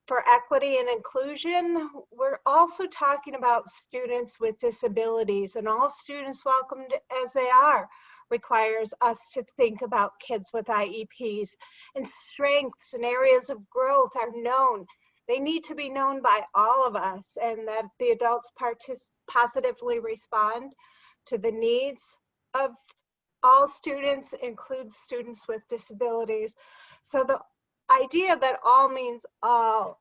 for equity and inclusion, we're also talking about students with disabilities, and all students, welcomed as they are, requires us to think about kids with IEPs. And strengths and areas of growth are known. They need to be known by all of us, and that the adults positively respond to the needs of all students, includes students with disabilities. So the idea that all means all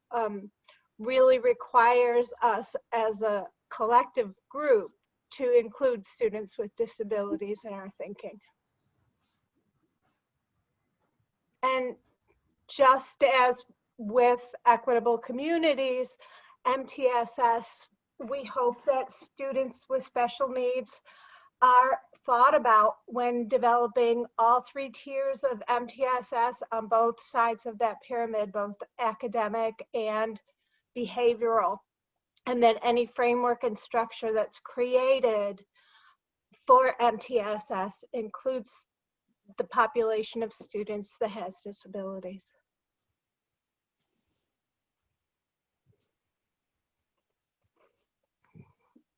really requires us as a collective group to include students with disabilities in our thinking. And just as with equitable communities, MTSS, we hope that students with special needs are thought about when developing all three tiers of MTSS on both sides of that pyramid, both academic and behavioral. And then any framework and structure that's created for MTSS includes the population of students that has disabilities.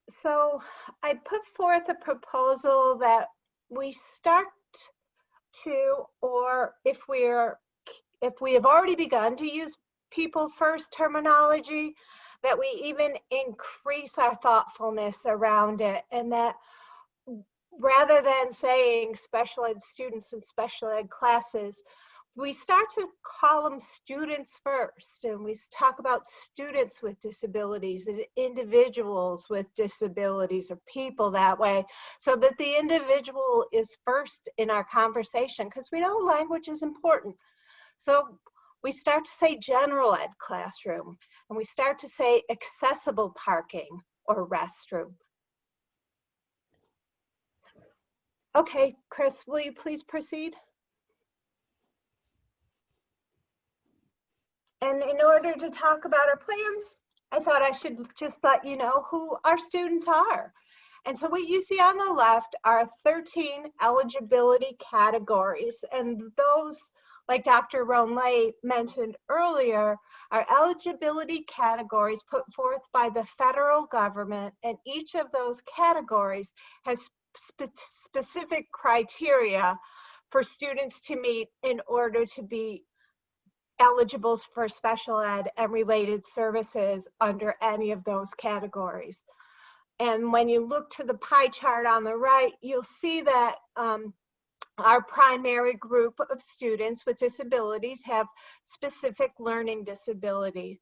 So I put forth a proposal that we start to, or if we have already begun to use people first terminology, that we even increase our thoughtfulness around it, and that rather than saying special ed students and special ed classes, we start to call them students first, and we talk about students with disabilities and individuals with disabilities, or people that way, so that the individual is first in our conversation, because we know language is important. So we start to say general ed classroom, and we start to say accessible parking or restroom. Okay, Chris, will you please proceed? And in order to talk about our plans, I thought I should just let you know who our students are. And so what you see on the left are 13 eligibility categories. And those, like Dr. Ronley mentioned earlier, are eligibility categories put forth by the federal government. And each of those categories has specific criteria for students to meet in order to be eligible for special ed and related services under any of those categories. And when you look to the pie chart on the right, you'll see that our primary group of students with disabilities have specific learning disabilities.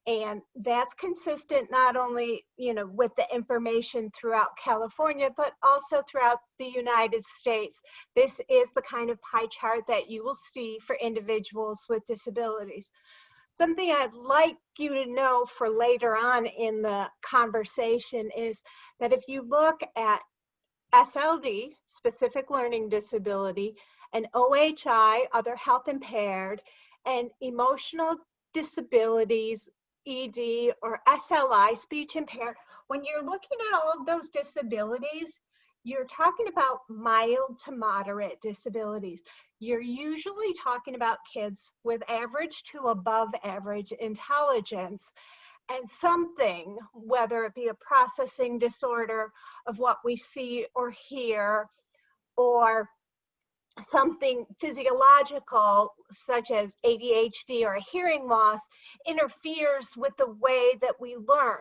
And that's consistent not only, with the information throughout California, but also throughout the United States. This is the kind of pie chart that you will see for individuals with disabilities. Something I'd like you to know for later on in the conversation is that if you look at SLD, specific learning disability, and OHI, other health impaired, and emotional disabilities, ED, or SLI, speech impaired, when you're looking at all of those disabilities, you're talking about mild to moderate disabilities. You're usually talking about kids with average to above average intelligence, and something, whether it be a processing disorder of what we see or hear, or something physiological such as ADHD or a hearing loss, interferes with the way that we learn.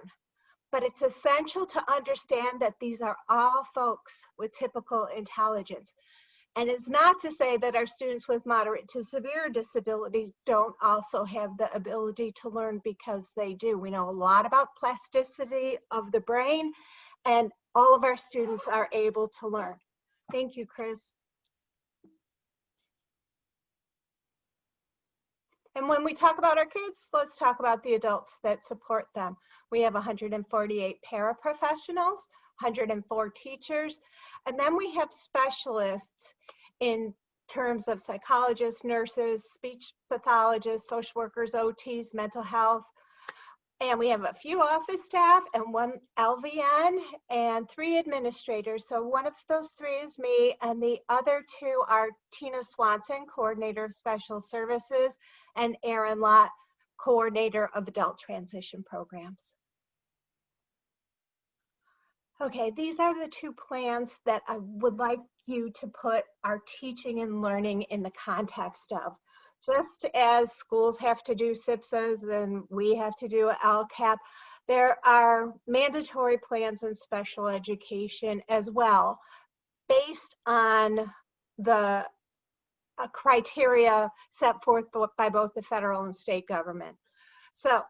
But it's essential to understand that these are all folks with typical intelligence. And it's not to say that our students with moderate to severe disabilities don't also have the ability to learn, because they do. We know a lot about plasticity of the brain, and all of our students are able to learn. Thank you, Chris. And when we talk about our kids, let's talk about the adults that support them. We have 148 paraprofessionals, 104 teachers, and then we have specialists in terms of psychologists, nurses, speech pathologists, social workers, OTs, mental health. And we have a few office staff and 1 LVN and 3 administrators. So one of those 3 is me, and the other 2 are Tina Swanson, Coordinator of Special Services, and Aaron Lott, Coordinator of Adult Transition Programs. Okay, these are the 2 plans that I would like you to put our teaching and learning in the context of. Just as schools have to do SIPSAs and we have to do LCAP, there are mandatory plans in special education as well, based on the criteria set forth by both the federal and state government. So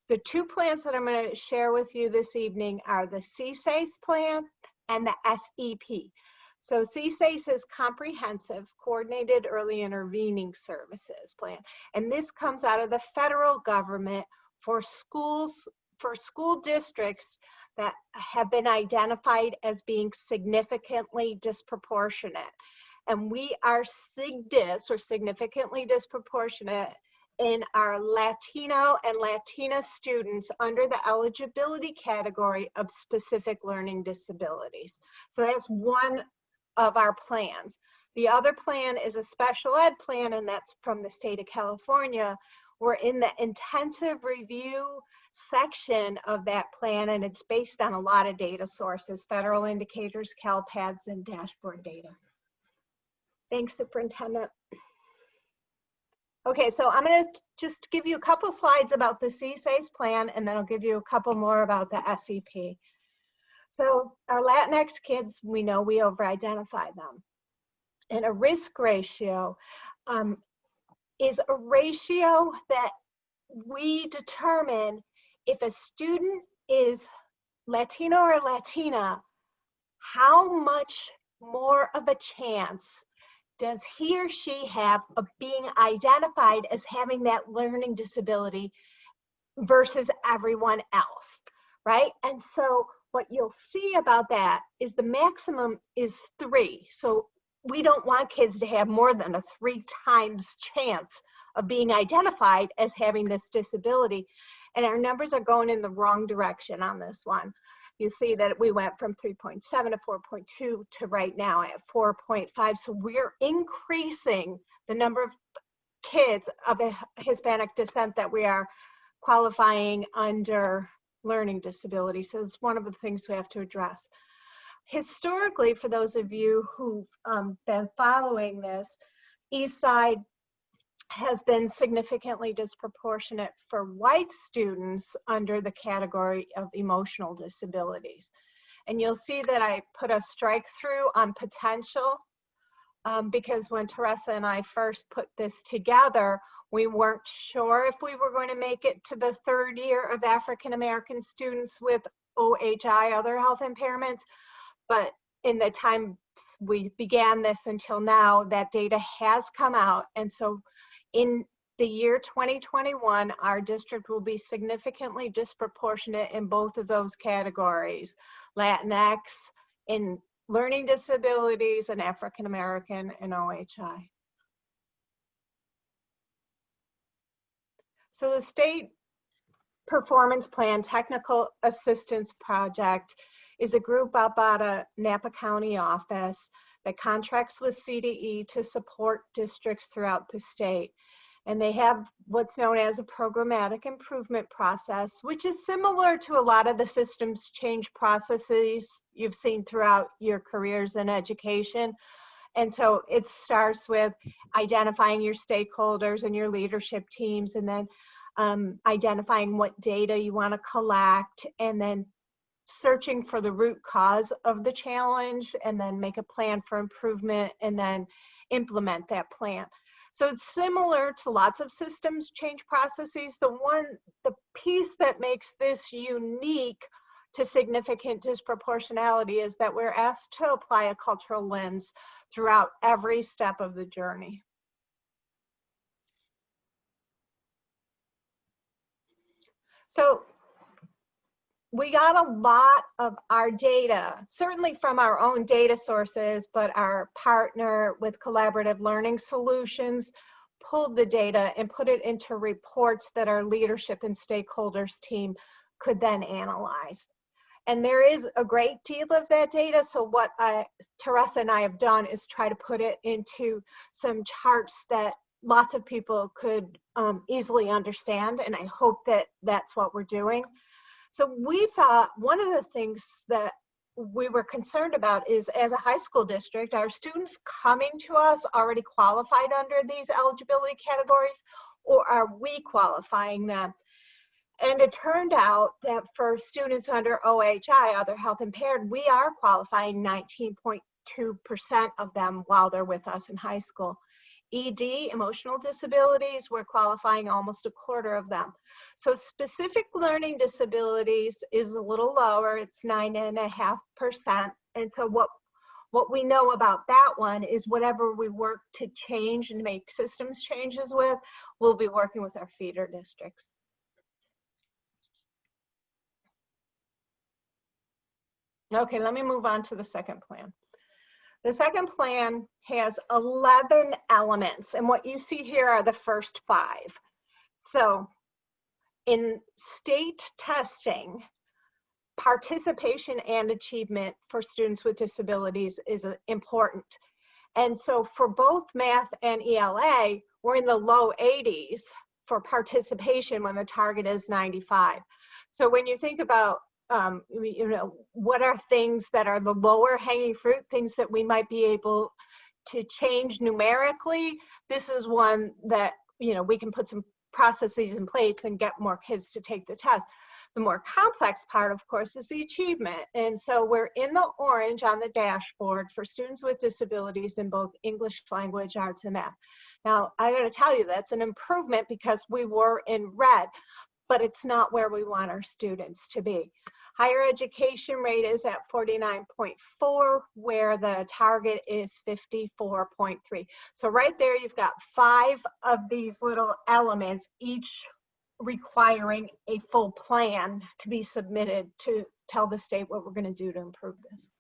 the 2 plans that I'm going to share with you this evening are the CSACE plan and the SEP. So CSACE is Comprehensive Coordinated Early Intervening Services Plan. And this comes out of the federal government for schools, for school districts that have been identified as being significantly disproportionate. And we are SIGDIS, or significantly disproportionate, in our Latino and Latina students under the eligibility category of specific learning disabilities. So that's one of our plans. The other plan is a special ed plan, and that's from the state of California. We're in the intensive review section of that plan, and it's based on a lot of data sources, federal indicators, CalPADS, and dashboard data. Thanks, Superintendent. Okay, so I'm going to just give you a couple slides about the CSACE plan, and then I'll give you a couple more about the SEP. So our Latinx kids, we know we over-identify them. And a risk ratio, is a ratio that we determine if a student is Latino or Latina, how much more of a chance does he or she have of being identified as having that learning disability versus everyone else, right? And so what you'll see about that is the maximum is 3. So we don't want kids to have more than a 3 times chance of being identified as having this disability. And our numbers are going in the wrong direction on this one. You see that we went from 3.7 to 4.2 to right now at 4.5. So we're increasing the number of kids of a Hispanic descent that we are qualifying under learning disability. So it's one of the things we have to address. Historically, for those of you who've been following this, East Side has been significantly disproportionate for white students under the category of emotional disabilities. And you'll see that I put a strike through on potential because when Teresa and I first put this together, we weren't sure if we were going to make it to the 3rd year of African American students with OHI, other health impairments. But in the time we began this until now, that data has come out. And so in the year 2021, our district will be significantly disproportionate in both of those categories, Latinx, in learning disabilities, and African American and OHI. So the State Performance Plan Technical Assistance Project is a group up out of Napa County office that contracts with CDE to support districts throughout the state. And they have what's known as a programmatic improvement process, which is similar to a lot of the systems change processes you've seen throughout your careers in education. And so it starts with identifying your stakeholders and your leadership teams, and then identifying what data you want to collect, and then searching for the root cause of the challenge, and then make a plan for improvement, and then implement that plan. So it's similar to lots of systems change processes. The piece that makes this unique to significant disproportionality is that we're asked to apply a cultural lens throughout every step of the journey. So we got a lot of our data, certainly from our own data sources, but our partner with Collaborative Learning Solutions pulled the data and put it into reports that our leadership and stakeholders team could then analyze. And there is a great deal of that data. So what Teresa and I have done is try to put it into some charts that lots of people could easily understand. And I hope that that's what we're doing. So we thought one of the things that we were concerned about is, as a high school district, are students coming to us already qualified under these eligibility categories, or are we qualifying them? And it turned out that for students under OHI, other health impaired, we are qualifying 19.2% of them while they're with us in high school. ED, emotional disabilities, we're qualifying almost a quarter of them. So specific learning disabilities is a little lower, it's 9.5%. And so what we know about that one is whatever we work to change and make systems changes with, we'll be working with our feeder districts. Okay, let me move on to the second plan. The second plan has 11 elements, and what you see here are the first 5. So in state testing, participation and achievement for students with disabilities is important. And so for both math and ELA, we're in the low 80s for participation when the target is 95. So when you think about you know, what are things that are the lower hanging fruit, things that we might be able to change numerically, this is one that, you know, we can put some processes in place and get more kids to take the test. The more complex part, of course, is the achievement. And so we're in the orange on the dashboard for students with disabilities in both English language arts and math. Now, I got to tell you, that's an improvement because we were in red, but it's not where we want our students to be. Higher education rate is at 49.4, where the target is 54.3. So right there, you've got 5 of these little elements, each requiring a full plan to be submitted to tell the state what we're going to do to improve this.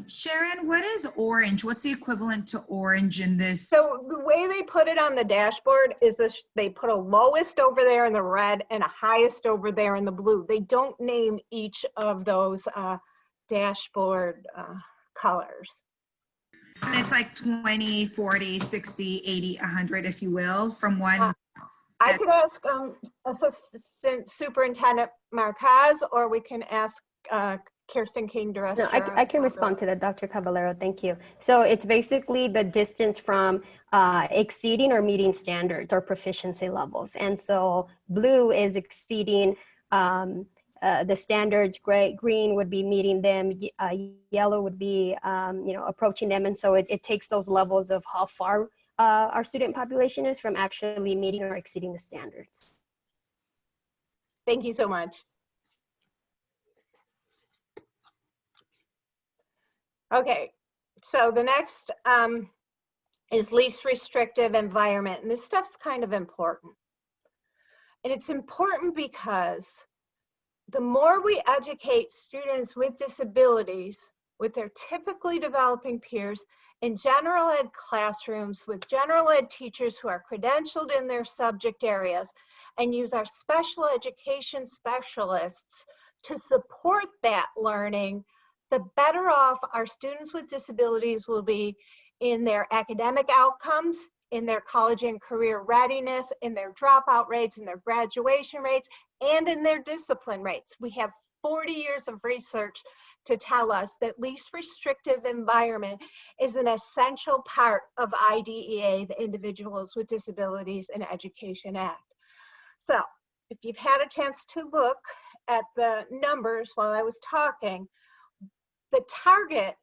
Sharon, what is orange? What's the equivalent to orange in this? So the way they put it on the dashboard is this: they put a lowest over there in the red and a highest over there in the blue. They don't name each of those dashboard colors. And it's like 20, 40, 60, 80, 100, if you will, from one. I could ask Assistant Superintendent Marquez, or we can ask Kirsten King to No, I can respond to that, Dr. Caballero. Thank you. So it's basically the distance from exceeding or meeting standards or proficiency levels. And so blue is exceeding the standards, green would be meeting them, yellow would be approaching them. And so it takes those levels of how far our student population is from actually meeting or exceeding the standards. Thank you so much. Okay, so the next is least restrictive environment. And this stuff's kind of important. And it's important because the more we educate students with disabilities, with their typically developing peers, in general ed classrooms with general ed teachers who are credentialed in their subject areas, and use our special education specialists to support that learning, the better off our students with disabilities will be in their academic outcomes, in their college and career readiness, in their dropout rates, in their graduation rates, and in their discipline rates. We have 40 years of research to tell us that least restrictive environment is an essential part of IDEA, the Individuals with Disabilities in Education Act. So if you've had a chance to look at the numbers while I was talking, the target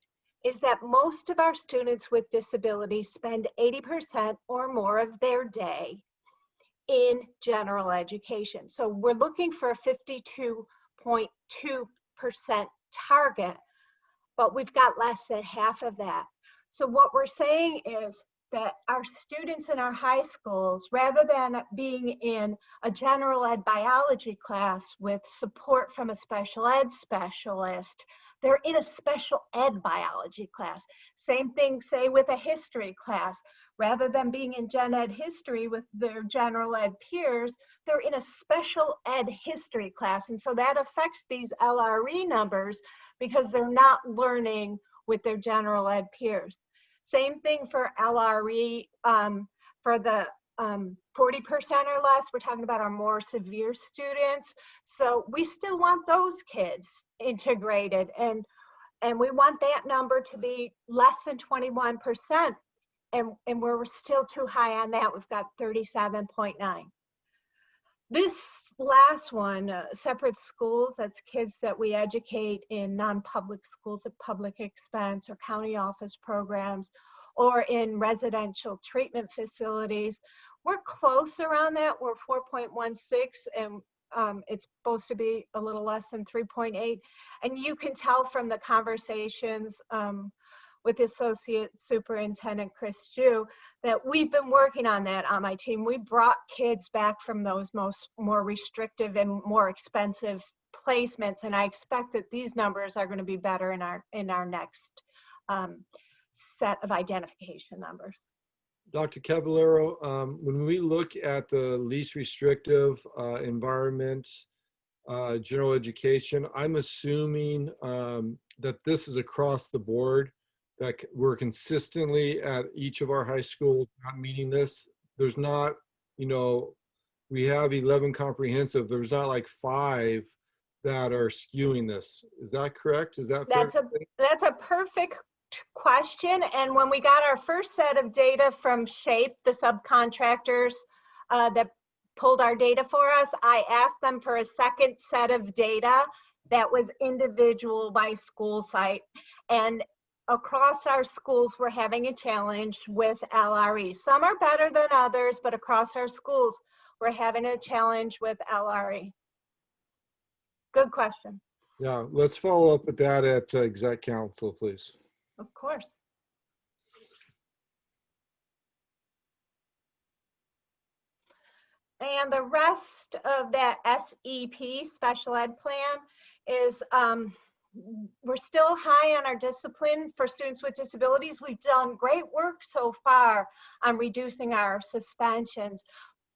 is that most of our students with disabilities spend 80% or more of their day in general education. So we're looking for a 52.2% target, but we've got less than half of that. So what we're saying is that our students in our high schools, rather than being in a general ed biology class with support from a special ed specialist, they're in a special ed biology class. Same thing, say, with a history class. Rather than being in gen ed history with their general ed peers, they're in a special ed history class. And so that affects these LRE numbers because they're not learning with their general ed peers. Same thing for LRE, for the 40% or less, we're talking about our more severe students. So we still want those kids integrated, and we want that number to be less than 21%, and we're still too high on that. We've got 37.9. This last one, separate schools, that's kids that we educate in non-public schools at public expense or county office programs or in residential treatment facilities. We're close around that. We're 4.16, and it's supposed to be a little less than 3.8. And you can tell from the conversations with Associate Superintendent Chris Jew that we've been working on that on my team. We brought kids back from those more restrictive and more expensive placements, and I expect that these numbers are going to be better in our next set of identification numbers. Dr. Caballero, when we look at the least restrictive environment, general education, I'm assuming that this is across the board, that we're consistently at each of our high schools not meeting this. There's not, we have 11 comprehensive, there's not like 5 that are skewing this. Is that correct? Is that fair? That's a perfect question. And when we got our first set of data from SHAPE, the subcontractors that pulled our data for us, I asked them for a second set of data that was individual by school site. And across our schools, we're having a challenge with LRE. Some are better than others, but across our schools, we're having a challenge with LRE. Good question. Yeah, let's follow up with that at exec council, please. Of course. And the rest of that SEP, special ed plan, is we're still high on our discipline for students with disabilities. We've done great work so far on reducing our suspensions.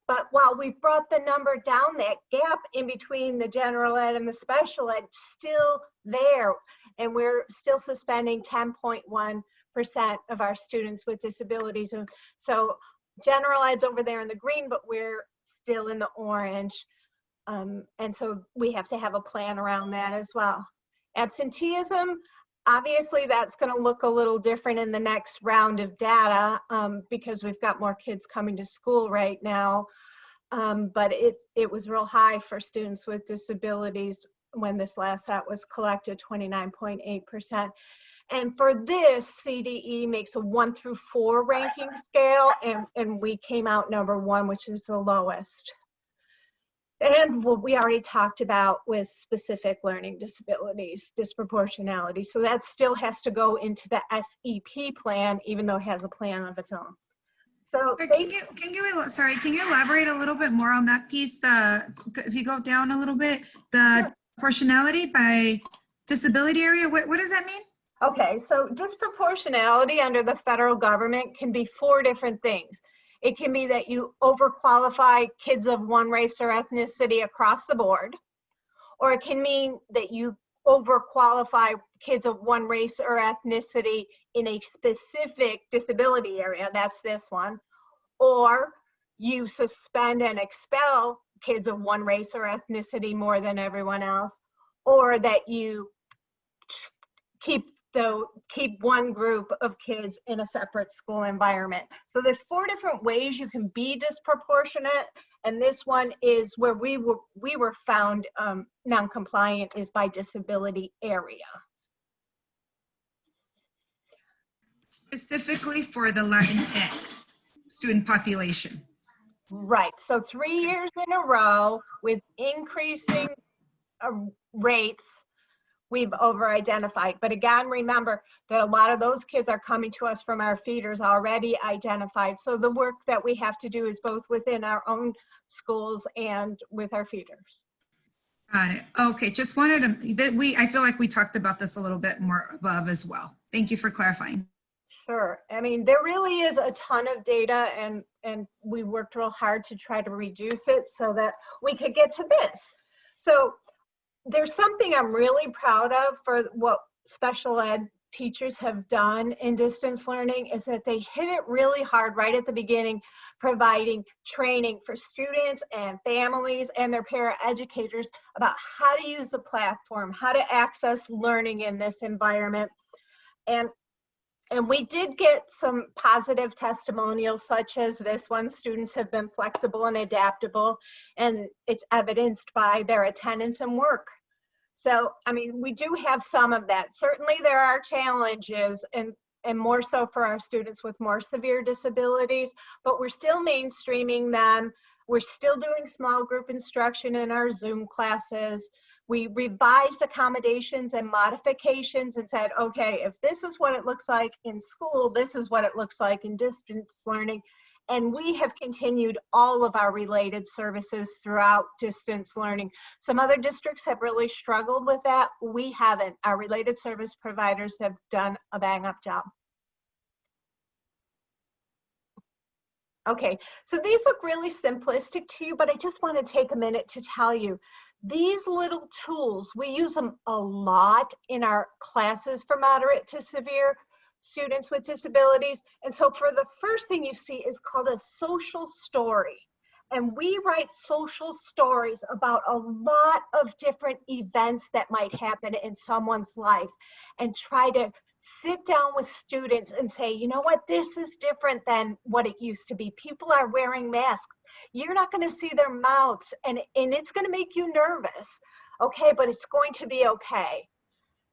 But while we've brought the number down, that gap in between the general ed and the special ed still there. And we're still suspending 10.1% of our students with disabilities. And so general ed's over there in the green, but we're still in the orange. And so we have to have a plan around that as well. Absenteeism, obviously that's going to look a little different in the next round of data because we've got more kids coming to school right now. But it was real high for students with disabilities when this last set was collected, 29.8%. And for this, CDE makes a 1 through 4 ranking scale, and we came out number 1, which is the lowest. And what we already talked about with specific learning disabilities, disproportionality. So that still has to go into the SEP plan, even though it has a plan of its own. So can you elaborate a little bit more on that piece? If you go down a little bit, the proportionality by disability area, what does that mean? Okay, so disproportionality under the federal government can be 4 different things. It can be that you overqualify kids of one race or ethnicity across the board, or it can mean that you overqualify kids of one race or ethnicity in a specific disability area, that's this one, or you suspend and expel kids of one race or ethnicity more than everyone else, or that you keep one group of kids in a separate school environment. So there's 4 different ways you can be disproportionate, and this one is where we were found non-compliant is by disability area. Specifically for the Latinx student population. Right, so 3 years in a row with increasing rates, we've over-identified. But again, remember that a lot of those kids are coming to us from our feeders already identified. So the work that we have to do is both within our own schools and with our feeders. Got it. Okay, just wanted to, I feel like we talked about this a little bit more above as well. Thank you for clarifying. Sure. I mean, there really is a ton of data, and we worked real hard to try to reduce it so that we could get to this. So there's something I'm really proud of for what special ed teachers have done in distance learning is that they hit it really hard right at the beginning, providing training for students and families and their paraeducators about how to use the platform, how to access learning in this environment. And we did get some positive testimonials such as this one. Students have been flexible and adaptable, and it's evidenced by their attendance and work. So, I mean, we do have some of that. Certainly there are challenges, and more so for our students with more severe disabilities, but we're still mainstreaming them. We're still doing small group instruction in our Zoom classes. We revised accommodations and modifications and said, okay, if this is what it looks like in school, this is what it looks like in distance learning. And we have continued all of our related services throughout distance learning. Some other districts have really struggled with that. We haven't. Our related service providers have done a bang-up job. Okay, so these look really simplistic to you, but I just want to take a minute to tell you, these little tools, we use them a lot in our classes for moderate to severe students with disabilities. And so for the first thing you see is called a social story. And we write social stories about a lot of different events that might happen in someone's life and try to sit down with students and say, you know what, this is different than what it used to be. People are wearing masks. You're not going to see their mouths, and it's going to make you nervous. Okay, but it's going to be okay.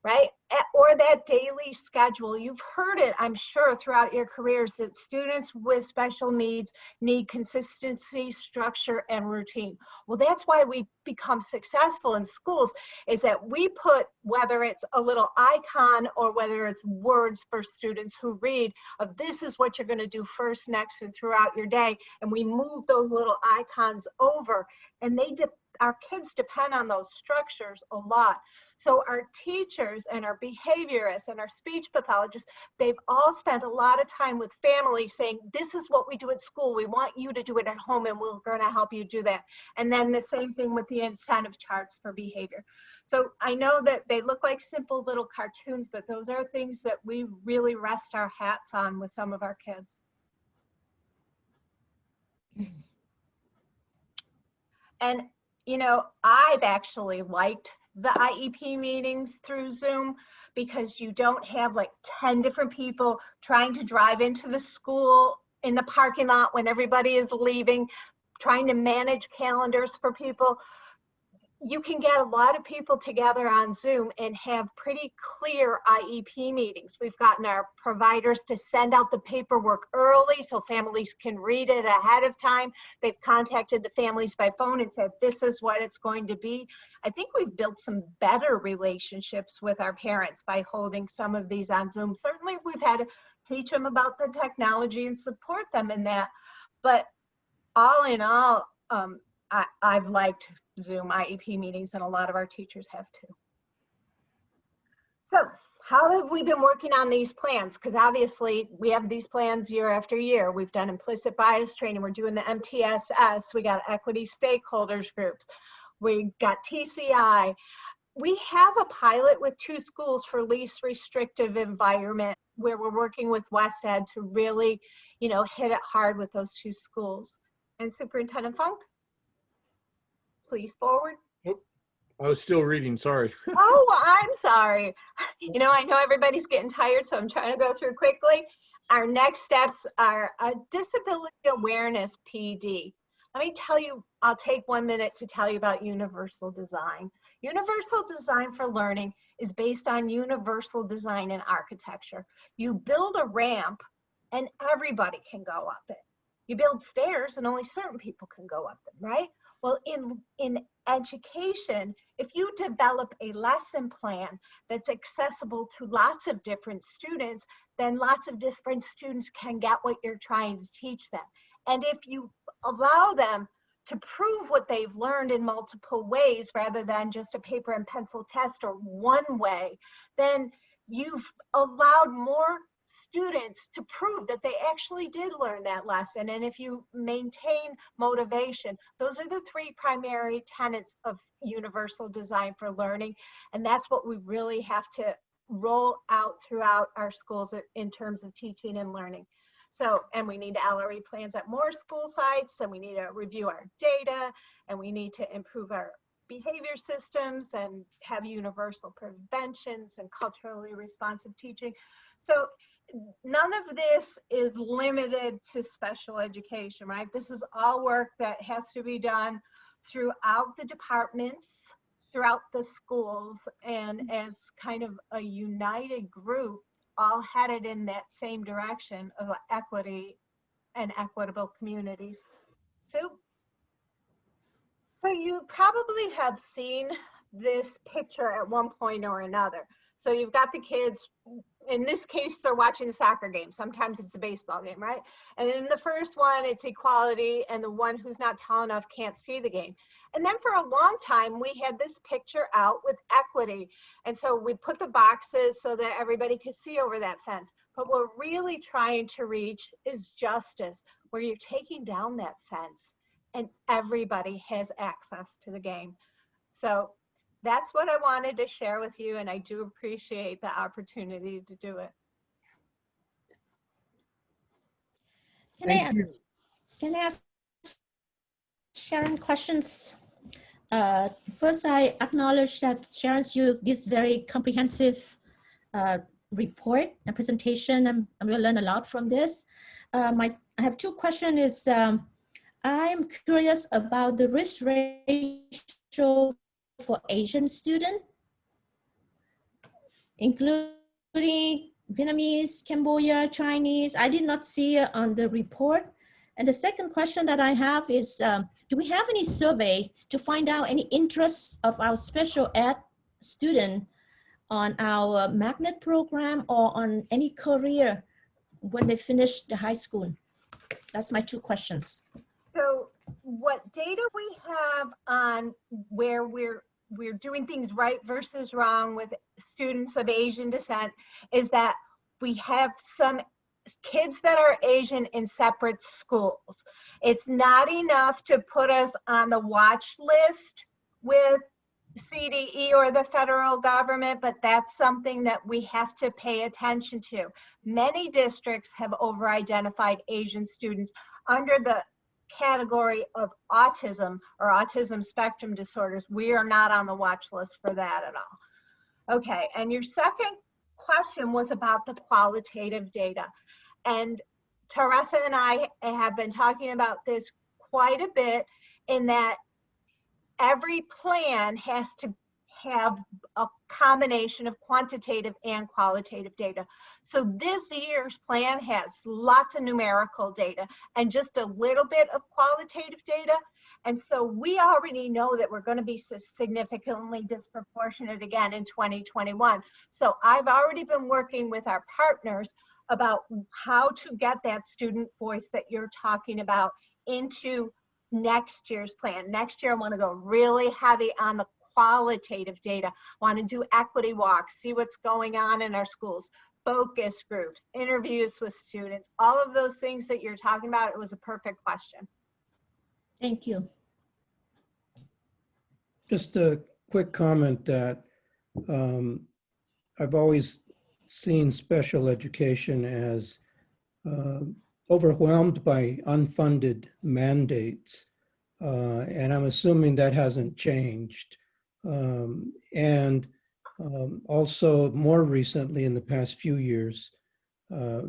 Right? Or that daily schedule. You've heard it, I'm sure, throughout your careers that students with special needs need consistency, structure, and routine. Well, that's why we become successful in schools, is that we put, whether it's a little icon or whether it's words for students who read, of this is what you're going to do first, next, and throughout your day. And we move those little icons over, and our kids depend on those structures a lot. So our teachers and our behaviorists and our speech pathologists, they've all spent a lot of time with families saying, this is what we do at school. We want you to do it at home, and we're going to help you do that. And then the same thing with the incentive charts for behavior. So I know that they look like simple little cartoons, but those are things that we really rest our hats on with some of our kids. And you know, I've actually liked the IEP meetings through Zoom because you don't have like 10 different people trying to drive into the school in the parking lot when everybody is leaving, trying to manage calendars for people. You can get a lot of people together on Zoom and have pretty clear IEP meetings. We've gotten our providers to send out the paperwork early so families can read it ahead of time. They've contacted the families by phone and said, this is what it's going to be. I think we've built some better relationships with our parents by holding some of these on Zoom. Certainly we've had to teach them about the technology and support them in that. But all in all, I've liked Zoom IEP meetings, and a lot of our teachers have too. So how have we been working on these plans? Because obviously we have these plans year after year. We've done implicit bias training. We're doing the MTSS. We got equity stakeholders groups. We got TCI. We have a pilot with 2 schools for least restrictive environment where we're working with West Ed to really, you know, hit it hard with those 2 schools. And Superintendent Funk? Please forward. Nope. I was still reading, sorry. Oh, I'm sorry. You know, I know everybody's getting tired, so I'm trying to go through quickly. Our next steps are a disability awareness PD. Let me tell you, I'll take 1 minute to tell you about universal design. Universal design for learning is based on universal design in architecture. You build a ramp and everybody can go up it. You build stairs and only certain people can go up them, right? Well, in education, if you develop a lesson plan that's accessible to lots of different students, then lots of different students can get what you're trying to teach them. And if you allow them to prove what they've learned in multiple ways rather than just a paper and pencil test or one way, then you've allowed more students to prove that they actually did learn that lesson. And if you maintain motivation, those are the 3 primary tenets of universal design for learning. And that's what we really have to roll out throughout our schools in terms of teaching and learning. So, and we need LRE plans at more school sites, and we need to review our data, and we need to improve our behavior systems and have universal preventions and culturally responsive teaching. So none of this is limited to special education, right? This is all work that has to be done throughout the departments, throughout the schools, and as kind of a united group, all headed in that same direction of equity and equitable communities. So you probably have seen this picture at one point or another. So you've got the kids, in this case, they're watching a soccer game. Sometimes it's a baseball game, right? And in the first one, it's equality, and the one who's not tall enough can't see the game. And then for a long time, we had this picture out with equity. And so we put the boxes so that everybody could see over that fence. But what we're really trying to reach is justice, where you're taking down that fence and everybody has access to the game. So that's what I wanted to share with you, and I do appreciate the opportunity to do it. Can I ask Sharon questions? First, I acknowledge that Sharon, you this very comprehensive report and presentation. I'm going to learn a lot from this. I have 2 questions. I'm curious about the risk ratio for Asian students, including Vietnamese, Cambodia, Chinese. I did not see it on the report. And the second question that I have is, do we have any survey to find out any interests of our special ed student on our magnet program or on any career when they finish the high school? That's my two questions. So what data we have on where we're doing things right versus wrong with students of Asian descent is that we have some kids that are Asian in separate schools. It's not enough to put us on the watch list with CDE or the federal government, but that's something that we have to pay attention to. Many districts have over-identified Asian students under the category of autism or autism spectrum disorders. We are not on the watch list for that at all. Okay, and your second question was about the qualitative data. And Teresa and I have been talking about this quite a bit, in that every plan has to have a combination of quantitative and qualitative data. So this year's plan has lots of numerical data and just a little bit of qualitative data. And so we already know that we're going to be significantly disproportionate again in 2021. So I've already been working with our partners about how to get that student voice that you're talking about into next year's plan. Next year, I want to go really heavy on the qualitative data. I want to do equity walks, see what's going on in our schools, focus groups, interviews with students, all of those things that you're talking about. It was a perfect question. Thank you. Just a quick comment that I've always seen special education as overwhelmed by unfunded mandates. And I'm assuming that hasn't changed. Also more recently in the past few years,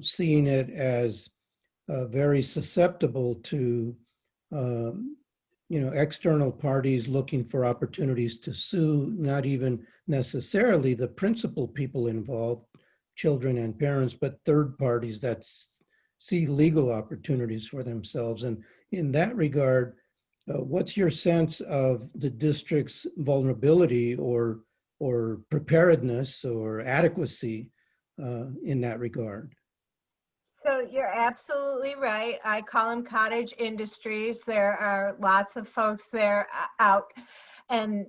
seeing it as very susceptible to external parties looking for opportunities to sue, not even necessarily the principal people involved, children and parents, but third parties that see legal opportunities for themselves. And in that regard, what's your sense of the district's vulnerability or preparedness or adequacy in that regard? So you're absolutely right. I call them cottage industries. There are lots of folks there out, and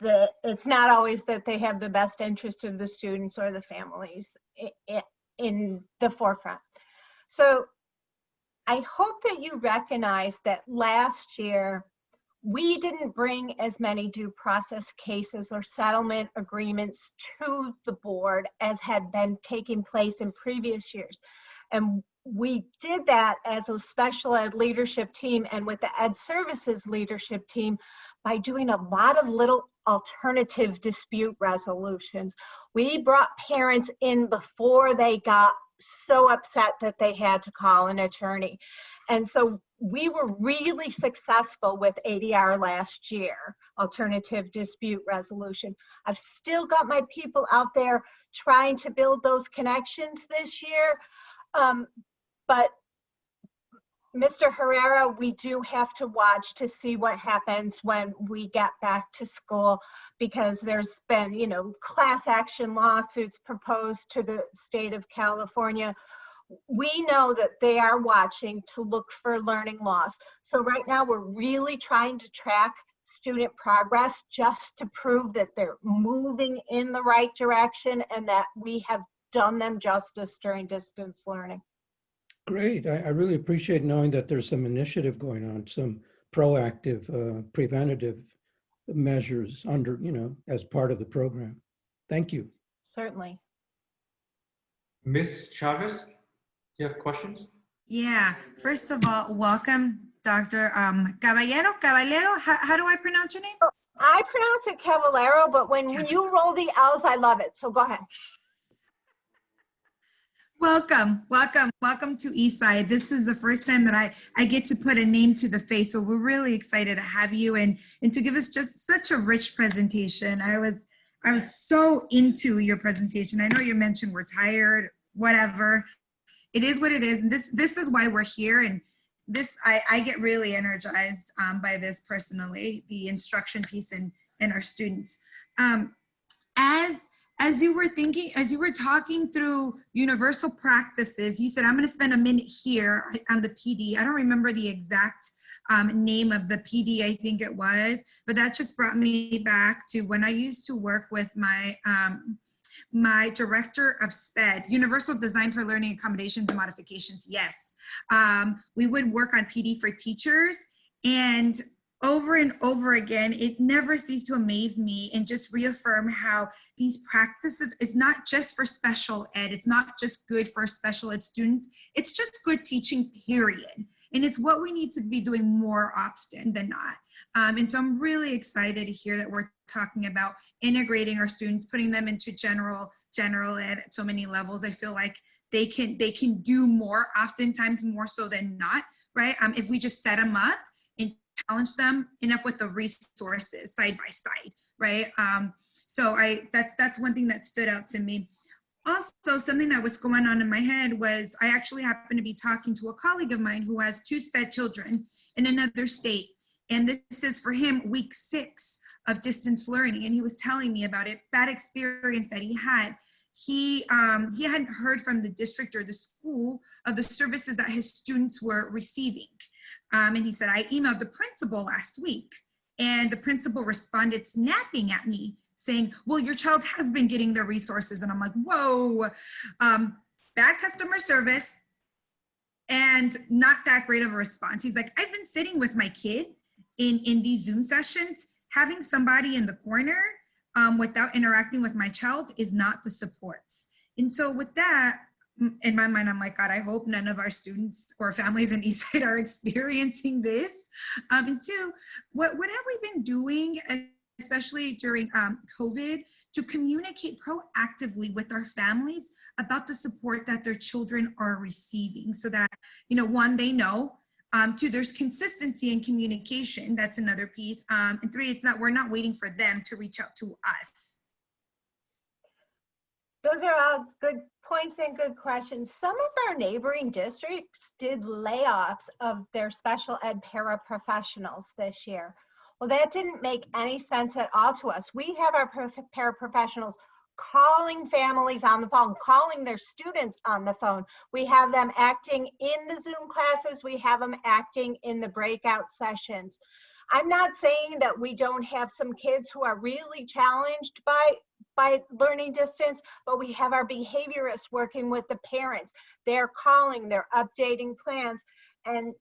it's not always that they have the best interest of the students or the families in the forefront. So I hope that you recognize that last year, we didn't bring as many due process cases or settlement agreements to the board as had been taking place in previous years. And we did that as a special ed leadership team and with the ed services leadership team by doing a lot of little alternative dispute resolutions. We brought parents in before they got so upset that they had to call an attorney. And so we were really successful with ADR last year, alternative dispute resolution. I've still got my people out there trying to build those connections this year. But Mr. Herrera, we do have to watch to see what happens when we get back to school, because there's been, class action lawsuits proposed to the state of California. We know that they are watching to look for learning loss. So right now we're really trying to track student progress just to prove that they're moving in the right direction and that we have done them justice during distance learning. Great. I really appreciate knowing that there's some initiative going on, some proactive, preventative measures under, as part of the program. Thank you. Certainly. Ms. Chavez, do you have questions? Yeah. First of all, welcome, Dr. Caballero. How do I pronounce your name? I pronounce it Caballero, but when you roll the L's, I love it. So go ahead. Welcome to Eastside. This is the first time that I get to put a name to the face. So we're really excited to have you and to give us just such a rich presentation. I was so into your presentation. I know you mentioned we're tired, whatever. It is what it is. This is why we're here. And this, I get really energized by this personally, the instruction piece and our students. As you were talking through universal practices, you said, I'm going to spend a minute here on the PD. I don't remember the exact name of the PD, I think it was, but that just brought me back to when I used to work with my my director of SPED, Universal Design for Learning Accommodations and Modifications. Yes, we would work on PD for teachers, and over and over again, it never ceased to amaze me and just reaffirm how these practices is not just for special ed. It's not just good for special ed students. It's just good teaching, period. And it's what we need to be doing more often than not. And so I'm really excited to hear that we're talking about integrating our students, putting them into general ed at so many levels. I feel like they can do more, oftentimes more so than not, right? If we just set them up and challenge them enough with the resources side by side, right? So that's one thing that stood out to me. Also, something that was going on in my head was I actually happened to be talking to a colleague of mine who has 2 SPED children in another state. And this is for him week 6 of distance learning. And he was telling me about it, that experience that he had. He hadn't heard from the district or the school of the services that his students were receiving. And he said, I emailed the principal last week, and the principal responded snapping at me saying, well, your child has been getting the resources. And I'm like, whoa, bad customer service and not that great of a response. He's like, I've been sitting with my kid in these Zoom sessions, having somebody in the corner without interacting with my child is not the supports. And so with that, in my mind, I'm like, God, I hope none of our students or families in Eastside are experiencing this. And 2, what have we been doing, especially during COVID, to communicate proactively with our families about the support that their children are receiving so that, 1, they know, 2, there's consistency in communication. That's another piece. And 3, we're not waiting for them to reach out to us. Those are all good points and good questions. Some of our neighboring districts did layoffs of their special ed paraprofessionals this year. Well, that didn't make any sense at all to us. We have our paraprofessionals calling families on the phone, calling their students on the phone. We have them acting in the Zoom classes. We have them acting in the breakout sessions. I'm not saying that we don't have some kids who are really challenged by learning distance, but we have our behaviorists working with the parents. They're calling, they're updating plans. And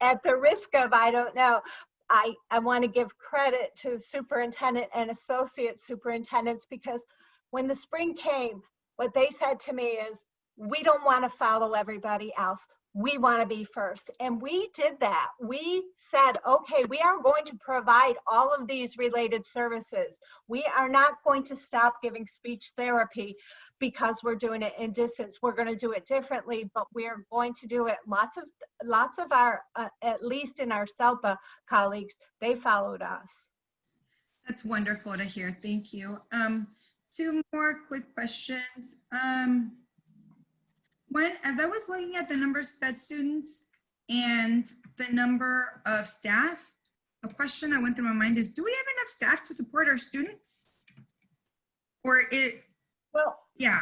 at the risk of, I don't know, I want to give credit to superintendent and associate superintendents, because when the spring came, what they said to me is, we don't want to follow everybody else. We want to be first. And we did that. We said, okay, we are going to provide all of these related services. We are not going to stop giving speech therapy because we're doing it in distance. We're going to do it differently, but we're going to do it. Lots of our, at least in our SELPA colleagues, they followed us. That's wonderful to hear. Thank you. 2 more quick questions. One, as I was looking at the number of SPED students and the number of staff, a question that went through my mind is, do we have enough staff to support our students? Yeah.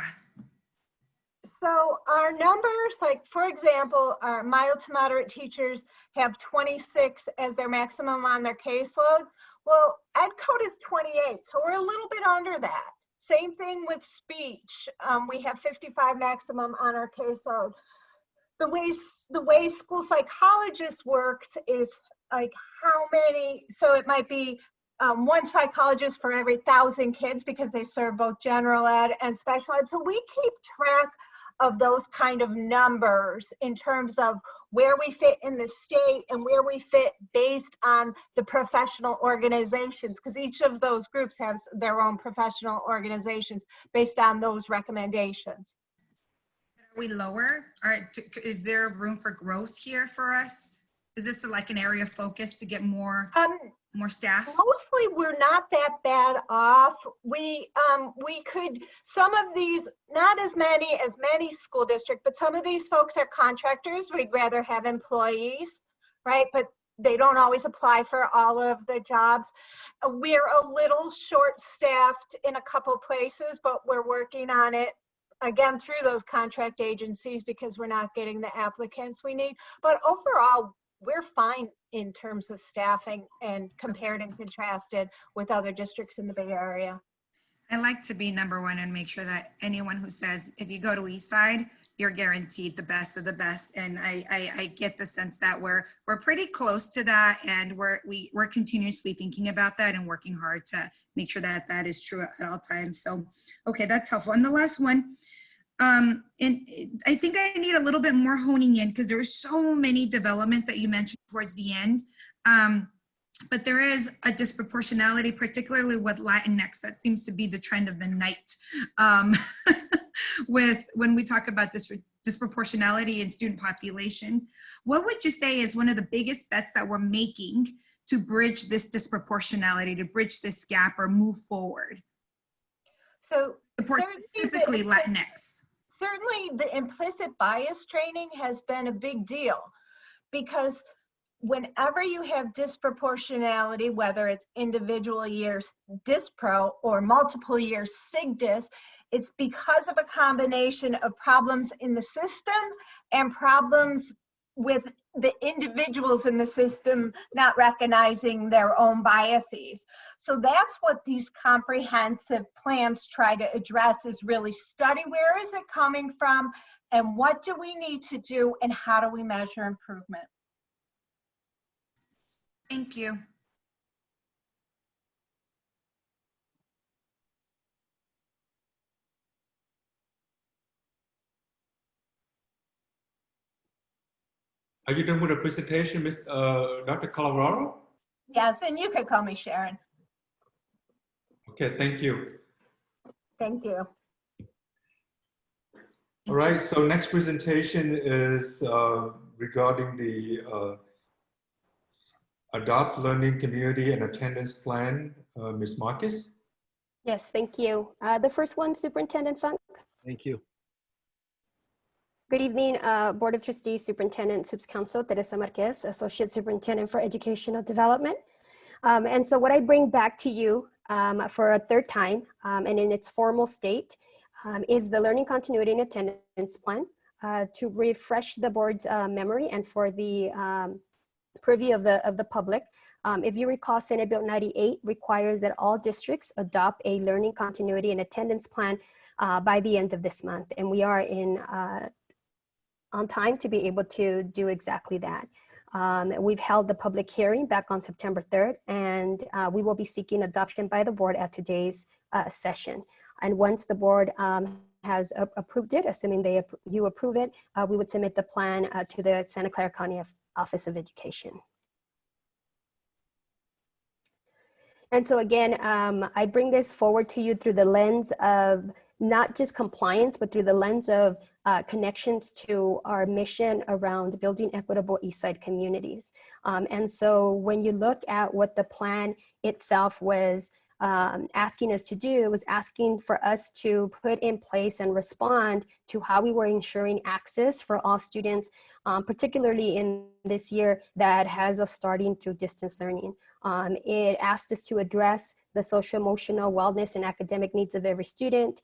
So our numbers, like for example, our mild to moderate teachers have 26 as their maximum on their caseload. Well, Ed Code is 28, so we're a little bit under that. Same thing with speech. We have 55 maximum on our caseload. The way school psychologist works is like how many, so it might be 1 psychologist for every 1,000 kids because they serve both general ed and special ed. So we keep track of those kind of numbers in terms of where we fit in the state and where we fit based on the professional organizations, because each of those groups has their own professional organizations based on those recommendations. Are we lower? Is there room for growth here for us? Is this like an area of focus to get more staff? Mostly we're not that bad off. We could, some of these, not as many school districts, but some of these folks are contractors. We'd rather have employees, right? But they don't always apply for all of the jobs. We're a little short-staffed in a couple places, but we're working on it again through those contract agencies because we're not getting the applicants we need. But overall, we're fine in terms of staffing and compared and contrasted with other districts in the Bay Area. I like to be number one and make sure that anyone who says, if you go to Eastside, you're guaranteed the best of the best. And I get the sense that we're pretty close to that, and we're continuously thinking about that and working hard to make sure that that is true at all times. So, okay, that's helpful. And the last one, and I think I need a little bit more honing in because there are so many developments that you mentioned towards the end. But there is a disproportionality, particularly with Latinx. That seems to be the trend of the night. When we talk about this disproportionality in student population, what would you say is one of the biggest bets that we're making to bridge this disproportionality, to bridge this gap or move forward? So support specifically Latinx. Certainly the implicit bias training has been a big deal because whenever you have disproportionality, whether it's individual years dispro or multiple years SIGDIS, it's because of a combination of problems in the system and problems with the individuals in the system not recognizing their own biases. So that's what these comprehensive plans try to address, is really study where is it coming from and what do we need to do and how do we measure improvement. Thank you. Are you done with the presentation, Dr. Colorado? Yes, and you could call me Sharon. Okay, thank you. Thank you. All right, so next presentation is regarding the Adopt Learning Community and Attendance Plan. Ms. Marcus? Yes, thank you. The first one, Superintendent Funk. Thank you. Good evening, Board of Trustees, Superintendent, Supes Council, Teresa Marquez, Associate Superintendent for Educational Development. And so what I bring back to you for a third time, and in its formal state, is the Learning Continuity and Attendance Plan to refresh the board's memory and for the purview of the public. If you recall, Senate Bill 98 requires that all districts adopt a learning continuity and attendance plan by the end of this month. And we are on time to be able to do exactly that. We've held the public hearing back on September 3rd, and we will be seeking adoption by the board at today's session. And once the board has approved it, assuming you approve it, we would submit the plan to the Santa Clara County Office of Education. And so again, I bring this forward to you through the lens of not just compliance, but through the lens of connections to our mission around building equitable Eastside communities. And so when you look at what the plan itself was asking us to do, it was asking for us to put in place and respond to how we were ensuring access for all students, particularly in this year that has us starting through distance learning. It asked us to address the social emotional wellness and academic needs of every student.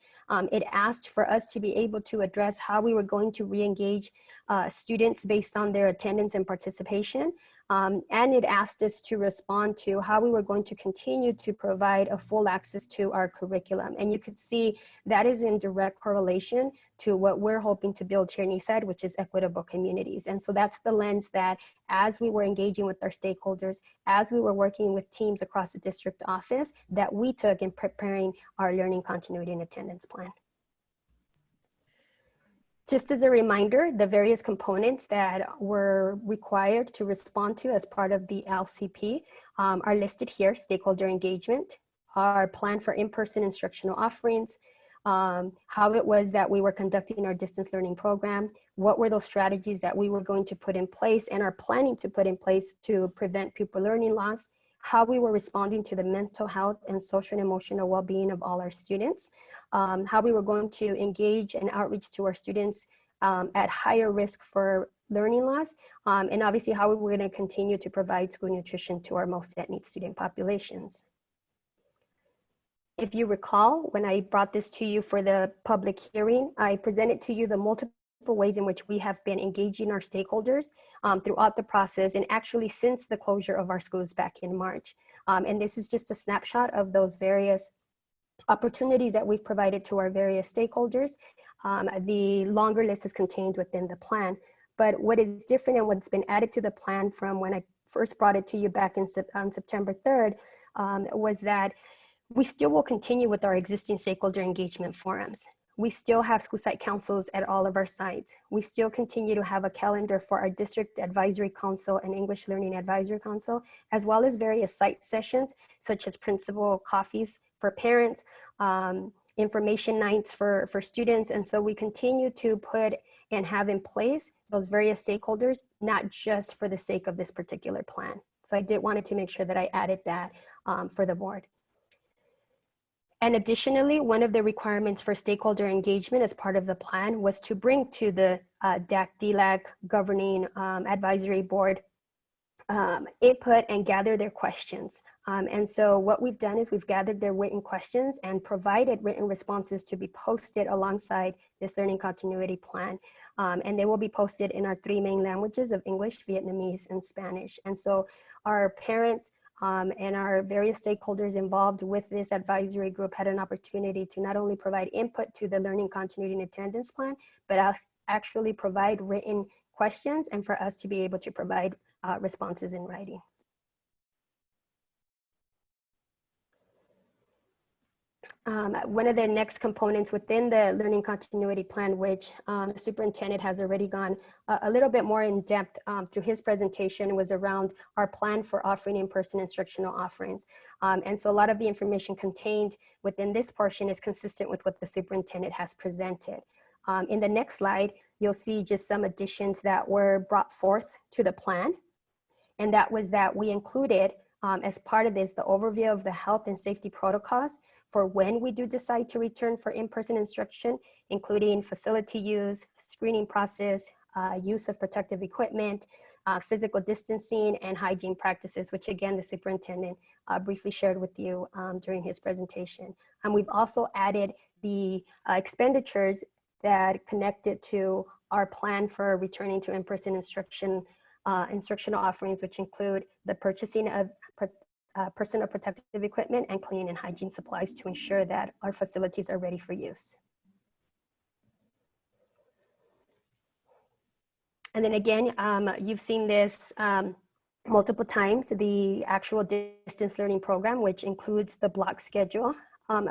It asked for us to be able to address how we were going to re-engage students based on their attendance and participation. And it asked us to respond to how we were going to continue to provide a full access to our curriculum. And you could see that is in direct correlation to what we're hoping to build here in Eastside, which is equitable communities. And so that's the lens that as we were engaging with our stakeholders, as we were working with teams across the district office, that we took in preparing our learning continuity and attendance plan. Just as a reminder, the various components that were required to respond to as part of the LCP are listed here: stakeholder engagement, our plan for in-person instructional offerings, how it was that we were conducting our distance learning program, what were those strategies that we were going to put in place and are planning to put in place to prevent pupil learning loss, how we were responding to the mental health and social and emotional well-being of all our students, how we were going to engage and outreach to our students at higher risk for learning loss, and obviously how we were going to continue to provide school nutrition to our most at-need student populations. If you recall, when I brought this to you for the public hearing, I presented to you the multiple ways in which we have been engaging our stakeholders throughout the process, and actually since the closure of our schools back in March. And this is just a snapshot of those various opportunities that we've provided to our various stakeholders. The longer list is contained within the plan. But what is different and what's been added to the plan from when I first brought it to you back on September 3rd was that we still will continue with our existing stakeholder engagement forums. We still have school site councils at all of our sites. We still continue to have a calendar for our district advisory council and English learning advisory council, as well as various site sessions, such as principal coffees for parents, information nights for students. And so we continue to put and have in place those various stakeholders, not just for the sake of this particular plan. So I wanted to make sure that I added that for the board. And additionally, one of the requirements for stakeholder engagement as part of the plan was to bring to the DAC-DLAC governing advisory board input and gather their questions. And so what we've done is we've gathered their written questions and provided written responses to be posted alongside this learning continuity plan. And they will be posted in our 3 main languages of English, Vietnamese, and Spanish. And so our parents and our various stakeholders involved with this advisory group had an opportunity to not only provide input to the learning continuity and attendance plan, but actually provide written questions and for us to be able to provide responses in writing. One of the next components within the learning continuity plan, which the superintendent has already gone a little bit more in depth through his presentation, was around our plan for offering in-person instructional offerings. And so a lot of the information contained within this portion is consistent with what the superintendent has presented. In the next slide, you'll see just some additions that were brought forth to the plan. And that was that we included as part of this, the overview of the health and safety protocols for when we do decide to return for in-person instruction, including facility use, screening process, use of protective equipment, physical distancing, and hygiene practices, which again, the superintendent briefly shared with you during his presentation. And we've also added the expenditures that connected to our plan for returning to in-person instruction, instructional offerings, which include the purchasing of personal protective equipment and cleaning and hygiene supplies to ensure that our facilities are ready for use. And then again, you've seen this multiple times, the actual distance learning program, which includes the block schedule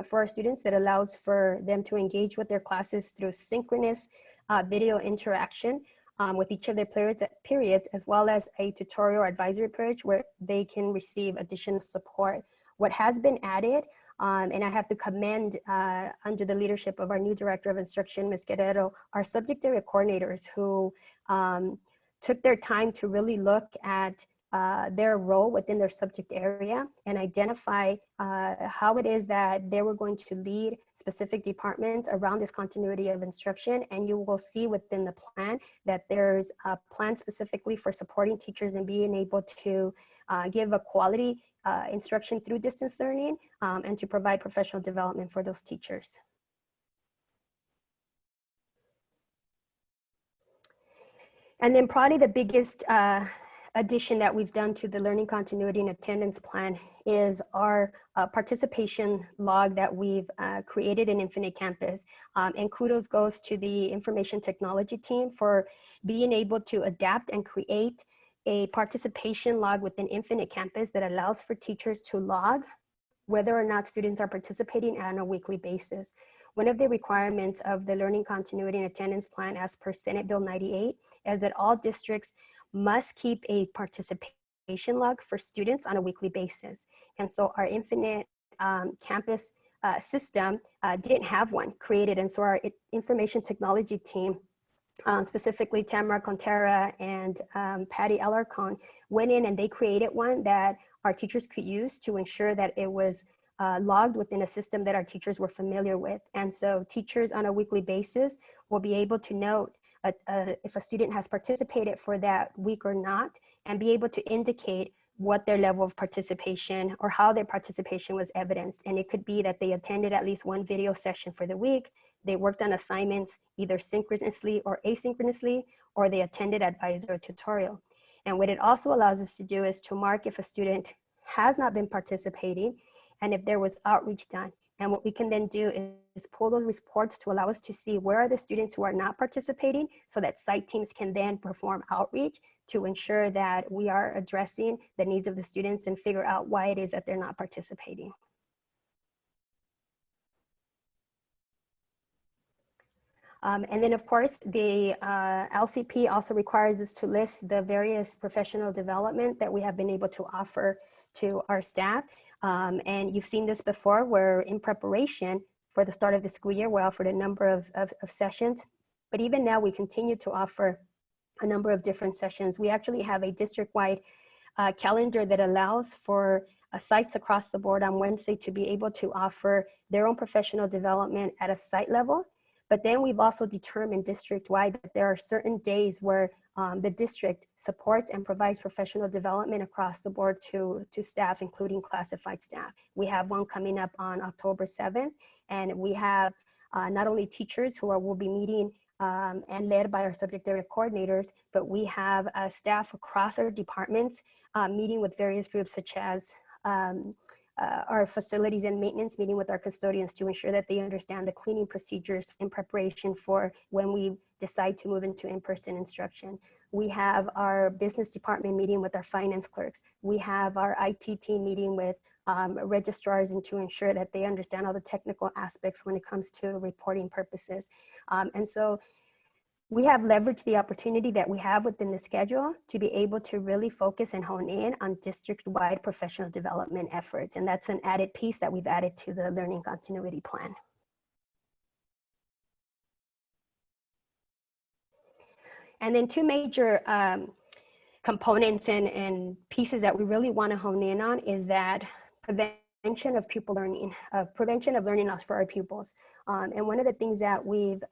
for our students that allows for them to engage with their classes through synchronous video interaction with each of their periods, as well as a tutorial advisory period where they can receive additional support. What has been added, and I have to commend under the leadership of our new Director of Instruction, Ms. Guerrero, our subject area coordinators who took their time to really look at their role within their subject area and identify how it is that they were going to lead specific departments around this continuity of instruction. And you will see within the plan that there's a plan specifically for supporting teachers and being able to give a quality instruction through distance learning and to provide professional development for those teachers. And then probably the biggest addition that we've done to the learning continuity and attendance plan is our participation log that we've created in Infinite Campus. And kudos goes to the information technology team for being able to adapt and create a participation log within Infinite Campus that allows for teachers to log whether or not students are participating on a weekly basis. One of the requirements of the learning continuity and attendance plan as per Senate Bill 98 is that all districts must keep a participation log for students on a weekly basis. And so our Infinite Campus system didn't have one created. And so our information technology team, specifically Tamara Contera and Patty Alarcon, went in and they created one that our teachers could use to ensure that it was logged within a system that our teachers were familiar with. And so teachers on a weekly basis will be able to note if a student has participated for that week or not, and be able to indicate what their level of participation or how their participation was evidenced. And it could be that they attended at least one video session for the week, they worked on assignments either synchronously or asynchronously, or they attended advisor or tutorial. And what it also allows us to do is to mark if a student has not been participating and if there was outreach done. And what we can then do is pull those reports to allow us to see where are the students who are not participating, so that site teams can then perform outreach to ensure that we are addressing the needs of the students and figure out why it is that they're not participating. And then of course, the LCP also requires us to list the various professional development that we have been able to offer to our staff. And you've seen this before, where in preparation for the start of the school year, we offered a number of sessions, but even now we continue to offer a number of different sessions. We actually have a district-wide calendar that allows for sites across the board on Wednesday to be able to offer their own professional development at a site level. But then we've also determined district-wide that there are certain days where the district supports and provides professional development across the board to staff, including classified staff. We have one coming up on October 7th, and we have not only teachers who will be meeting and led by our subject area coordinators, but we have staff across our departments meeting with various groups, such as our facilities and maintenance, meeting with our custodians to ensure that they understand the cleaning procedures in preparation for when we decide to move into in-person instruction. We have our business department meeting with our finance clerks. We have our IT team meeting with registrars, and to ensure that they understand all the technical aspects when it comes to reporting purposes. And so we have leveraged the opportunity that we have within the schedule to be able to really focus and hone in on district-wide professional development efforts. And that's an added piece that we've added to the learning continuity plan. And then two major components and pieces that we really want to hone in on is that prevention of pupil learning, prevention of learning loss for our pupils. And one of the things that we've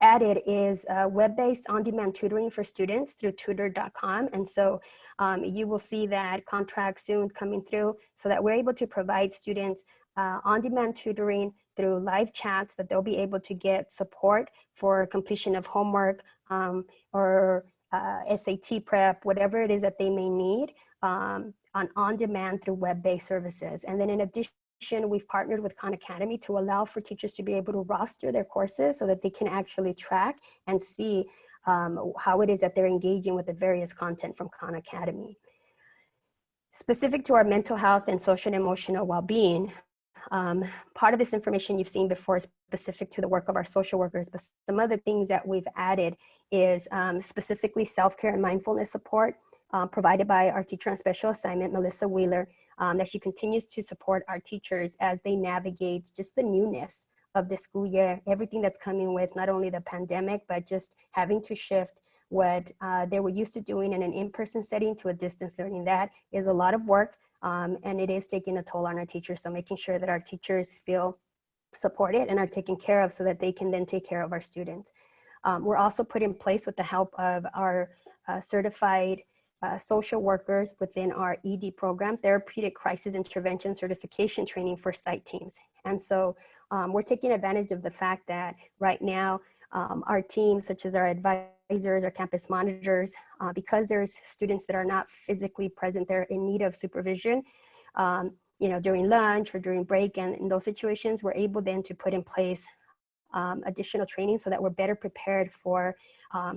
added is web-based on-demand tutoring for students through tutor.com. And so you will see that contract soon coming through, so that we're able to provide students on-demand tutoring through live chats, that they'll be able to get support for completion of homework or SAT prep, whatever it is that they may need on-demand through web-based services. And then in addition, we've partnered with Khan Academy to allow for teachers to be able to roster their courses so that they can actually track and see how it is that they're engaging with the various content from Khan Academy. Specific to our mental health and social and emotional well-being, part of this information you've seen before is specific to the work of our social workers, but some other things that we've added is specifically self-care and mindfulness support provided by our teacher on special assignment, Melissa Wheeler, that she continues to support our teachers as they navigate just the newness of the school year, everything that's coming with not only the pandemic, but just having to shift what they were used to doing in an in-person setting to a distance learning. That is a lot of work, and it is taking a toll on our teachers. So making sure that our teachers feel supported and are taken care of so that they can then take care of our students. We're also put in place with the help of our certified social workers within our ED program, Therapeutic Crisis Intervention Certification Training for site teams. And so we're taking advantage of the fact that right now our teams, such as our advisors, our campus monitors, because there's students that are not physically present, they're in need of supervision, during lunch or during break, and in those situations, we're able then to put in place additional training so that we're better prepared for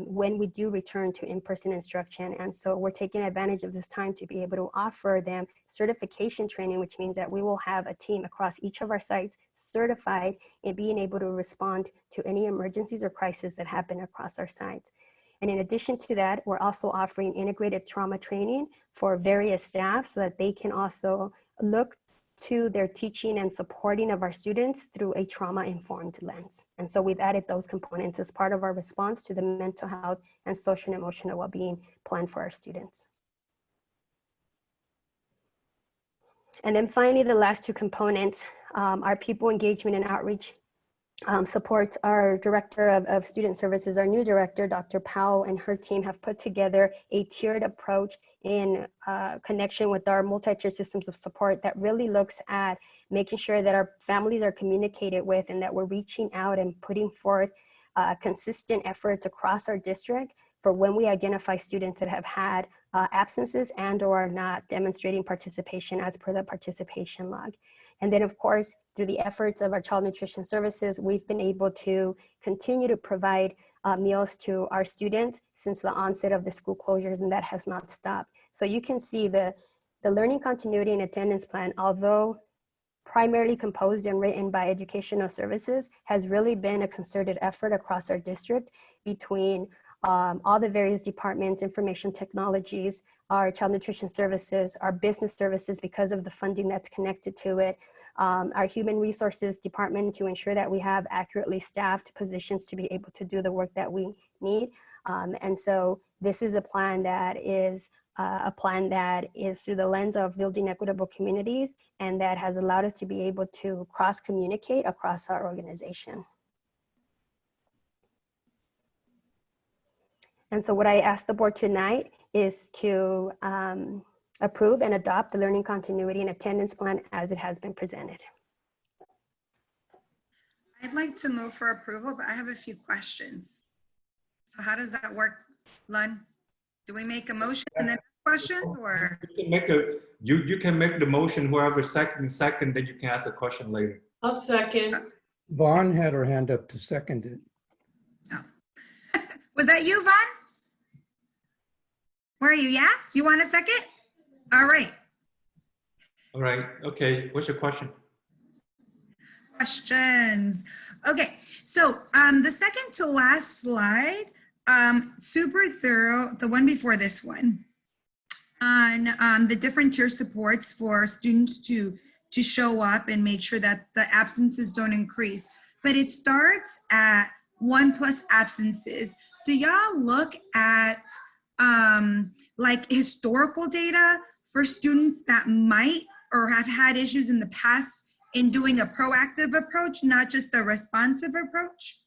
when we do return to in-person instruction. And so we're taking advantage of this time to be able to offer them certification training, which means that we will have a team across each of our sites certified in being able to respond to any emergencies or crises that happen across our sites. And in addition to that, we're also offering integrated trauma training for various staff so that they can also look to their teaching and supporting of our students through a trauma-informed lens. And so we've added those components as part of our response to the mental health and social and emotional well-being plan for our students. And then finally, the last two components, our people engagement and outreach supports. Our director of student services, our new director, Dr. Powell, and her team have put together a tiered approach in connection with our multi-tier systems of support that really looks at making sure that our families are communicated with and that we're reaching out and putting forth consistent efforts across our district for when we identify students that have had absences and or are not demonstrating participation as per the participation log. And then of course, through the efforts of our child nutrition services, we've been able to continue to provide meals to our students since the onset of the school closures, and that has not stopped. So you can see the learning continuity and attendance plan, although primarily composed and written by educational services, has really been a concerted effort across our district between all the various departments, information technologies, our child nutrition services, our business services because of the funding that's connected to it, our human resources department to ensure that we have accurately staffed positions to be able to do the work that we need. And so this is a plan that is through the lens of building equitable communities, and that has allowed us to be able to cross-communicate across our organization. And so what I asked the board tonight is to approve and adopt the learning continuity and attendance plan as it has been presented. I'd like to move for approval, but I have a few questions. So how does that work, Lun? Do we make a motion and then questions, or? You can make the motion, whoever second, then you can ask the question later. I'll second. Vaughn had her hand up to second it. Oh. Was that you, Vaughn? Where are you? Yeah? You want a second? All right. All right. Okay. What's your question? Questions. Okay. So the second to last slide, super thorough, the one before this one, on the different tier supports for students to show up and make sure that the absences don't increase. But it starts at 1+ absences. Do y'all look at like historical data for students that might or have had issues in the past in doing a proactive approach, not just a responsive approach?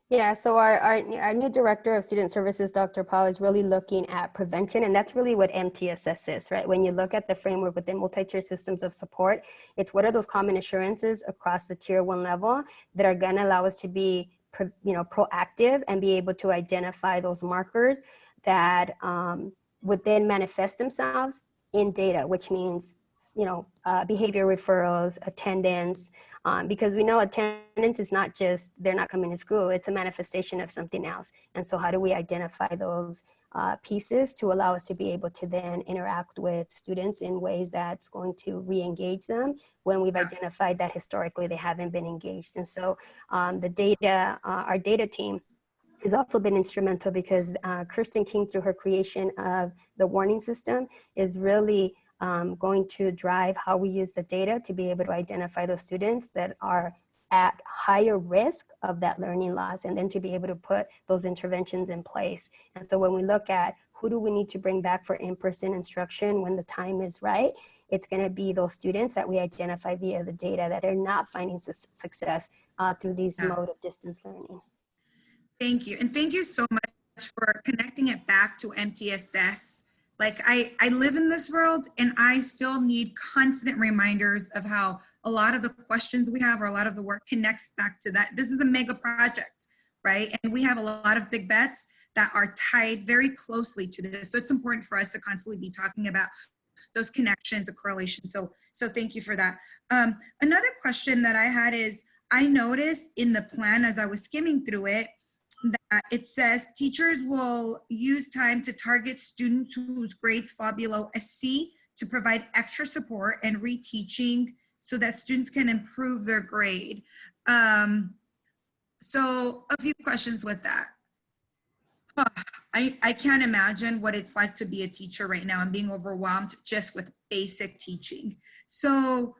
Yeah, so our new director of student services, Dr. Powell, is really looking at prevention, and that's really what MTSS is, right? When you look at the framework within multi-tier systems of support, it's what are those common assurances across the tier 1 level that are gonna allow us to be proactive and be able to identify those markers that would then manifest themselves in data, which means, behavior referrals, attendance, because we know attendance is not just they're not coming to school, it's a manifestation of something else. And so how do we identify those pieces to allow us to be able to then interact with students in ways that's going to re-engage them when we've identified that historically they haven't been engaged. And so the data, our data team has also been instrumental because Kirsten King, through her creation of the warning system, is really going to drive how we use the data to be able to identify those students that are at higher risk of that learning loss, and then to be able to put those interventions in place. And so when we look at who do we need to bring back for in-person instruction when the time is right, it's going to be those students that we identify via the data that are not finding success through these mode of distance learning. Thank you. And thank you so much for connecting it back to MTSS. Like I live in this world and I still need constant reminders of how a lot of the questions we have or a lot of the work connects back to that. This is a mega project, right? And we have a lot of big bets that are tied very closely to this. So it's important for us to constantly be talking about those connections, the correlation. So thank you for that. Another question that I had is, I noticed in the plan as I was skimming through it, that it says teachers will use time to target students whose grades fall below a C to provide extra support and reteaching so that students can improve their grade. So a few questions with that. I can't imagine what it's like to be a teacher right now and being overwhelmed just with basic teaching. So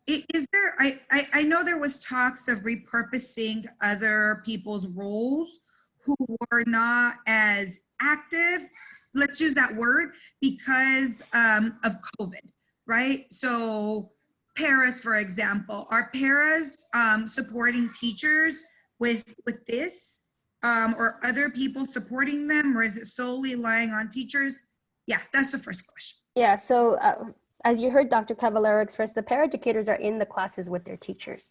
Is there, I know there was talks of repurposing other people's roles who were not as active, let's use that word, because of COVID, right? So paras, for example, are paras supporting teachers with this, or other people supporting them, or is it solely relying on teachers? Yeah, that's the first question. Yeah, so as you heard Dr. Cavallero express, the paraeducators are in the classes with their teachers,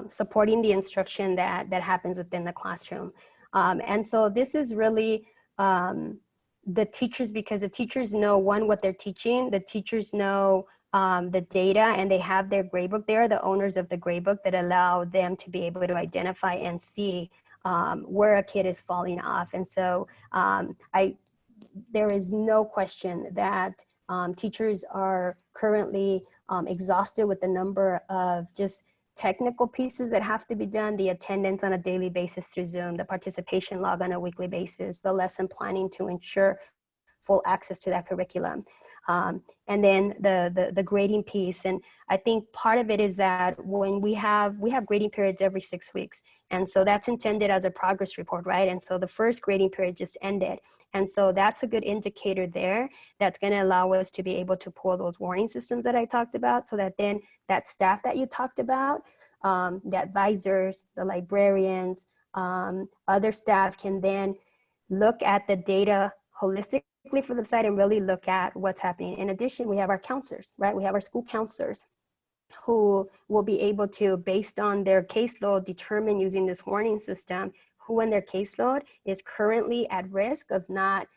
supporting the instruction that happens within the classroom. And so this is really the teachers, because the teachers know, one, what they're teaching, the teachers know the data, and they have their gradebook. They are the owners of the gradebook that allow them to be able to identify and see where a kid is falling off. And so there is no question that teachers are currently exhausted with the number of just technical pieces that have to be done, the attendance on a daily basis through Zoom, the participation log on a weekly basis, the lesson planning to ensure full access to that curriculum. And then the grading piece. And I think part of it is that when we have grading periods every 6 weeks. And so that's intended as a progress report, right? And so the first grading period just ended. And so that's a good indicator there that's going to allow us to be able to pull those warning systems that I talked about, so that then that staff that you talked about, the advisors, the librarians, other staff can then look at the data holistically for the site and really look at what's happening. In addition, we have our counselors, right? We have our school counselors who will be able to, based on their caseload, determine using this warning system who in their caseload is currently at risk of not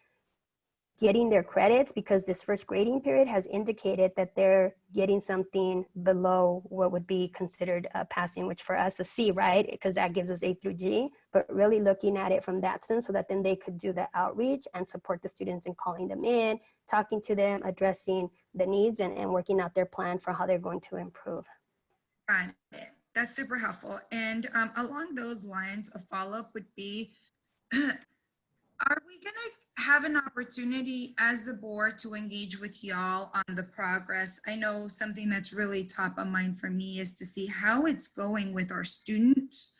getting their credits, because this first grading period has indicated that they're getting something below what would be considered a passing, which for us a C, right? Because that gives us A through G, but really looking at it from that sense, so that then they could do the outreach and support the students in calling them in, talking to them, addressing the needs, and working out their plan for how they're going to improve. Got it. That's super helpful. And along those lines, a follow-up would be, are we going to have an opportunity as a board to engage with y'all on the progress? I know something that's really top of mind for me is to see how it's going with our students,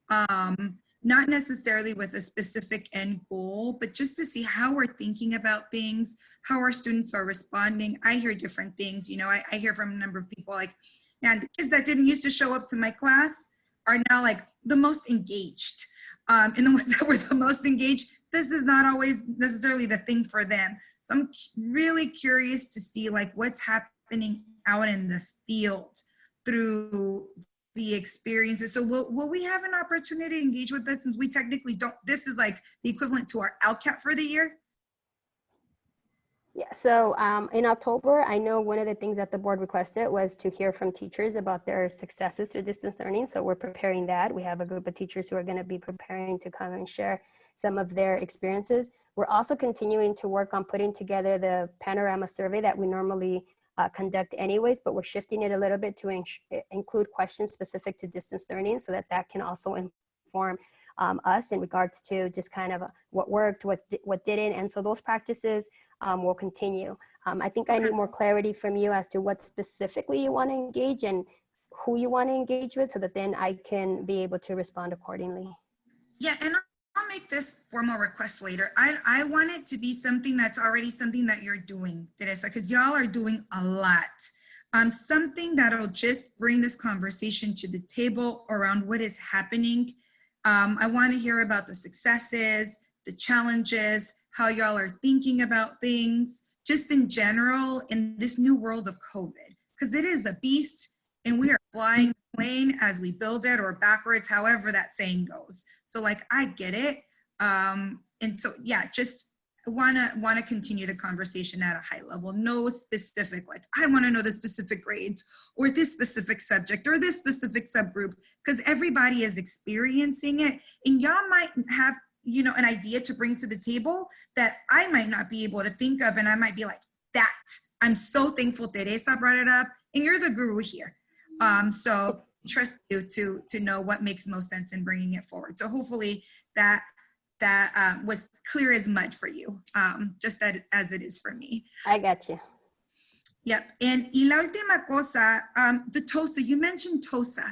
not necessarily with a specific end goal, but just to see how we're thinking about things, how our students are responding. I hear different things. You know, I hear from a number of people like, man, the kids that didn't used to show up to my class are now like the most engaged. And the ones that were the most engaged, this is not always necessarily the thing for them. So I'm really curious to see like what's happening out in the field through the experiences. So will we have an opportunity to engage with that, since we technically don't, this is like the equivalent to our LCAT for the year? Yeah, so in October, I know one of the things that the board requested was to hear from teachers about their successes through distance learning. So we're preparing that. We have a group of teachers who are going to be preparing to come and share some of their experiences. We're also continuing to work on putting together the panorama survey that we normally conduct anyways, but we're shifting it a little bit to include questions specific to distance learning, so that can also inform us in regards to just kind of what worked, what didn't. And so those practices will continue. I think I need more clarity from you as to what specifically you want to engage and who you want to engage with, so that then I can be able to respond accordingly. Yeah, and I'll make this formal request later. I want it to be something that's already something that you're doing, Teresa, because y'all are doing a lot. Something that'll just bring this conversation to the table around what is happening. I want to hear about the successes, the challenges, how y'all are thinking about things, just in general in this new world of COVID, because it is a beast and we are flying the plane as we build it, or backwards, however that saying goes. So like, I get it. And so, yeah, just wanna continue the conversation at a high level. No specific, like, I wanna know the specific grades or this specific subject or this specific subgroup, because everybody is experiencing it. And y'all might have, you know, an idea to bring to the table that I might not be able to think of. And I might be like, that, I'm so thankful Teresa brought it up, and you're the guru here. So trust you to know what makes most sense in bringing it forward. So hopefully that was clear as mud for you, just that as it is for me. I got you. Yep. And y la última cosa, the TOSA, you mentioned TOSA.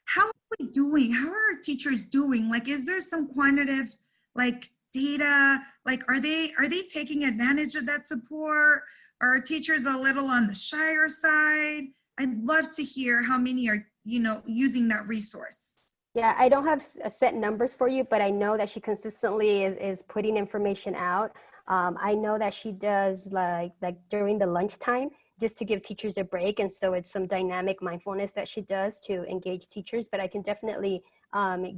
How are we doing? How are our teachers doing? Like, is there some quantitative like data? Like, are they taking advantage of that support? Are our teachers a little on the shyer side? I'd love to hear how many are, you know, using that resource. Yeah, I don't have set numbers for you, but I know that she consistently is putting information out. I know that she does like during the lunchtime, just to give teachers a break. And so it's some dynamic mindfulness that she does to engage teachers, but I can definitely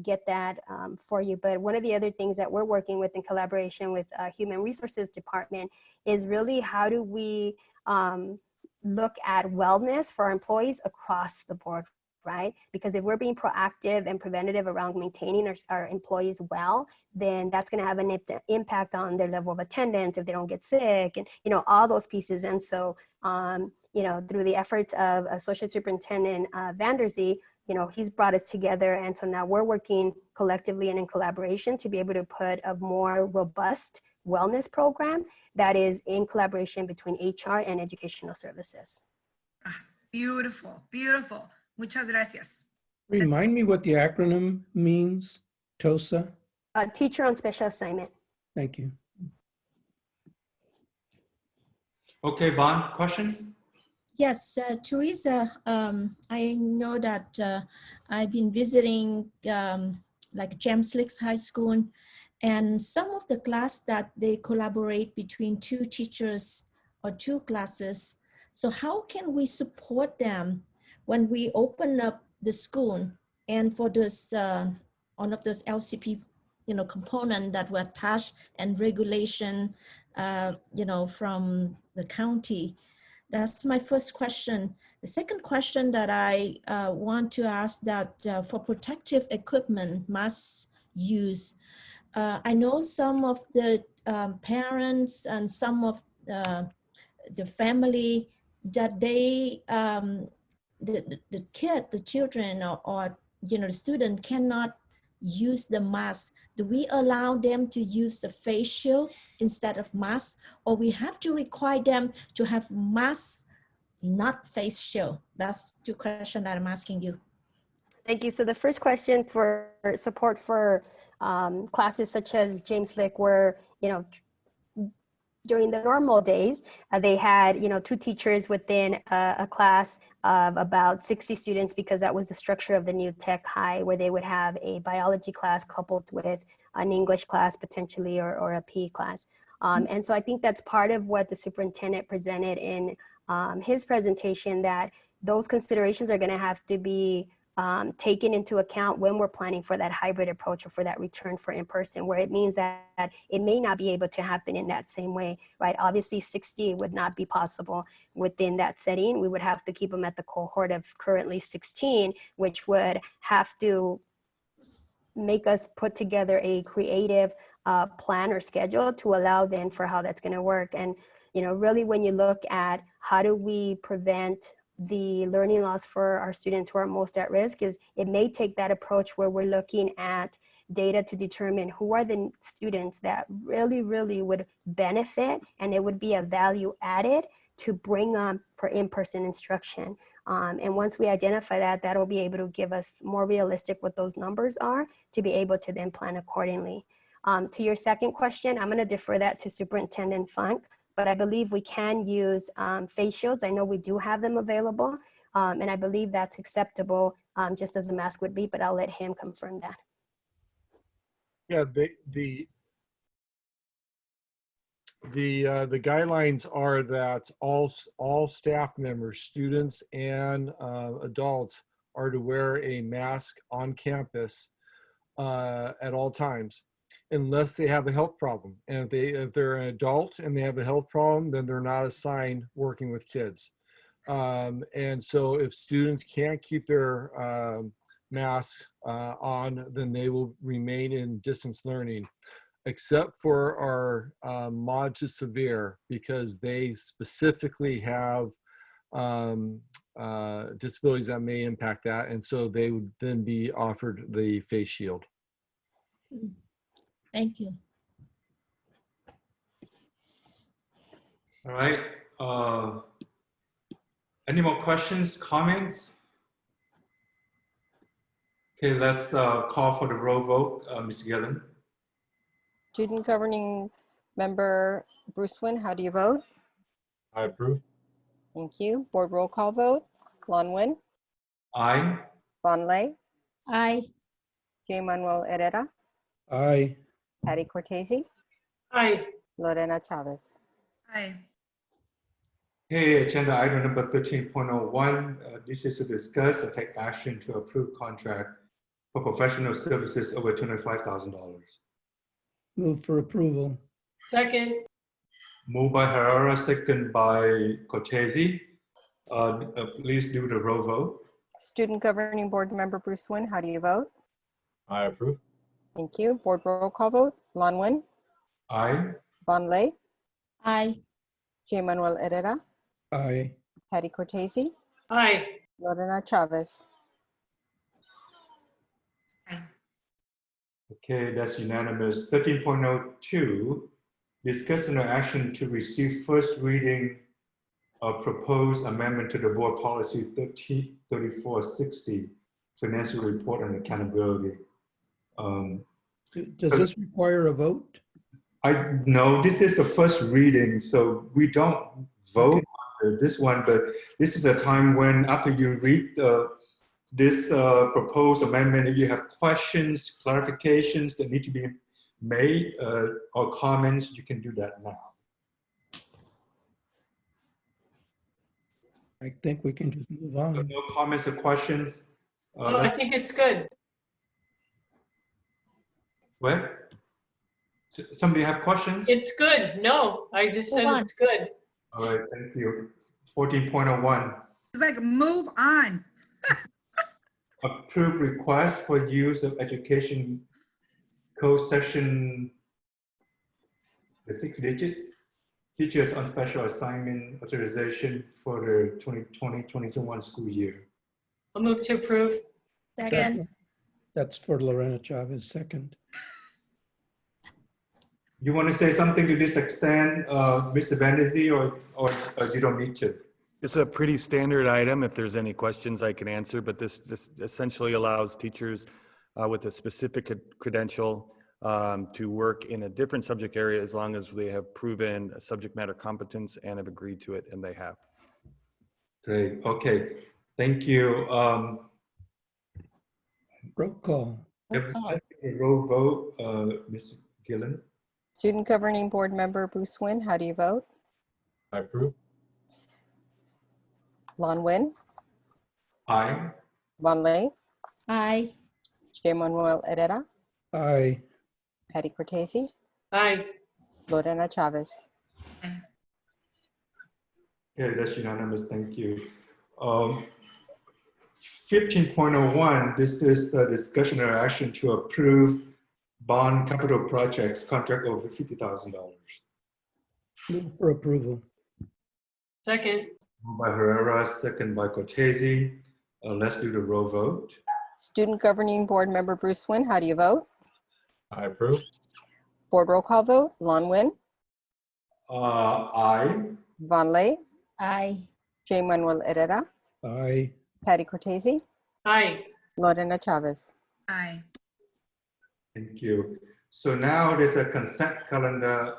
get that for you. But one of the other things that we're working with in collaboration with Human Resources Department is really how do we look at wellness for our employees across the board, right? Because if we're being proactive and preventative around maintaining our employees well, then that's going to have an impact on their level of attendance if they don't get sick and, you know, all those pieces. And so, you know, through the efforts of Associate Superintendent Vanderzee, you know, he's brought us together. And so now we're working collectively and in collaboration to be able to put a more robust wellness program that is in collaboration between HR and educational services. Beautiful, beautiful. Muchas gracias. Remind me what the acronym means, TOSA? Teacher on Special Assignment. Thank you. Okay, Vaughn, questions? Yes, Teresa, I know that I've been visiting like James Licks High School, and some of the class that they collaborate between two teachers or two classes. So how can we support them when we open up the school and for this one of those LCP, you know, component that were attached and regulation, you know, from the county? That's my first question. The second question that I want to ask that for protective equipment, mask use, I know some of the parents and some of the family that they, the kid, the children or you know, the student cannot use the mask. Do we allow them to use a face shield instead of mask, or we have to require them to have masks, not face shield? That's two questions that I'm asking you. Thank you. So the first question for support for classes such as James Lick, where, you know, during the normal days, they had, you know, two teachers within a class of about 60 students, because that was the structure of the new tech high, where they would have a biology class coupled with an English class potentially, or a PE class. And so I think that's part of what the superintendent presented in his presentation, that those considerations are going to have to be taken into account when we're planning for that hybrid approach or for that return for in-person, where it means that it may not be able to happen in that same way, right? Obviously 60 would not be possible within that setting. We would have to keep them at the cohort of currently 16, which would have to make us put together a creative plan or schedule to allow then for how that's going to work. And, you know, really when you look at how do we prevent the learning loss for our students who are most at risk, is it may take that approach where we're looking at data to determine who are the students that really, really would benefit, and it would be a value added to bring on for in-person instruction. And once we identify that, that'll be able to give us more realistic what those numbers are to be able to then plan accordingly. To your second question, I'm going to defer that to Superintendent Funk, but I believe we can use face shields. I know we do have them available, and I believe that's acceptable, just as a mask would be, but I'll let him confirm that. Yeah, the guidelines are that all staff members, students and adults, are to wear a mask on campus at all times, unless they have a health problem. And if they're an adult and they have a health problem, then they're not assigned working with kids. And so if students can't keep their masks on, then they will remain in distance learning, except for our mod to severe, because they specifically have disabilities that may impact that. And so they would then be offered the face shield. Thank you. All right. Any more questions, comments? Okay, let's call for the roll vote. Ms. Gillen. Student Governing Member Bruce Wynn, how do you vote? I approve. Thank you. Board roll call vote. Lon Wynn, Aye. Von Lay, Aye. J. Manuel Herrera, Aye. Patty Cortese, Aye. Lorena Chavez. Aye. Okay, agenda item number 13.01. This is to discuss or take action to approve contract for professional services over $25,000. Move for approval. Second. Moved by Herrera, second by Cortese. Please do the roll vote. Student Governing Board Member Bruce Wynn, how do you vote? I approve. Thank you. Board roll call vote. Lon Wynn, Aye. Von Lay, Aye. J. Manuel Herrera, Aye. Patty Cortese, Aye. Lorena Chavez. Okay, that's unanimous. 13.02, discussion or action to receive first reading of proposed amendment to the board policy 3460, financial report and accountability. Does this require a vote? No, this is the first reading, so we don't vote on this one, but this is a time when after you read this proposed amendment, if you have questions, clarifications that need to be made or comments, you can do that now. I think we can just move on. So no comments or questions? Oh, I think it's good. What? Somebody have questions? It's good. No, I just said it's good. All right, thank you. 14.01. It's like, move on. Approve request for use of education code section, the 6 digits, teachers on special assignment authorization for the 2020-2021 school year. I'll move to approve. Second. That's for Lorena Chavez, second. You want to say something to this extent, Mr. Vanderzee, or you don't need to? It's a pretty standard item. If there's any questions, I can answer, but this essentially allows teachers with a specific credential to work in a different subject area as long as they have proven subject matter competence and have agreed to it, and they have. Great, okay, thank you. Roll call. Roll vote, Ms. Gillen. Student Governing Board Member Bruce Wynn, how do you vote? I approve. Lon Wynn, Aye. Von Lay, Aye. J. Manuel Herrera, Aye. Patty Cortese, Aye. Lorena Chavez. Okay, that's unanimous, thank you. 15.01, this is a discussion or action to approve bond capital projects contract over $50,000. Move for approval. Second. Moved by Herrera, second by Cortese. Let's do the roll vote. Student Governing Board Member Bruce Wynn, how do you vote? I approve. Board roll call vote. Lon Wynn, Aye. Von Lay, Aye. J. Manuel Herrera, Aye. Patty Cortese, Aye. Lorena Chavez. Aye. Thank you. So now there's a consent calendar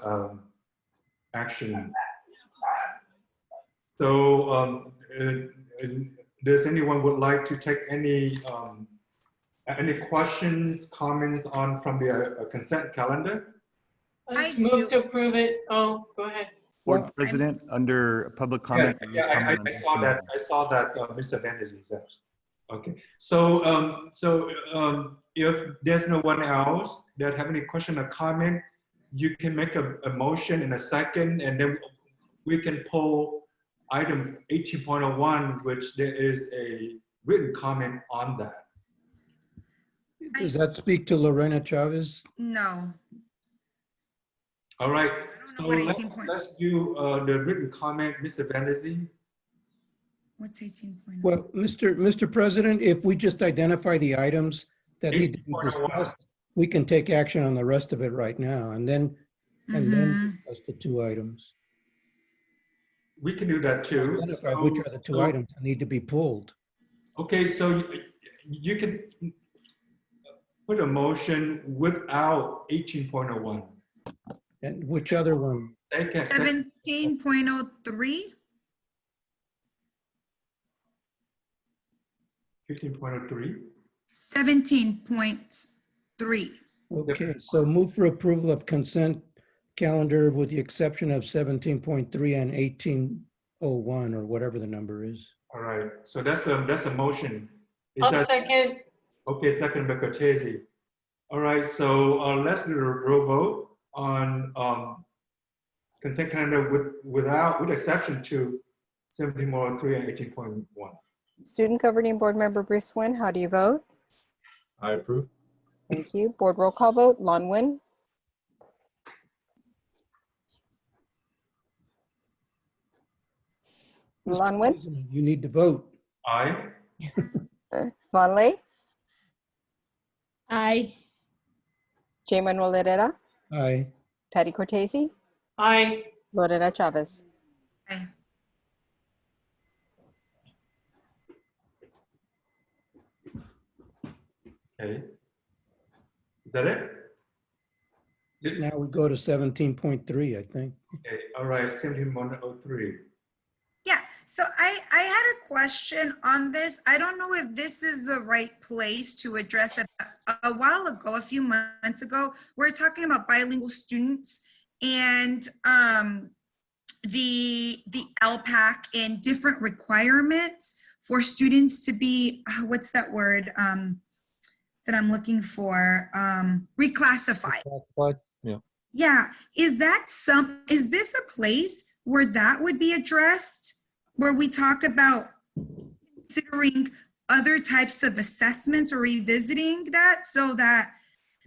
action. So does anyone would like to take any questions, comments on from the consent calendar? Let's move to approve it. Oh, go ahead. Board President, under public comment. Yeah, I saw that. I saw that, Mr. Vanderzee said. Okay. So if there's no one else that have any question or comment, you can make a motion in a second, and then we can pull item 18.01, which there is a written comment on that. Does that speak to Lorena Chavez? No. All right. So what let's do the written comment, Mr. Vanderzee. What's 18.01? Well, Mr. President, if we just identify the items that need to be discussed, we can take action on the rest of it right now, and then discuss the 2 items. We can do that too. Identify which are the two items that need to be pulled. Okay, so you can put a motion without 18.01. And which other one? 17.03. 15.03. 17.3. Okay, so move for approval of consent calendar with the exception of 17.3 and 18.01 or whatever the number is. All right, so that's a motion. Is I'll that second. okay? Second by Cortese. All right, so let's do a roll vote on consent calendar with exception to 17.03 and 18.1. Student Governing Board Member Bruce Nguyen, how do you vote? I approve. Thank you. Board roll call vote, Lon Nguyen. Lon Nguyen. You need to vote. Aye. Von Lay. Aye. J. Manuel Herrera. Aye. Patty Cortese. Aye. Lorena Chavez. Aye. Okay. Is that it? Now we go to 17.3, I think. Okay. All right. 17.03. Yeah, so I had a question on this. I don't know if this is the right place to address it. A while ago, a few months ago, we were talking about bilingual students and the LPAC and different requirements for students to be, what's that word that I'm looking for? Reclassified. Classified, yeah. Yeah, is this a place where that would be addressed? Where we talk about considering other types of assessments or revisiting that so that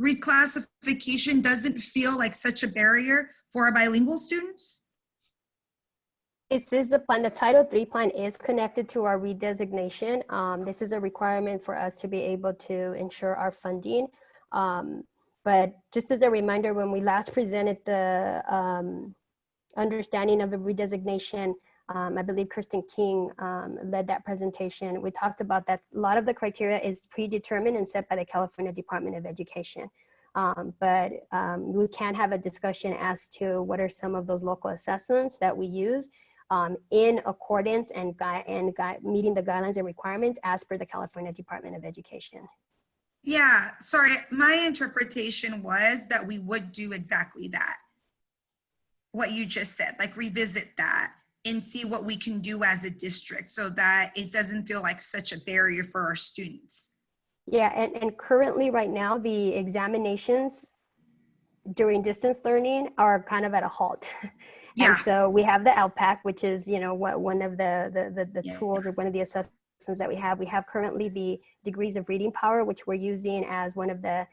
reclassification doesn't feel like such a barrier for our bilingual students? This is the plan. The Title III plan is connected to our redesignation. This is a requirement for us to be able to ensure our funding. But just as a reminder, when we last presented the understanding of the redesignation, I believe Kirsten King led that presentation. We talked about that a lot of the criteria is predetermined and set by the California Department of Education. But we can have a discussion as to what are some of those local assessments that we use in accordance and meeting the guidelines and requirements as per the California Department of Education. Yeah, sorry, my interpretation was that we would do exactly that. What you just said, like revisit that and see what we can do as a district so that it doesn't feel like such a barrier for our students. Yeah, and currently right now, the examinations during distance learning are kind of at a halt. Yeah. And so we have the LPAC, which is, one of the tools or one of the assessments that we have. We have currently the degrees of reading power, which we're using as one of the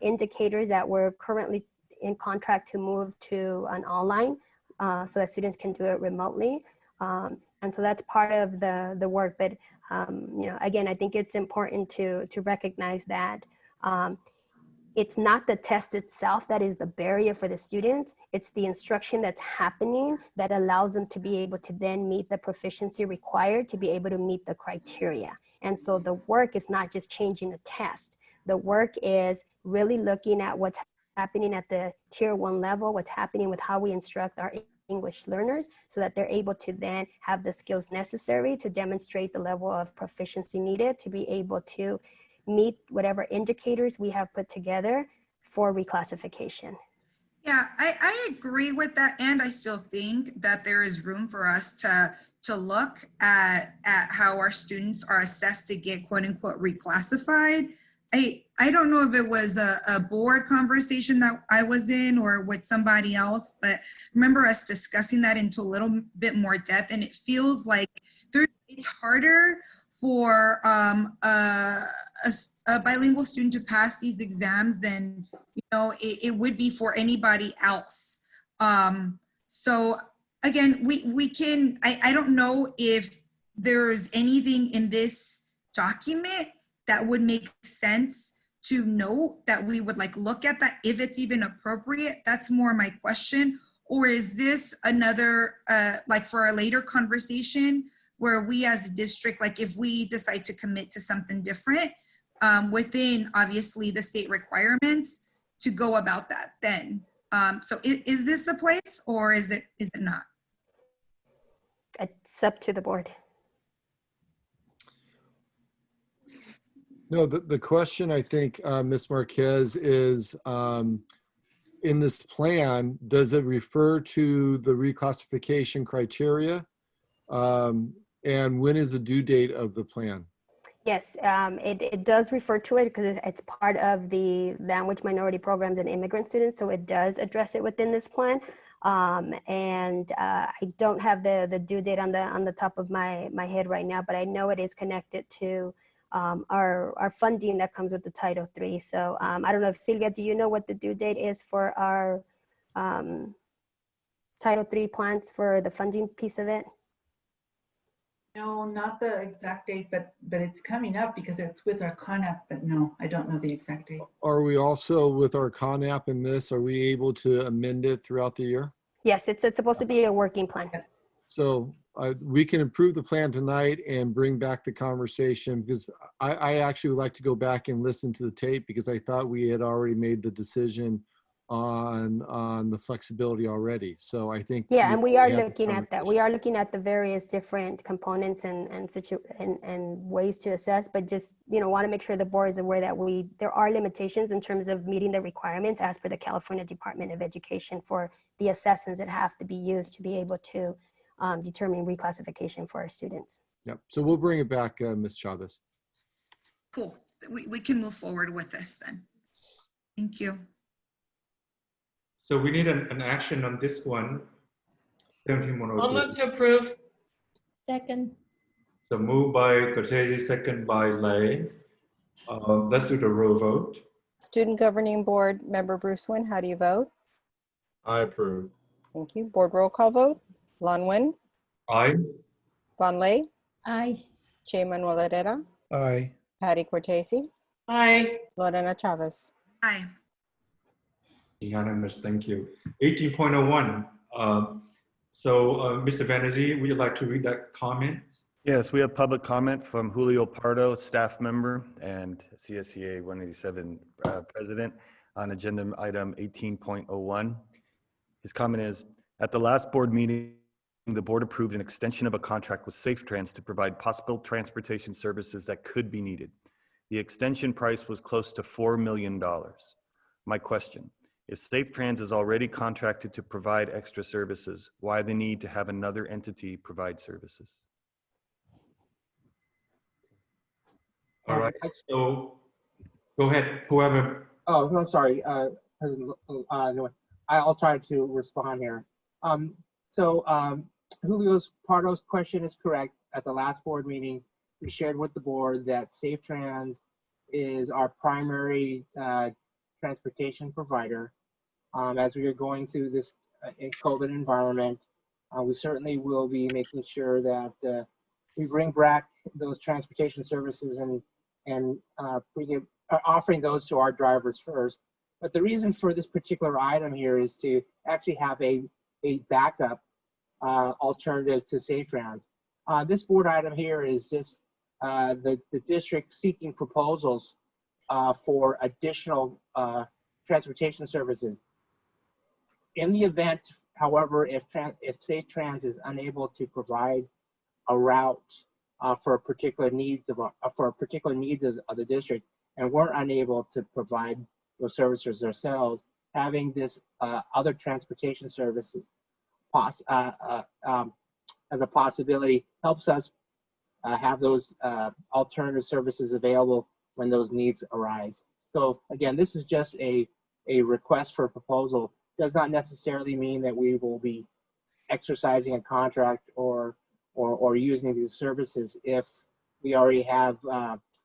indicators that we're currently in contract to move to an online so that students can do it remotely. And so that's part of the work. But, again, I think it's important to recognize that it's not the test itself that is the barrier for the students. It's the instruction that's happening that allows them to be able to then meet the proficiency required to be able to meet the criteria. And so the work is not just changing the test. The work is really looking at what's happening at the tier 1 level, what's happening with how we instruct our English learners so that they're able to then have the skills necessary to demonstrate the level of proficiency needed to be able to meet whatever indicators we have put together for reclassification. Yeah, I agree with that. And I still think that there is room for us to look at how our students are assessed to get quote unquote reclassified. I don't know if it was a board conversation that I was in or with somebody else, but remember us discussing that into a little bit more depth. And it feels like it's harder for a bilingual student to pass these exams than it would be for anybody else. So again, we can, I don't know if there's anything in this document that would make sense to note that we would look at that if it's even appropriate. That's more my question. Or is this another, like for a later conversation where we as a district, like if we decide to commit to something different within obviously the state requirements to go about that then? So is this the place or is it not? It's up to the board. No, the question I think, Ms. Marquez, is in this plan, does it refer to the reclassification criteria? And when is the due date of the plan? Yes, it does refer to it because it's part of the language minority programs and immigrant students. So it does address it within this plan. I don't have the due date on the top of my head right now, but I know it is connected to our funding that comes with the Title III. So I don't know if Silvia, do you know what the due date is for our Title III plans for the funding piece of it? No, not the exact date, but it's coming up because it's with our CONAP, but no, I don't know the exact date. Are we also with our CONAP in this, are we able to amend it throughout the year? Yes, it's supposed to be a working plan. So we can approve the plan tonight and bring back the conversation, because I actually would like to go back and listen to the tape, because I thought we had already made the decision on the flexibility already. So I think. Yeah, and we are looking at that. We are looking at the various different components and ways to assess, but just, want to make sure the board is aware that there are limitations in terms of meeting the requirements as per the California Department of Education for the assessments that have to be used to be able to determine reclassification for our students. Yep. So we'll bring it back, Ms. Chavez. Cool. We can move forward with this then. Thank you. So we need an action on this one. 17102. I'll move to approve. Second. So moved by Cortese, second by Lay. Let's do the roll vote. Student Governing Board Member Bruce Nguyen, how do you vote? I approve. Thank you. Board roll call vote. Lan Nguyen, Aye. Van Lay, Aye. Che Manuel Herrera, Aye. Patty Cortese, Aye. Lorena Chavez. Aye. Unanimous, thank you. 18.01. Mr. Banerjee, would you like to read that comment? Yes, we have public comment from Julio Pardo, staff member and CSEA 187 president on agenda item 18.01. His comment is, at the last board meeting, the board approved an extension of a contract with SafeTrans to provide possible transportation services that could be needed. The extension price was close to $4 million. My question, if SafeTrans is already contracted to provide extra services, why the need to have another entity provide services? All right, so go ahead, whoever. Oh, I'm sorry, President Nguyen. I'll try to respond here. Julio Pardo's question is correct. At the last board meeting, we shared with the board that SafeTrans is our primary transportation provider. As we are going through this COVID environment, we certainly will be making sure that we bring back those transportation services and offering those to our drivers first. But the reason for this particular item here is to actually have a backup alternative to SafeTrans. This board item here is just the district seeking proposals for additional transportation services. In the event, however, if SafeTrans is unable to provide a route for particular needs of the district, and we're unable to provide those services ourselves, having this other transportation services as a possibility helps us have those alternative services available when those needs arise. So again, this is just a request for a proposal. Does not necessarily mean that we will be exercising a contract or using these services if we already have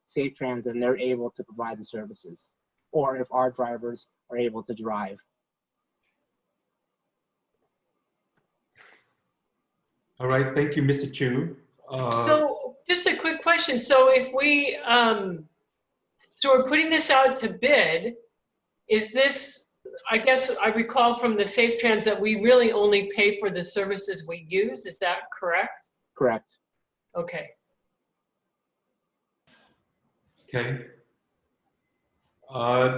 SafeTrans and they're able to provide the services, or if our drivers are able to drive. All right, thank you, Mr. Chu. So just a quick question. So if we, so we're putting this out to bid, is this I guess I recall from the Safe Trans that we really only pay for the services we use. Is that correct? Correct. Okay. Okay.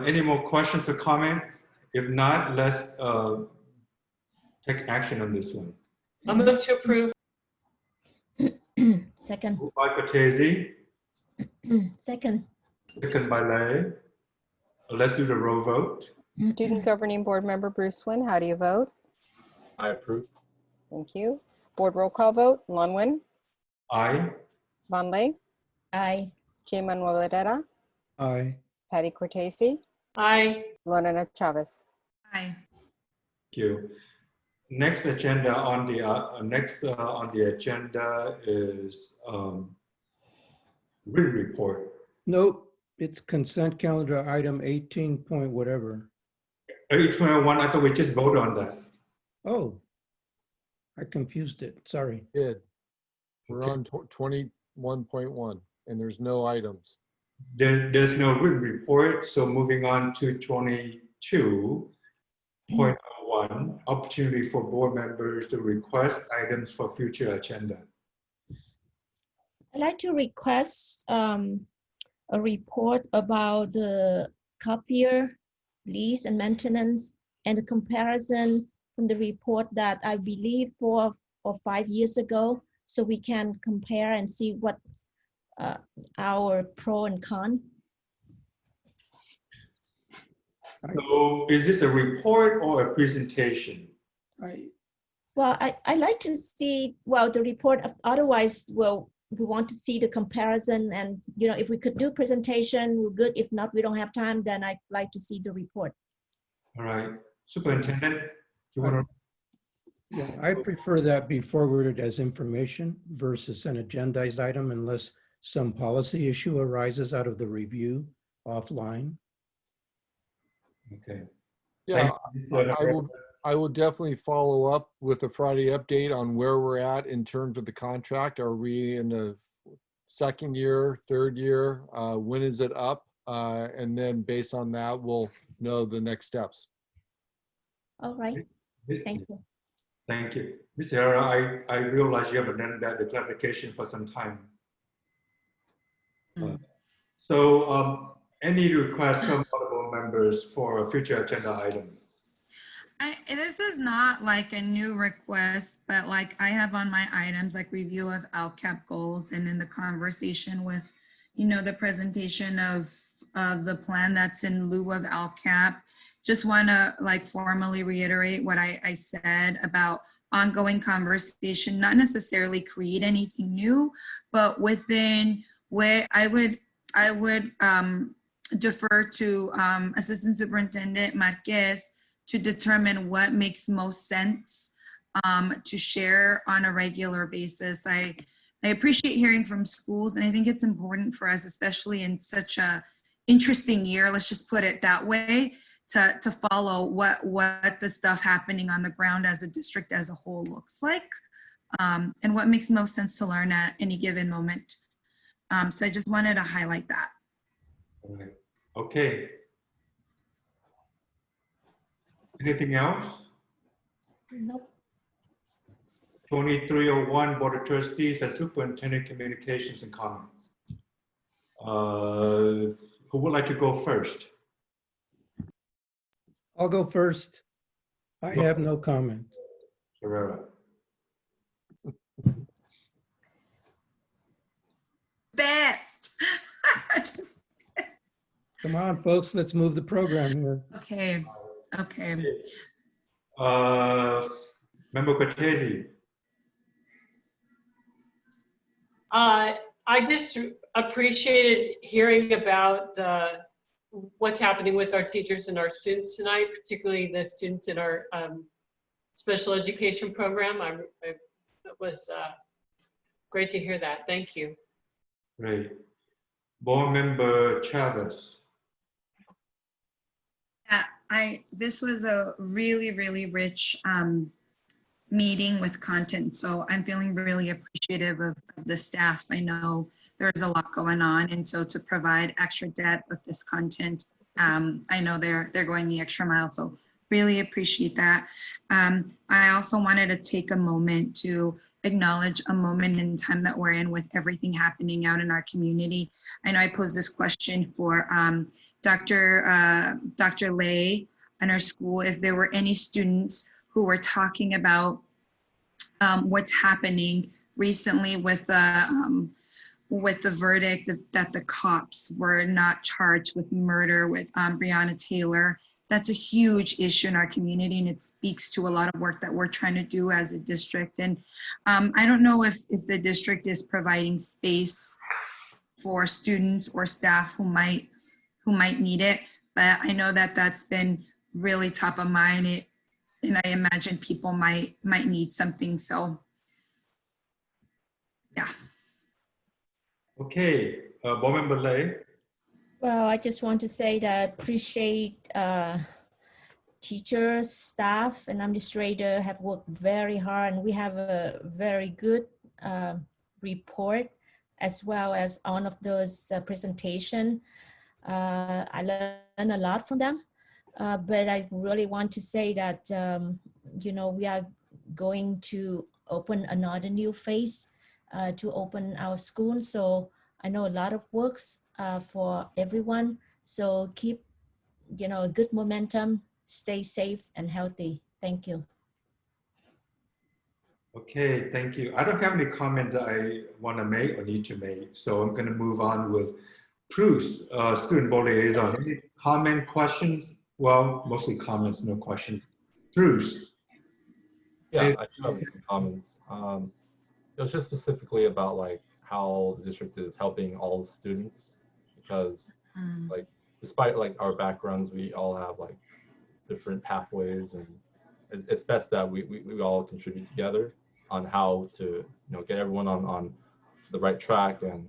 Any more questions or comments? If not, let's take action on this one. I'm going to approve. Second. Moved by Cortese, Second. second by Lay. Let's do the roll vote. Student Governing Board Member Bruce Wynn, how do you vote? I approve. Thank you. Board roll call vote, Lon Wynn, Aye. Van Lay, Aye. J. Manuel Herrera, Aye. Patty Cortese, Aye. Lorena Chavez. Aye. Thank you. Next agenda on the agenda is written report. Nope, it's consent calendar item 18 point whatever. 821, I thought we just voted on that. Oh, I confused it. Sorry. Good. We're Okay. on 21.1 and there's no items. There's no written report, so moving on to 22.1, opportunity for board members to request items for future agenda. I'd like to request a report about the copier lease and maintenance and the comparison from the report that I believe 4 or 5 years ago, so we can compare and see what our pro and con. So is this a report or a presentation? Well, I like to see, well, the report, otherwise, well, we want to see the comparison, and, you know, if we could do presentation, we're good. If not, we don't have time, then I'd like to see the report. All right, Superintendent, you want to? Yeah, I prefer that be forwarded as information versus an agendized item unless some policy issue arises out of the review offline. Okay. Yeah, Thank you. I will definitely follow up with a Friday update on where we're at in terms of the contract. Are we in the second year, third year? When is it up? And then based on that, we'll know the next steps. All right, thank you. Thank you. Ms. Herrera, I realize you haven't done the clarification for some time. So any requests from other members for a future agenda item? This is not like a new request, but like I have on my items, like review of LCAP goals, and in the conversation with, you know, the presentation of the plan that's in lieu of LCAP. Just want to like formally reiterate what I said about ongoing conversation, not necessarily create anything new, but within where I would defer to Assistant Superintendent Marquez to determine what makes most sense to share on a regular basis. I appreciate hearing from schools, and I think it's important for us, especially in such a interesting year, let's just put it that way, to follow what the stuff happening on the ground as a district as a whole looks like, and what makes most sense to learn at any given moment. So I just wanted to highlight that. All right. Okay. Anything else? Nope. 2301, Board of Trustees and Superintendent Communications and Comments. Who would like to go first? I'll go first. I have no comment. Herrera. Best. Come on, folks, let's move the program here. Okay. Member Cortese. I just appreciated hearing about what's happening with our teachers and our students tonight, particularly the students in our special education program. It was great to hear that. Thank you. Great. Board Member Chavez. This was a really, really rich meeting with content. So I'm feeling really appreciative of the staff. I know there's a lot going on. And so to provide extra depth with this content I know they're going the extra mile, so really appreciate that. I also wanted to take a moment to acknowledge a moment in time that we're in with everything happening out in our community. I know I posed this question for Dr. Lay in our school, if there were any students who were talking about what's happening recently with the verdict that the cops were not charged with murder with Breonna Taylor. That's a huge issue in our community, and it speaks to a lot of work that we're trying to do as a district. And I don't know if the district is providing space for students or staff who might need it, but I know that that's been really top of mind. And I imagine people might need something. So, yeah. Okay, Board Member Lay. Well, I just want to say that appreciate teachers, staff, and administrator have worked very hard, and we have a very good report as well as all of those presentation. I learned a lot from them, but I really want to say that you know, we are going to open another new phase to open our school. So I know a lot of works for everyone. So keep, you know, a good momentum, stay safe and healthy. Thank you. Okay, thank you. I don't have any comment that I want to make or need to make. So I'm going to move on with Bruce, Student Board Liaison. Any comment, questions? Well, mostly comments, no questions. Bruce. Yeah, I do have some comments. It was just specifically about like how the district is helping all students, because like despite like our backgrounds, we all have like different pathways, and it's best that we all contribute together on how to, you know, get everyone on the right track. And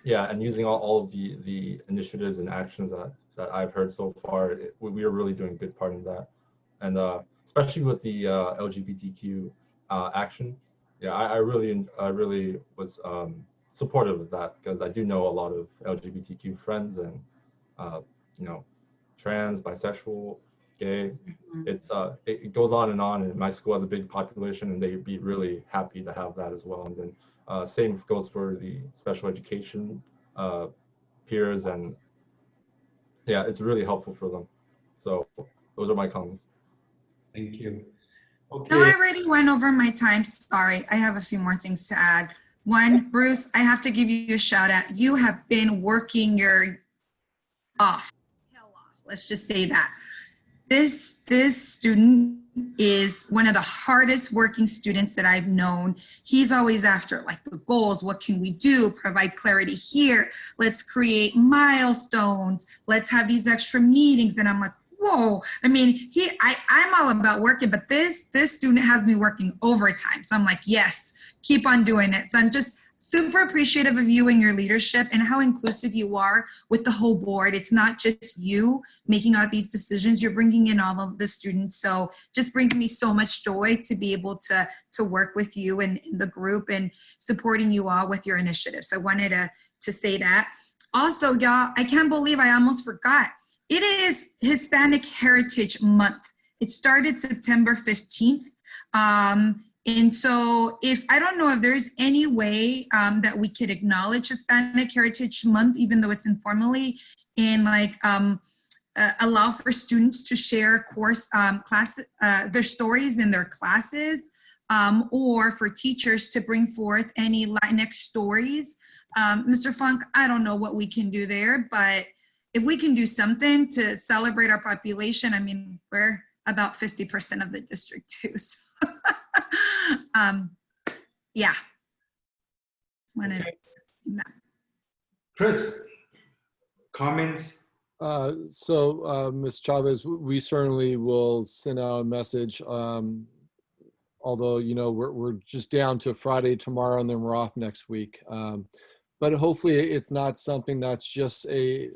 yeah, and using all of the initiatives and actions that I've heard so far, we are really doing a good part in that. And especially with the LGBTQ action, yeah, I really was supportive of that, because I do know a lot of LGBTQ friends, and you know, trans, bisexual, gay. It goes on, and my school has a big population, and they'd be really happy to have that as well. And then same goes for the special education peers, and yeah, it's really helpful for them. So those are my comments. Thank you. Okay. No, I already went over my time. Sorry, I have a few more things to add. One, Bruce, I have to give you a shout out. You have been working your hell off. Let's just say that. This student is one of the hardest working students that I've known. He's always after like the goals. What can we do? Provide clarity here. Let's create milestones. Let's have these extra meetings. And I'm like, whoa. I mean, I'm all about working, but this student has me working overtime. So I'm like, yes, keep on doing it. So I'm just super appreciative of you and your leadership and how inclusive you are with the whole board. It's not just you making all these decisions, you're bringing in all of the students. So just brings me so much joy to be able to work with you and the group and supporting you all with your initiatives. So I wanted to say that. Also, y'all, I can't believe I almost forgot. It is Hispanic Heritage Month. It started September 15th. And so I don't know if there's any way that we could acknowledge Hispanic Heritage Month, even though it's informally, and like allow for students to share their stories in their classes, or for teachers to bring forth any Latinx stories. Mr. Funk, I don't know what we can do there, but if we can do something to celebrate our population, I mean, we're about 50% of the district too. So. Yeah. Okay. Chris, comments? Ms. Chavez, we certainly will send out a message. Although, you know, we're just down to Friday tomorrow, and then we're off next week. But hopefully it's not something that's just a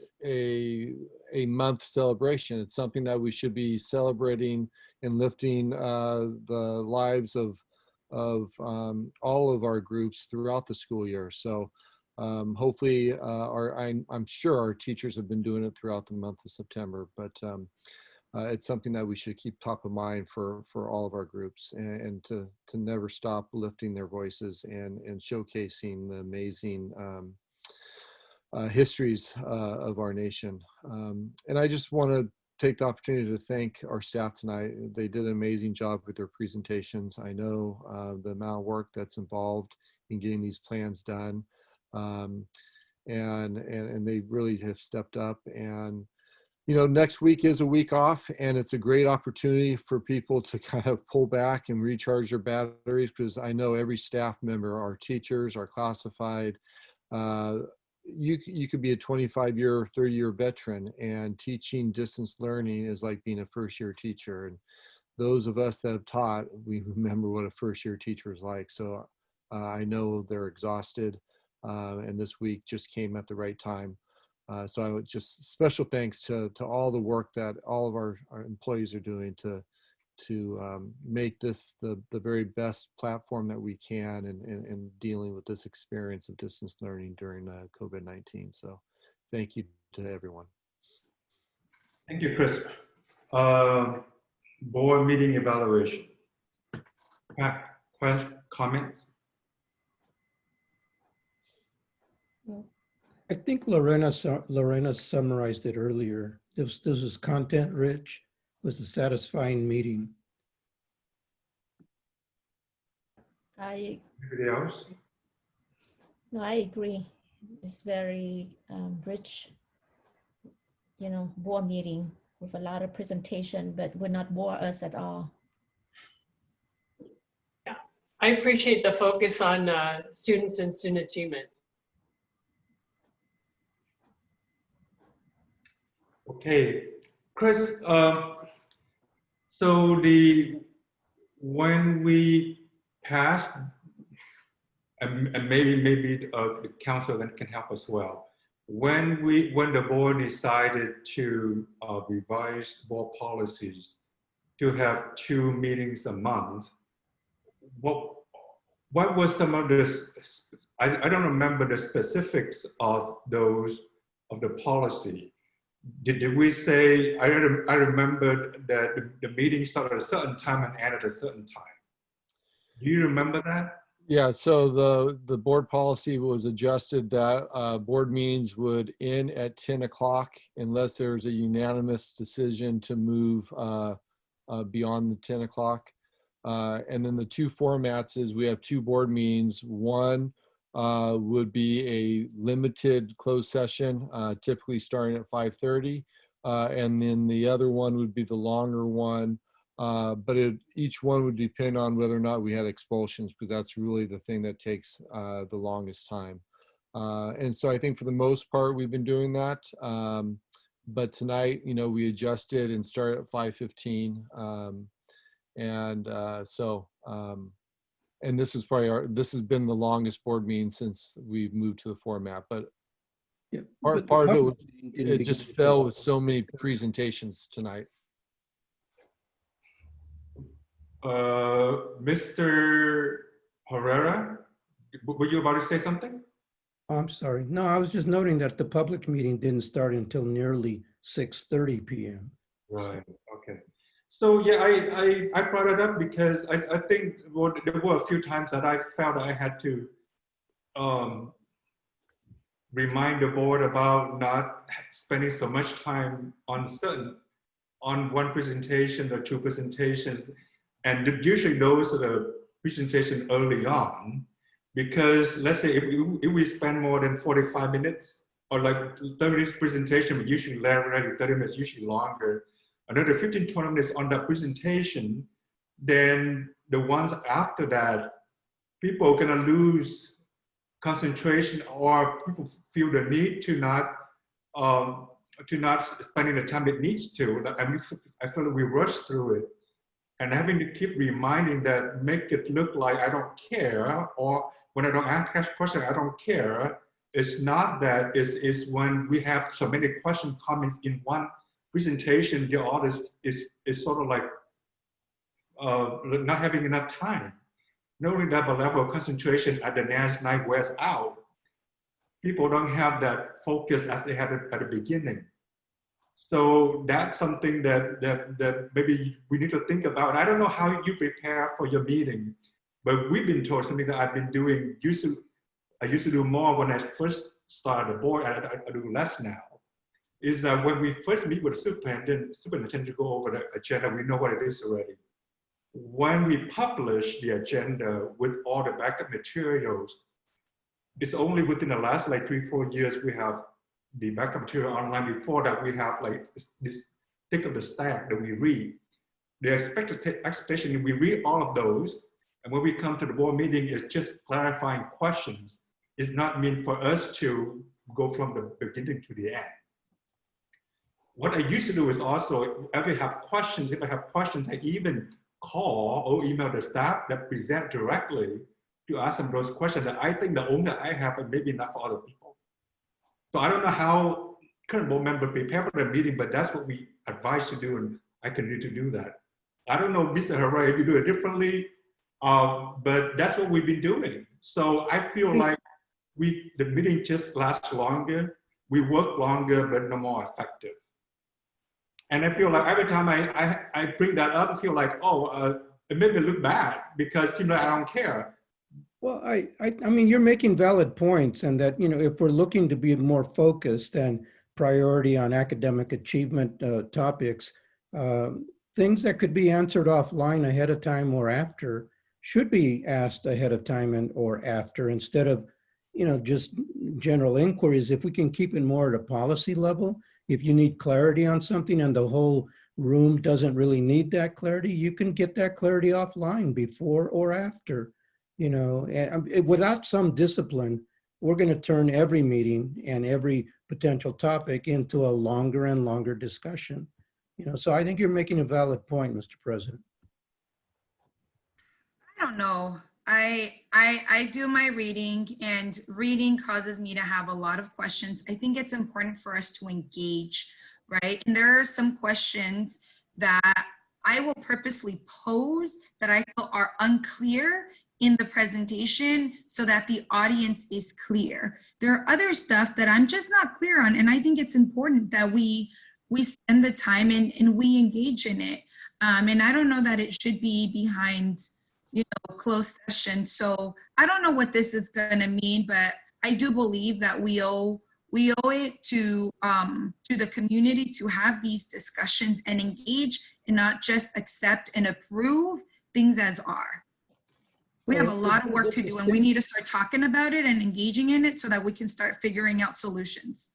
month celebration. It's something that we should be celebrating and lifting the lives of all of our groups throughout the school year. So hopefully, I'm sure our teachers have been doing it throughout the month of September, but it's something that we should keep top of mind for all of our groups, and to never stop lifting their voices and showcasing the amazing histories of our nation. And I just want to take the opportunity to thank our staff tonight. They did an amazing job with their presentations. I know the amount of work that's involved in getting these plans done, and they really have stepped up. And you know, next week is a week off, and it's a great opportunity for people to kind of pull back and recharge their batteries, because I know every staff member, our teachers, our classified, you could be a 25-year, 30-year veteran, and teaching distance learning is like being a first-year teacher. And those of us that have taught, we remember what a first-year teacher is like. So I know they're exhausted, and this week just came at the right time. So I would just special thanks to all the work that all of our employees are doing to make this the very best platform that we can in dealing with this experience of distance learning during COVID-19. So thank you to everyone. Thank you, Chris. Board meeting evaluation. Comments? I think Lorena summarized it earlier. This was content rich, was a satisfying meeting. Anybody else? No, I agree. It's very rich, you know, board meeting with a lot of presentation, but would not bore us at all. Yeah, I appreciate the focus on students and student achievement. Okay, Chris, so when we passed, and maybe the council can help as well, when the board decided to revise board policies to have 2 meetings a month, what was some of this? I don't remember the specifics of the policy. Did we say, I remember that the meeting started at a certain time and ended at a certain time. Do you remember that? Yeah, so the board policy was adjusted that board meetings would end at 10 o'clock unless there's a unanimous decision to move beyond the 10 o'clock. And then the 2 formats is we have 2 board meetings. One would be a limited closed session, typically starting at 5:30. And then the other one would be the longer one. But each one would depend on whether or not we had expulsions, because that's really the thing that takes the longest time. And so I think for the most part, we've been doing that. But tonight, you know, we adjusted and started at 5:15. And this is probably this has been the longest board meeting since we've moved to the format. But yeah, part of it just fell with so many presentations tonight. Mr. Herrera, were you about to say something? Oh, I'm sorry. No, I was just noting that the public meeting didn't start until nearly 6:30 p.m. Right, okay. So yeah, I brought it up because I think there were a few times that I felt I had to remind the board about not spending so much time on one presentation or 2 presentations. And usually those are the presentations early on, because let's say if we spend more than 45 minutes or like 30 minutes presentation, usually later, 30 minutes, usually longer, another 15, 20 minutes on that presentation, then the ones after that, people are gonna lose concentration, or people feel the need to not spending the time it needs to. I mean, I feel like we rush through it. And having to keep reminding that, make it look like I don't care, or when I don't ask questions, I don't care. It's not that, it's when we have so many question comments in one presentation, the audience is sort of like not having enough time. Knowing that the level of concentration at the next night wears out, people don't have that focus as they had at the beginning. So that's something that maybe we need to think about. I don't know how you prepare for your meeting, but we've been told something that I've been doing. I used to do more when I first started the board, and I do less now. Is that when we first meet with the superintendent to go over the agenda, we know what it is already. When we publish the agenda with all the backup materials, it's only within the last like 3-4 years we have the backup material online. Before that, we have like this thick of the stack that we read. The expectation we read all of those, and when we come to the board meeting, it's just clarifying questions. It's not meant for us to go from the beginning to the end. What I used to do is also, if I have questions, I even call or email the staff that present directly to ask them those questions that I think the only I have and maybe not for other people. So I don't know how current board member prepare for the meeting, but that's what we advise to do, and I continue to do that. I don't know, Mr. Hara, if you do it differently, but that's what we've been doing. So I feel like the meeting just lasts longer, we work longer, but no more effective. And I feel like every time I bring that up, I feel like, it made me look bad because, I don't care. Well, I mean, you're making valid points, and that, if we're looking to be more focused and priority on academic achievement topics, things that could be answered offline ahead of time or after should be asked ahead of time and or after, instead of, just general inquiries. If we can keep it more at a policy level, if you need clarity on something and the whole room doesn't really need that clarity, you can get that clarity offline before or after. And without some discipline, we're going to turn every meeting and every potential topic into a longer and longer discussion. So I think you're making a valid point, Mr. President. I don't know. I do my reading, and reading causes me to have a lot of questions. I think it's important for us to engage, right? And there are some questions that I will purposely pose that I feel are unclear in the presentation so that the audience is clear. There are other stuff that I'm just not clear on, and I think it's important that we spend the time and we engage in it. And I don't know that it should be behind closed session. So I don't know what this is going to mean, but I do believe that we owe it to the community to have these discussions and engage, and not just accept and approve things as are. We have a lot of work to do, and we need to start talking about it and engaging in it so that we can start figuring out solutions.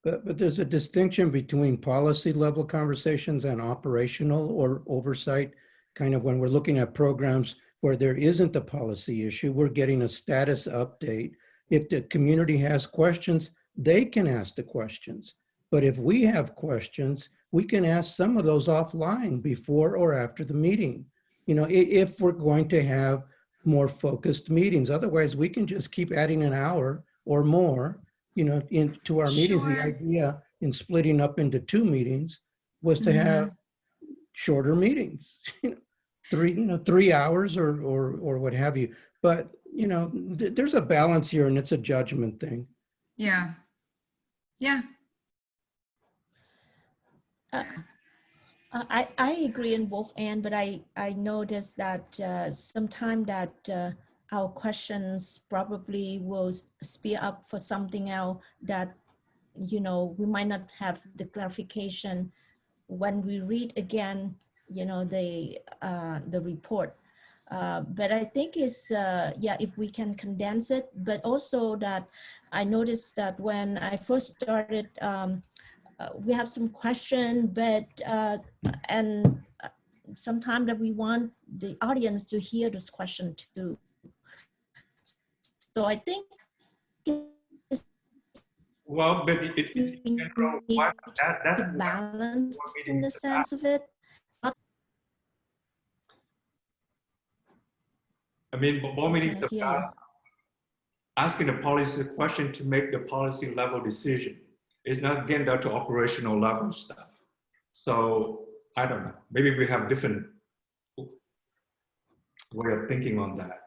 But there's a distinction between policy level conversations and operational or oversight. Kind of when we're looking at programs where there isn't a policy issue, we're getting a status update. If the community has questions, they can ask the questions. But if we have questions, we can ask some of those offline before or after the meeting. If we're going to have more focused meetings. Otherwise, we can just keep adding an hour or more, into our meetings. The idea in splitting up into 2 meetings was to have shorter meetings, 3 hours or what have you. But, there's a balance here, and it's a judgment thing. Yeah. Yeah. I agree on both ends, but I noticed that sometimes that our questions probably will spear up for something else that, we might not have the clarification when we read again, the report. But I think it's, if we can condense it, but also that I noticed that when I first started, we have some question, but and sometimes that we want the audience to hear this question too. So I think well, but it that's balance in the sense of it. I mean, board meetings is about asking the policy question to make the policy level decision. It's not getting down to operational level stuff. So I don't know. Maybe we have different way of thinking on that.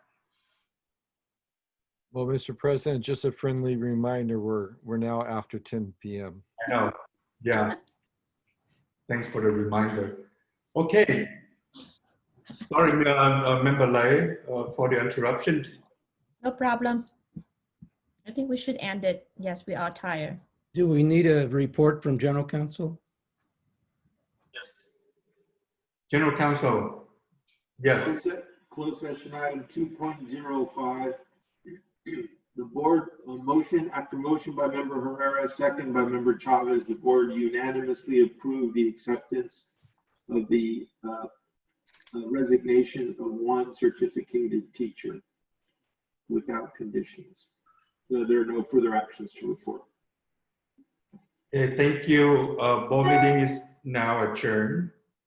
Well, Mr. President, just a friendly reminder, we're now after 10 p.m. I know. Yeah. Thanks for the reminder. Okay. Sorry, Member Lay, for the interruption. No problem. I think we should end it. Yes, we are tired. Do we need a report from General Counsel? Yes. General Counsel. Yes. Closed session item 2.05. The board, motion after motion by member Herrera, second by member Chavez, the board unanimously approved the acceptance of the resignation of one certificated teacher without conditions. There are no further actions to report. Okay, thank you. Board meeting is now adjourned.